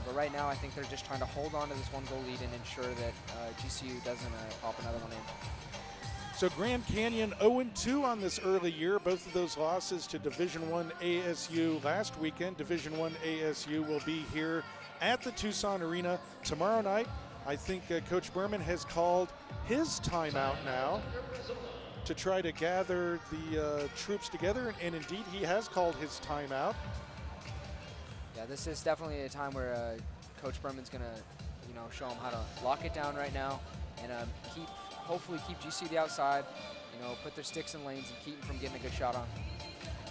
But right now, I think they're just trying to hold on to this 1-goal lead and ensure that GCU doesn't pop another one in. So Grand Canyon 0-2 on this early year. Both of those losses to Division I ASU last weekend. Division I ASU will be here at the Tucson Arena tomorrow night. I think Coach Berman has called his timeout now to try to gather the troops together, and indeed he has called his timeout. Yeah, this is definitely a time where Coach Berman's going to, show them how to lock it down right now and hopefully keep GC the outside, put their sticks in lanes and keep them from getting a good shot on.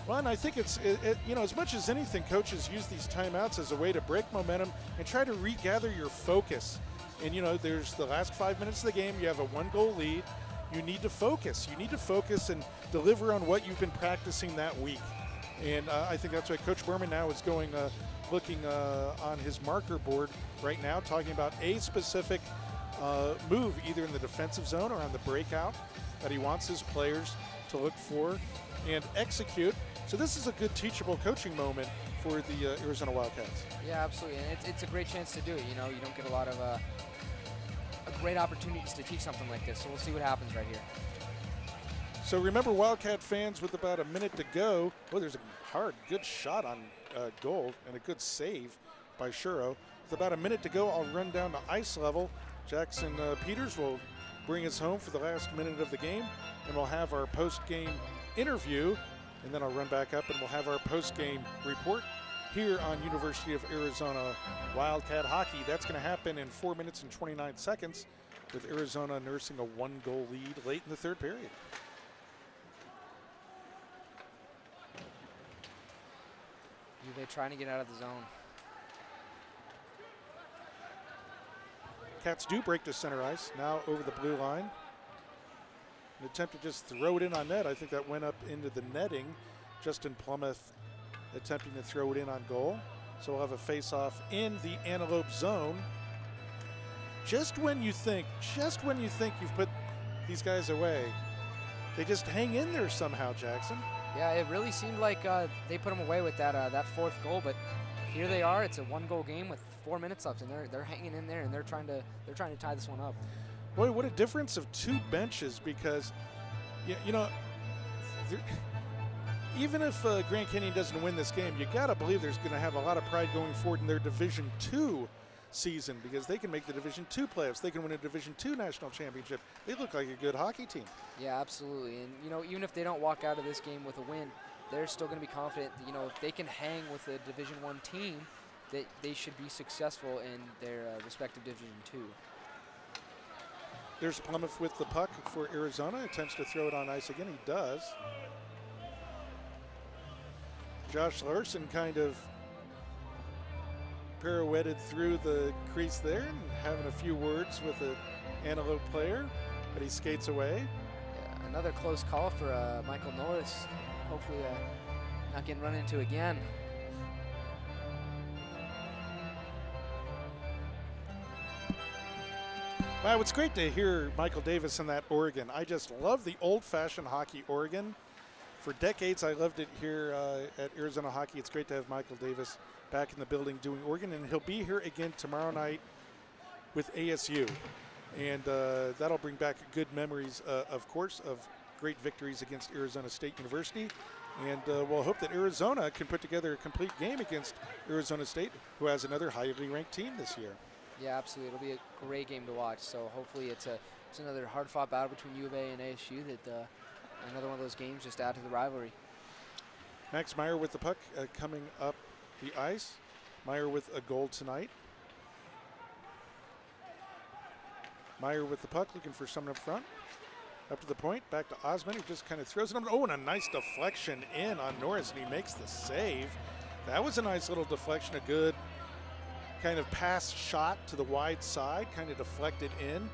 Well, and I think it's as much as anything, coaches use these timeouts as a way to break momentum and try to regather your focus. And, there's the last 5 minutes of the game. You have a 1-goal lead. You need to focus. You need to focus and deliver on what you've been practicing that week. And I think that's why Coach Berman now is going, looking on his marker board right now, talking about a specific move, either in the defensive zone or on the breakout, that he wants his players to look for and execute. So this is a good teachable coaching moment for the Arizona Wildcats. Yeah, absolutely, and it's a great chance to do it. You don't get a lot of great opportunities to teach something like this, so we'll see what happens right here. So remember, Wildcat fans, with about a minute to go, there's a good shot on goal and a good save by Shuro. With about a minute to go, I'll run down to ice level. Jackson Peters will bring us home for the last minute of the game, and we'll have our post-game interview, and then I'll run back up and we'll have our post-game report here on University of Arizona Wildcat Hockey. That's going to happen in 4 minutes and 29 seconds, with Arizona nursing a 1-goal lead late in the third period. They're trying to get out of the zone. Cats do break to center ice, now over the blue line. An attempt to just throw it in on net. I think that went up into the netting. Justin Plumeth attempting to throw it in on goal. So we'll have a face-off in the Antelope zone. Just when you think you've put these guys away, they just hang in there somehow, Jackson. Yeah, it really seemed like they put them away with that fourth goal, but here they are. It's a 1-goal game with 4 minutes left, and they're hanging in there, and they're trying to tie this one up. Boy, what a difference of 2 benches, because even if Grand Canyon doesn't win this game, you got to believe there's going to have a lot of pride going forward in their Division II season, because they can make the Division II playoffs. They can win a Division II national championship. They look like a good hockey team. Yeah, absolutely. And, even if they don't walk out of this game with a win, they're still going to be confident that, if they can hang with a Division I team, that they should be successful in their respective Division II. There's Plymouth with the puck for Arizona. Attempts to throw it on ice again. He does. Josh Larson kind of pirouetted through the crease there and having a few words with an Antelope player, but he skates away. Yeah, another close call for Michael Norris. Hopefully not getting run into again. Wow, it's great to hear Michael Davis in that Oregon. I just love the old-fashioned hockey Oregon. For decades, I loved it here at Arizona Hockey. It's great to have Michael Davis back in the building doing Oregon, and he'll be here again tomorrow night with ASU. And that'll bring back good memories, of course, of great victories against Arizona State University. And we'll hope that Arizona can put together a complete game against Arizona State, who has another highly ranked team this year. Yeah, absolutely. It'll be a great game to watch. So hopefully it's another hard-fought battle between U of A and ASU that another one of those games just add to the rivalry. Max Meyer with the puck coming up the ice. Meyer with a goal tonight. Meyer with the puck, looking for someone up front. Up to the point, back to Osmond, who just kind of throws it. Oh, and a nice deflection in on Norris, and he makes the save. That was a nice little deflection, a good kind of pass shot to the wide side, kind of deflected in.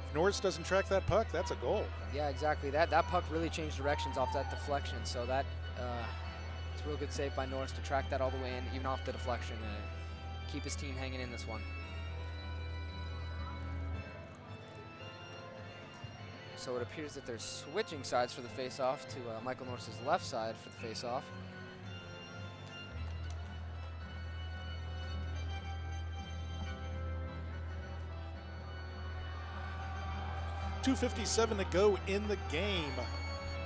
If Norris doesn't track that puck, that's a goal. Yeah, exactly. That puck really changed directions off that deflection, so that it's a real good save by Norris to track that all the way in, even off the deflection, and keep his team hanging in this one. So it appears that they're switching sides for the face-off to Michael Norris's left side for the face-off. .257 to go in the game.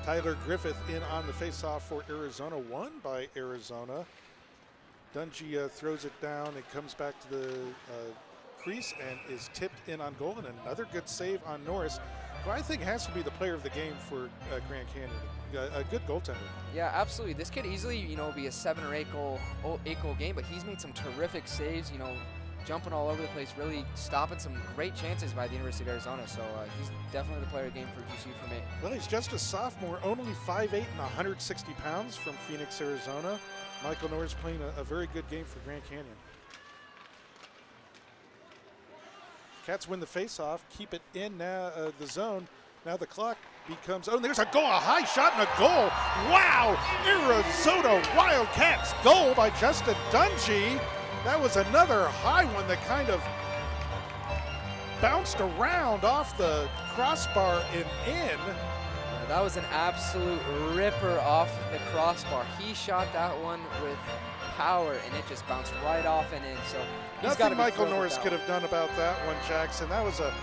Tyler Griffith in on the face-off for Arizona, won by Arizona. Dungy throws it down. It comes back to the crease and is tipped in on goal, and another good save on Norris, who I think has to be the player of the game for Grand Canyon. A good goaltender. Yeah, absolutely. This could easily, be a 7 or 8 goal game, but he's made some terrific saves, jumping all over the place, really stopping some great chances by the University of Arizona. So he's definitely the player of the game for GCU for me. Well, he's just a sophomore, only 5'8" and 160 pounds from Phoenix, Arizona. Michael Norris playing a very good game for Grand Canyon. Cats win the face-off, keep it in now the zone. Now the clock becomes, and there's a goal, a high shot and a goal. Wow, Arizona Wildcats goal by Justin Dungy. That was another high one that kind of bounced around off the crossbar and in. That was an absolute ripper off the crossbar. He shot that one with power, and it just bounced right off and in. So nothing Michael Norris could have done about that one, Jackson. That was a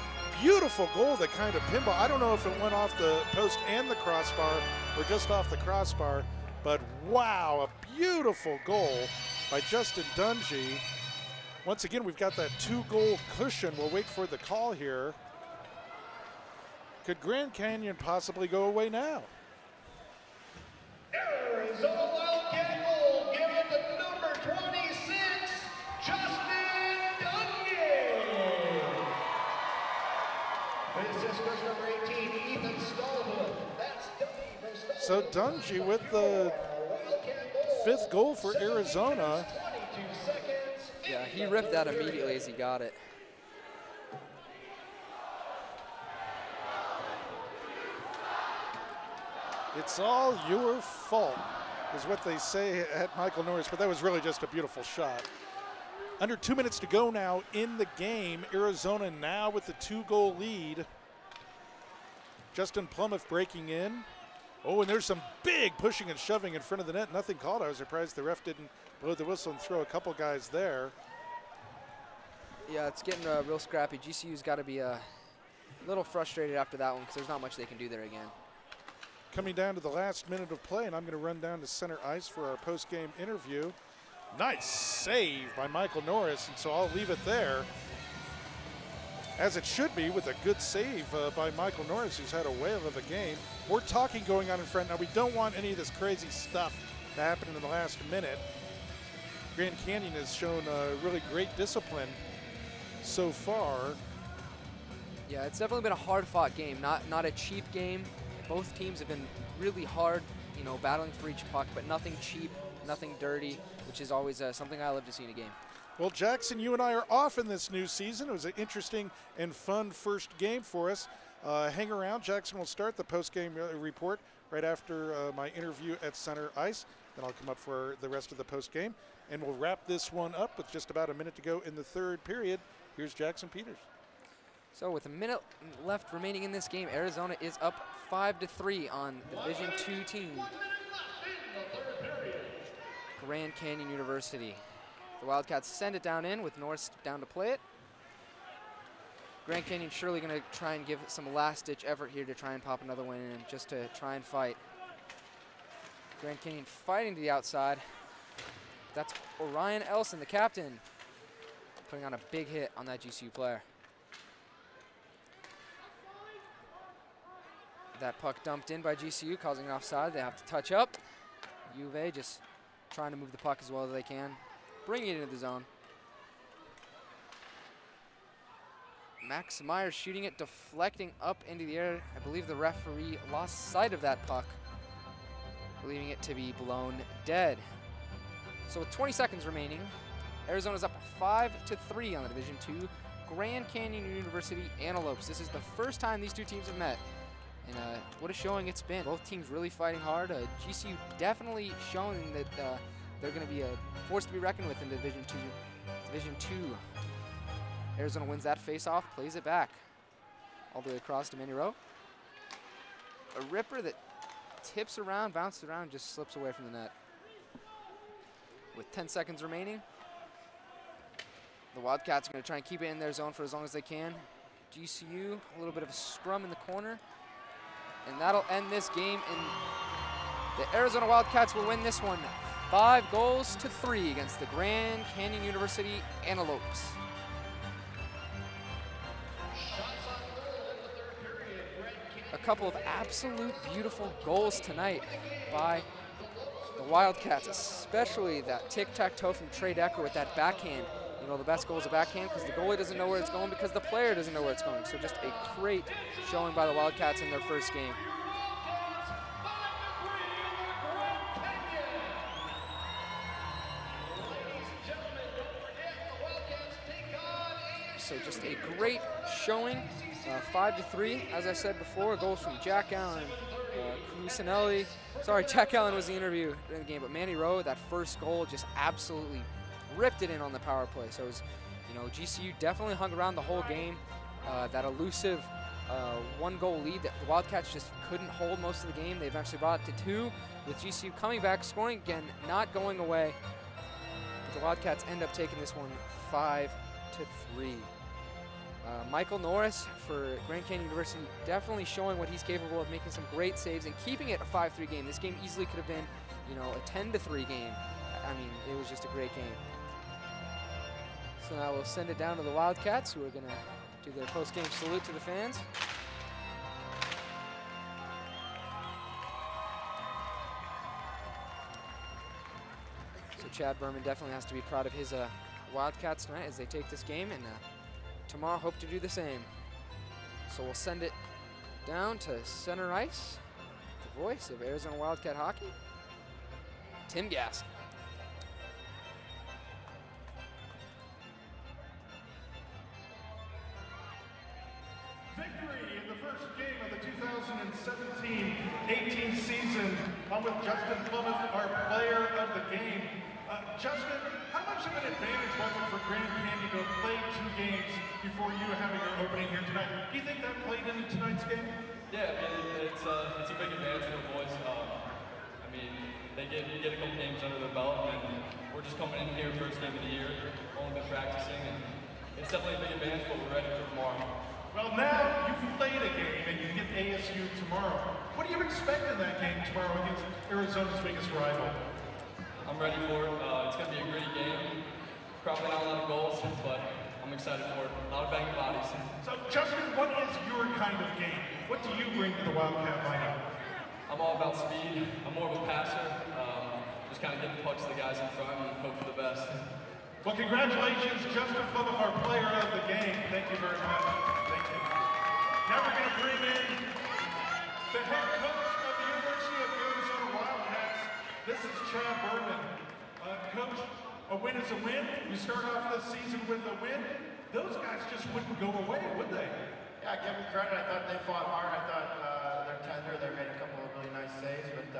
beautiful goal that kind of pinball. I don't know if it went off the post and the crossbar or just off the crossbar, but wow, a beautiful goal by Justin Dungy. Once again, we've got that 2-goal cushion. We'll wait for the call here. Could Grand Canyon possibly go away now? Arizona Wildcat goal given to number 26, Justin Dungy. This is first number 18, Ethan Stallwood. That's Dungy from Stallwood. So Dungy with the 5th goal for Arizona. 22 seconds. Yeah, he ripped that immediately as he got it. It's all your fault, is what they say at Michael Norris, but that was really just a beautiful shot. Under 2 minutes to go now in the game. Arizona now with the 2-goal lead. Justin Plumeth breaking in. Oh, and there's some big pushing and shoving in front of the net. Nothing called. I was surprised the ref didn't blow the whistle and throw a couple guys there. Yeah, it's getting real scrappy. GCU's got to be a little frustrated after that one because there's not much they can do there again. Coming down to the last minute of play, and I'm going to run down to center ice for our post-game interview. Nice save by Michael Norris, and so I'll leave it there, as it should be, with a good save by Michael Norris, who's had a whale of a game. More talking going on in front. Now, we don't want any of this crazy stuff to happen in the last minute. Grand Canyon has shown really great discipline so far. Yeah, it's definitely been a hard-fought game, not a cheap game. Both teams have been really hard, battling for each puck, but nothing cheap, nothing dirty, which is always something I love to see in a game. Well, Jackson, you and I are off in this new season. It was an interesting and fun first game for us. Hang around. Jackson will start the post-game report right after my interview at center ice. Then I'll come up for the rest of the post-game, and we'll wrap this one up with just about a minute to go in the third period. Here's Jackson Peters. So with a minute left remaining in this game, Arizona is up 5-3 on the Division II team, Grand Canyon University. The Wildcats send it down in with Norris down to play it. Grand Canyon surely going to try and give some last-ditch effort here to try and pop another one in, just to try and fight. Grand Canyon fighting to the outside. That's Orion Elson, the captain, putting on a big hit on that GCU player. That puck dumped in by GCU, causing an offside. They have to touch up. U of A just trying to move the puck as well as they can, bringing it into the zone. Max Myers shooting it, deflecting up into the air. I believe the referee lost sight of that puck, leaving it to be blown dead. So with 20 seconds remaining, Arizona's up 5-3 on the Division II Grand Canyon University Antelopes. This is the first time these two teams have met, and what a showing it's been. Both teams really fighting hard. GCU definitely showing that they're going to be a force to be reckoned with in Division II. Arizona wins that face-off, plays it back all the way across to Manny Rowe. A ripper that tips around, bounces around, just slips away from the net. With 10 seconds remaining, the Wildcats are going to try and keep it in their zone for as long as they can. GCU, a little bit of a scrum in the corner, and that'll end this game. And the Arizona Wildcats will win this one 5-3 against the Grand Canyon University Antelopes. A couple of absolute beautiful goals tonight by the Wildcats, especially that tic-tac-toe from Trey Decker with that backhand. You know, the best goal is a backhand because the goalie doesn't know where it's going, because the player doesn't know where it's going. So just a great showing by the Wildcats in their first game. So just a great showing, 5-3. As I said before, goals from Jack Allen, Cusinelli. Sorry, Jack Allen was the interview in the game, but Manny Rowe, that first goal, just absolutely ripped it in on the power play. So it was, you know, GCU definitely hung around the whole game. That elusive one-goal lead that the Wildcats just couldn't hold most of the game. They eventually brought it to 2, with GCU coming back, scoring again, not going away. But the Wildcats end up taking this one 5-3. Michael Norris for Grand Canyon University definitely showing what he's capable of, making some great saves and keeping it a 5-3 game. This game easily could have been, you know, a 10-3 game. I mean, it was just a great game. So now we'll send it down to the Wildcats, who are going to do their post-game salute to the fans. So Chad Berman definitely has to be proud of his Wildcats tonight as they take this game, and tomorrow hope to do the same. So we'll send it down to center ice, the voice of Arizona Wildcat hockey, Tim Gask. Victory in the first game of the 2017-18 season. I'm with Justin Plymouth, our player of the game. Justin, how much of an advantage was it for Grand Canyon to play 2 games before you having your opening here tonight? Do you think that played into tonight's game? Yeah, I mean, it's a big advantage for the boys. I mean, you get a couple games under their belt, and we're just coming in here first game of the year, only been practicing, and it's definitely a big advantage, but we're ready for tomorrow. Well, now you've played a game and you get ASU tomorrow. What do you expect in that game tomorrow against Arizona's biggest rival? I'm ready for it. It's going to be a gritty game. Probably not a lot of goals, but I'm excited for it. A lot of banging bodies. So, Justin, what is your kind of game? What do you bring to the Wildcat lineup? I'm all about speed. I'm more of a passer. Just kind of getting pucks to the guys in front and hope for the best. Well, congratulations, Justin Plymouth, our player of the game. Thank you very much. Thank you. Now we're going to bring in the head coach of the University of Arizona Wildcats. This is Chad Berman. Coach, a win is a win. We start off the season with a win. Those guys just wouldn't go away, would they? Yeah, give them credit. I thought they fought hard. I thought they're tender. They made a couple of really nice saves, but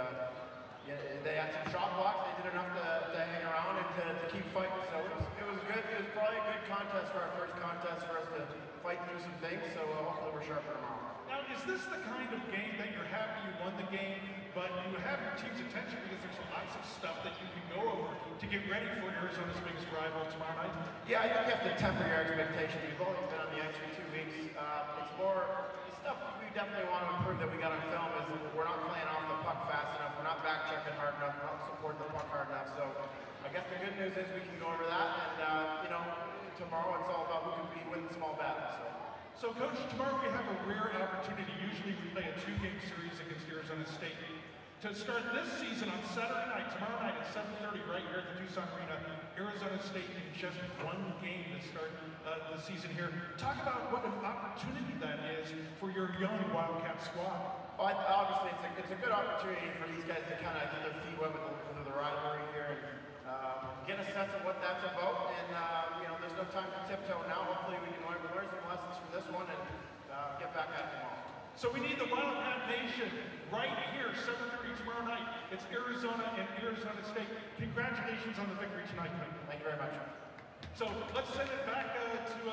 yeah, they had some shot blocks. They did enough to hang around and to keep fighting. So it was good. It was probably a good contest for our first contest for us to fight through some things. So hopefully we're sharper tomorrow. Now, is this the kind of game that you're happy you won the game, but you have your team's attention because there's lots of stuff that you can go over to get ready for Arizona's biggest rival tomorrow night? Yeah, I think you have to temper your expectations. We've only been on the ice for 2 weeks. It's more the stuff we definitely want to improve that we got on film is we're not playing off the puck fast enough. We're not back checking hard enough. We're not supporting the puck hard enough. So I guess the good news is we can go over that. And tomorrow it's all about who can win the small battles. So, Coach, tomorrow we have a rare opportunity. Usually we play a 2-game series against Arizona State. To start this season on Saturday night, tomorrow night at 7:30 right here at the Tucson Arena, Arizona State in just 1 game to start the season here. Talk about what an opportunity that is for your young Wildcat squad. Well, obviously it's a good opportunity for these guys to kind of get their feet wet with the rivalry here and get a sense of what that's about. And there's no time to tiptoe now. Hopefully we can learn some lessons from this one and get back at them all. So we need the Wildcat Nation right here, 7:30 tomorrow night. It's Arizona and Arizona State. Congratulations on the victory tonight, Mike. Thank you very much. So let's send it back to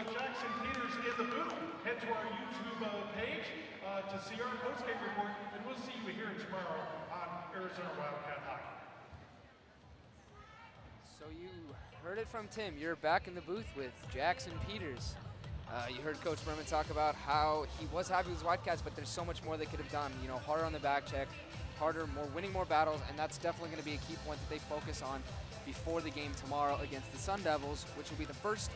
Jackson Peters in the booth. Head to our YouTube page to see our postgame report, and we'll see you here tomorrow on Arizona Wildcat Hockey. So you heard it from Tim. You're back in the booth with Jackson Peters. You heard Coach Berman talk about how he was happy with his Wildcats, but there's so much more they could have done. Harder on the back check, harder, winning more battles, and that's definitely going to be a key point that they focus on before the game tomorrow against the Sun Devils, which will be the first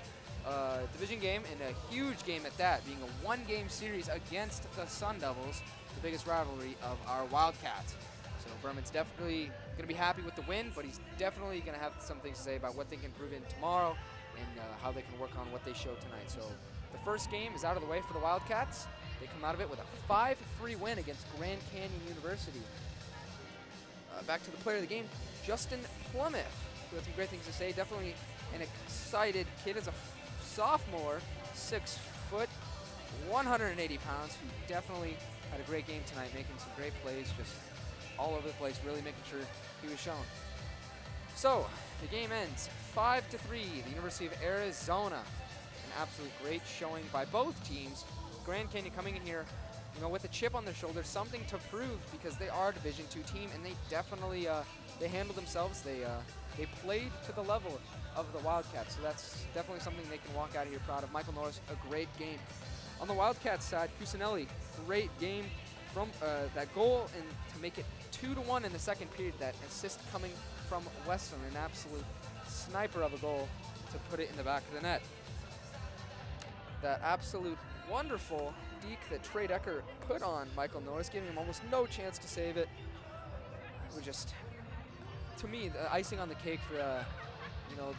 division game and a huge game at that, being a 1-game series against the Sun Devils, the biggest rivalry of our Wildcats. So Berman's definitely going to be happy with the win, but he's definitely going to have some things to say about what they can improve in tomorrow and how they can work on what they showed tonight. So the first game is out of the way for the Wildcats. They come out of it with a 5-3 win against Grand Canyon University. Back to the player of the game, Justin Plumeth, who had some great things to say. Definitely an excited kid as a sophomore, 6 foot, 180 pounds, who definitely had a great game tonight, making some great plays, just all over the place, really making sure he was shown. So the game ends 5-3, the University of Arizona. An absolute great showing by both teams. Grand Canyon coming in here, with a chip on their shoulder, something to prove because they are a Division II team, and they definitely they handled themselves. They played to the level of the Wildcats, so that's definitely something they can walk out of here proud of. Michael Norris, a great game. On the Wildcats side, Cusinelli, great game from that goal and to make it 2-1 in the second period. That assist coming from Weston, an absolute sniper of a goal to put it in the back of the net. That absolute wonderful deke that Trey Decker put on Michael Norris, giving him almost no chance to save it. It was just, to me, the icing on the cake for,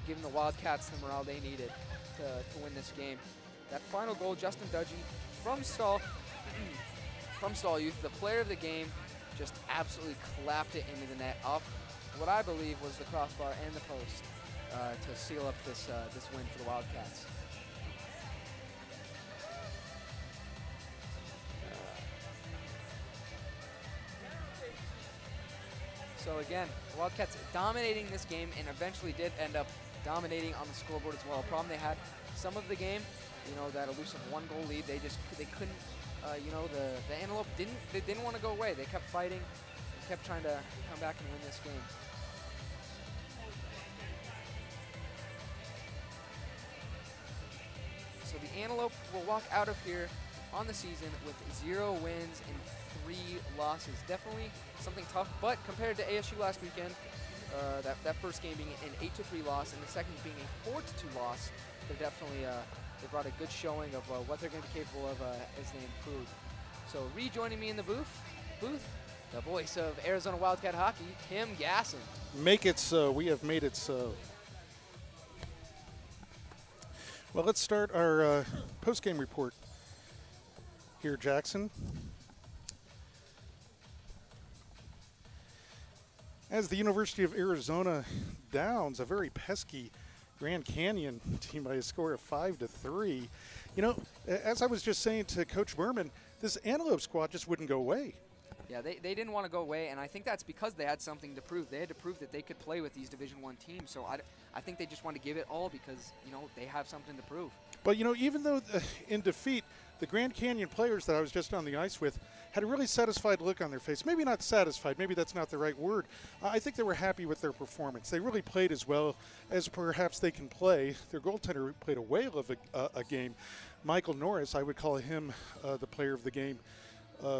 giving the Wildcats the morale they needed to win this game. That final goal, Justin Dudgy from Stahl Youth, the player of the game, just absolutely clapped it into the net off what I believe was the crossbar and the post to seal up this win for the Wildcats. So again, the Wildcats dominating this game and eventually did end up dominating on the scoreboard as well. A problem they had some of the game, that elusive 1-goal lead, they couldn't, the Antelope didn't want to go away. They kept fighting, they kept trying to come back and win this game. So the Antelope will walk out of here on the season with 0 wins and 3 losses. Definitely something tough, but compared to ASU last weekend, that first game being an 8-3 loss and the second being a 4-2 loss, they're definitely they brought a good showing of what they're going to be capable of as they improve. So rejoining me in the booth, the voice of Arizona Wildcat Hockey, Tim Gasson. Make it so. We have made it so. Well, let's start our post-game report here, Jackson. As the University of Arizona downs a very pesky Grand Canyon team by a score of 5-3. As I was just saying to Coach Berman, this Antelope squad just wouldn't go away. Yeah, they didn't want to go away, and I think that's because they had something to prove. They had to prove that they could play with these Division I teams, so I think they just want to give it all because, they have something to prove. But, even though in defeat, the Grand Canyon players that I was just on the ice with had a really satisfied look on their face. Maybe not satisfied, maybe that's not the right word. I think they were happy with their performance. They really played as well as perhaps they can play. Their goaltender played a whale of a game. Michael Norris, I would call him the player of the game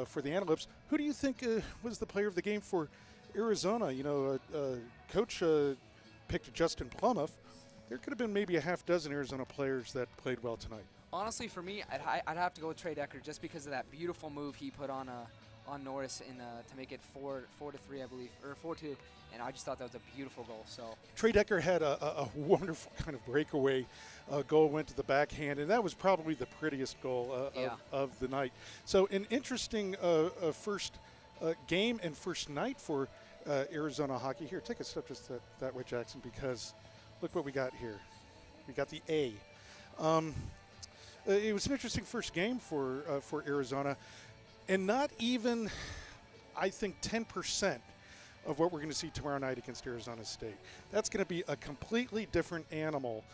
for the Antelopes. Who do you think was the player of the game for Arizona? You know, Coach picked Justin Plumoff. There could have been maybe a half dozen Arizona players that played well tonight. Honestly, for me, I'd have to go with Trey Decker just because of that beautiful move he put on Norris to make it 4-3, I believe, or 4-2. And I just thought that was a beautiful goal. So Trey Decker had a wonderful kind of breakaway goal, went to the backhand, and that was probably the prettiest goal of the night. So an interesting first game and first night for Arizona hockey. Here, take a step just that way, Jackson, because look what we got here. We got the A. It was an interesting first game for Arizona, and not even, I think, 10% of what we're going to see tomorrow night against Arizona State. That's going to be a completely different animal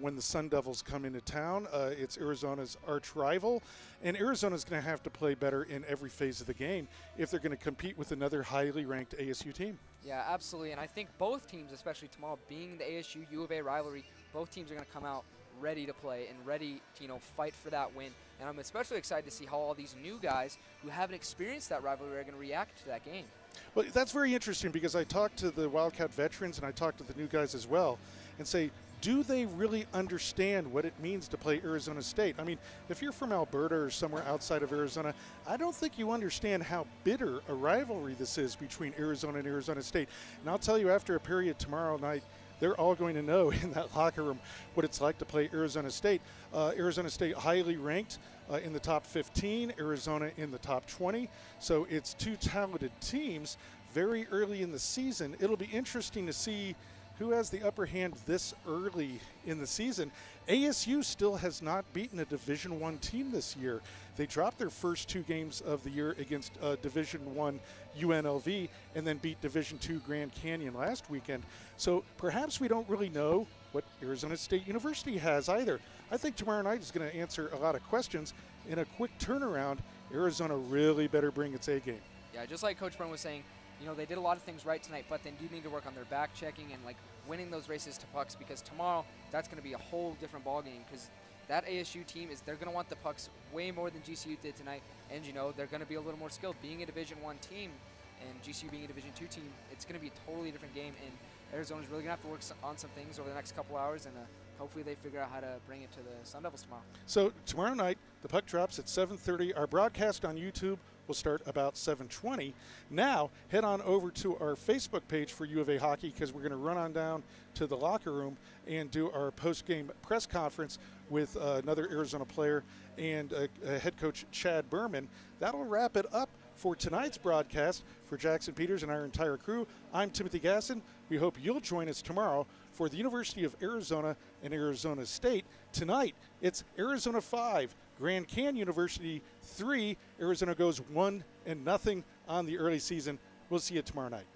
when the Sun Devils come into town. It's Arizona's arch rival, and Arizona's going to have to play better in every phase of the game if they're going to compete with another highly ranked ASU team. Yeah, absolutely, and I think both teams, especially tomorrow, being the ASU U of A rivalry, both teams are going to come out ready to play and ready to fight for that win. And I'm especially excited to see how all these new guys who haven't experienced that rivalry are going to react to that game. Well, that's very interesting because I talked to the Wildcat veterans and I talked to the new guys as well and say, do they really understand what it means to play Arizona State? I mean, if you're from Alberta or somewhere outside of Arizona, I don't think you understand how bitter a rivalry this is between Arizona and Arizona State. And I'll tell you, after a period tomorrow night, they're all going to know in that locker room what it's like to play Arizona State. Arizona State highly ranked in the top 15, Arizona in the top 20. So it's two talented teams very early in the season. It'll be interesting to see who has the upper hand this early in the season. ASU still has not beaten a Division I team this year. They dropped their first two games of the year against Division I UNLV and then beat Division II Grand Canyon last weekend. So perhaps we don't really know what Arizona State University has either. I think tomorrow night is going to answer a lot of questions. In a quick turnaround, Arizona really better bring its A game. Yeah, just like Coach Brown was saying, they did a lot of things right tonight, but they do need to work on their back checking and winning those races to pucks, because tomorrow that's going to be a whole different ballgame, because that ASU team they're going to want the pucks way more than GCU did tonight, and they're going to be a little more skilled. Being a Division I team and GCU being a Division II team, it's going to be a totally different game, and Arizona's really going to have to work on some things over the next couple hours, and hopefully they figure out how to bring it to the Sun Devils tomorrow. So tomorrow night, the puck drops at 7:30. Our broadcast on YouTube will start about 7:20. Now, head on over to our Facebook page for U of A Hockey, because we're going to run on down to the locker room and do our post-game press conference with another Arizona player and head coach Chad Berman. That'll wrap it up for tonight's broadcast. For Jackson Peters and our entire crew, I'm Timothy Gasson. We hope you'll join us tomorrow for the University of Arizona and Arizona State. Tonight, it's Arizona 5, Grand Canyon University 3. Arizona goes 1-0 on the early season. We'll see you tomorrow night.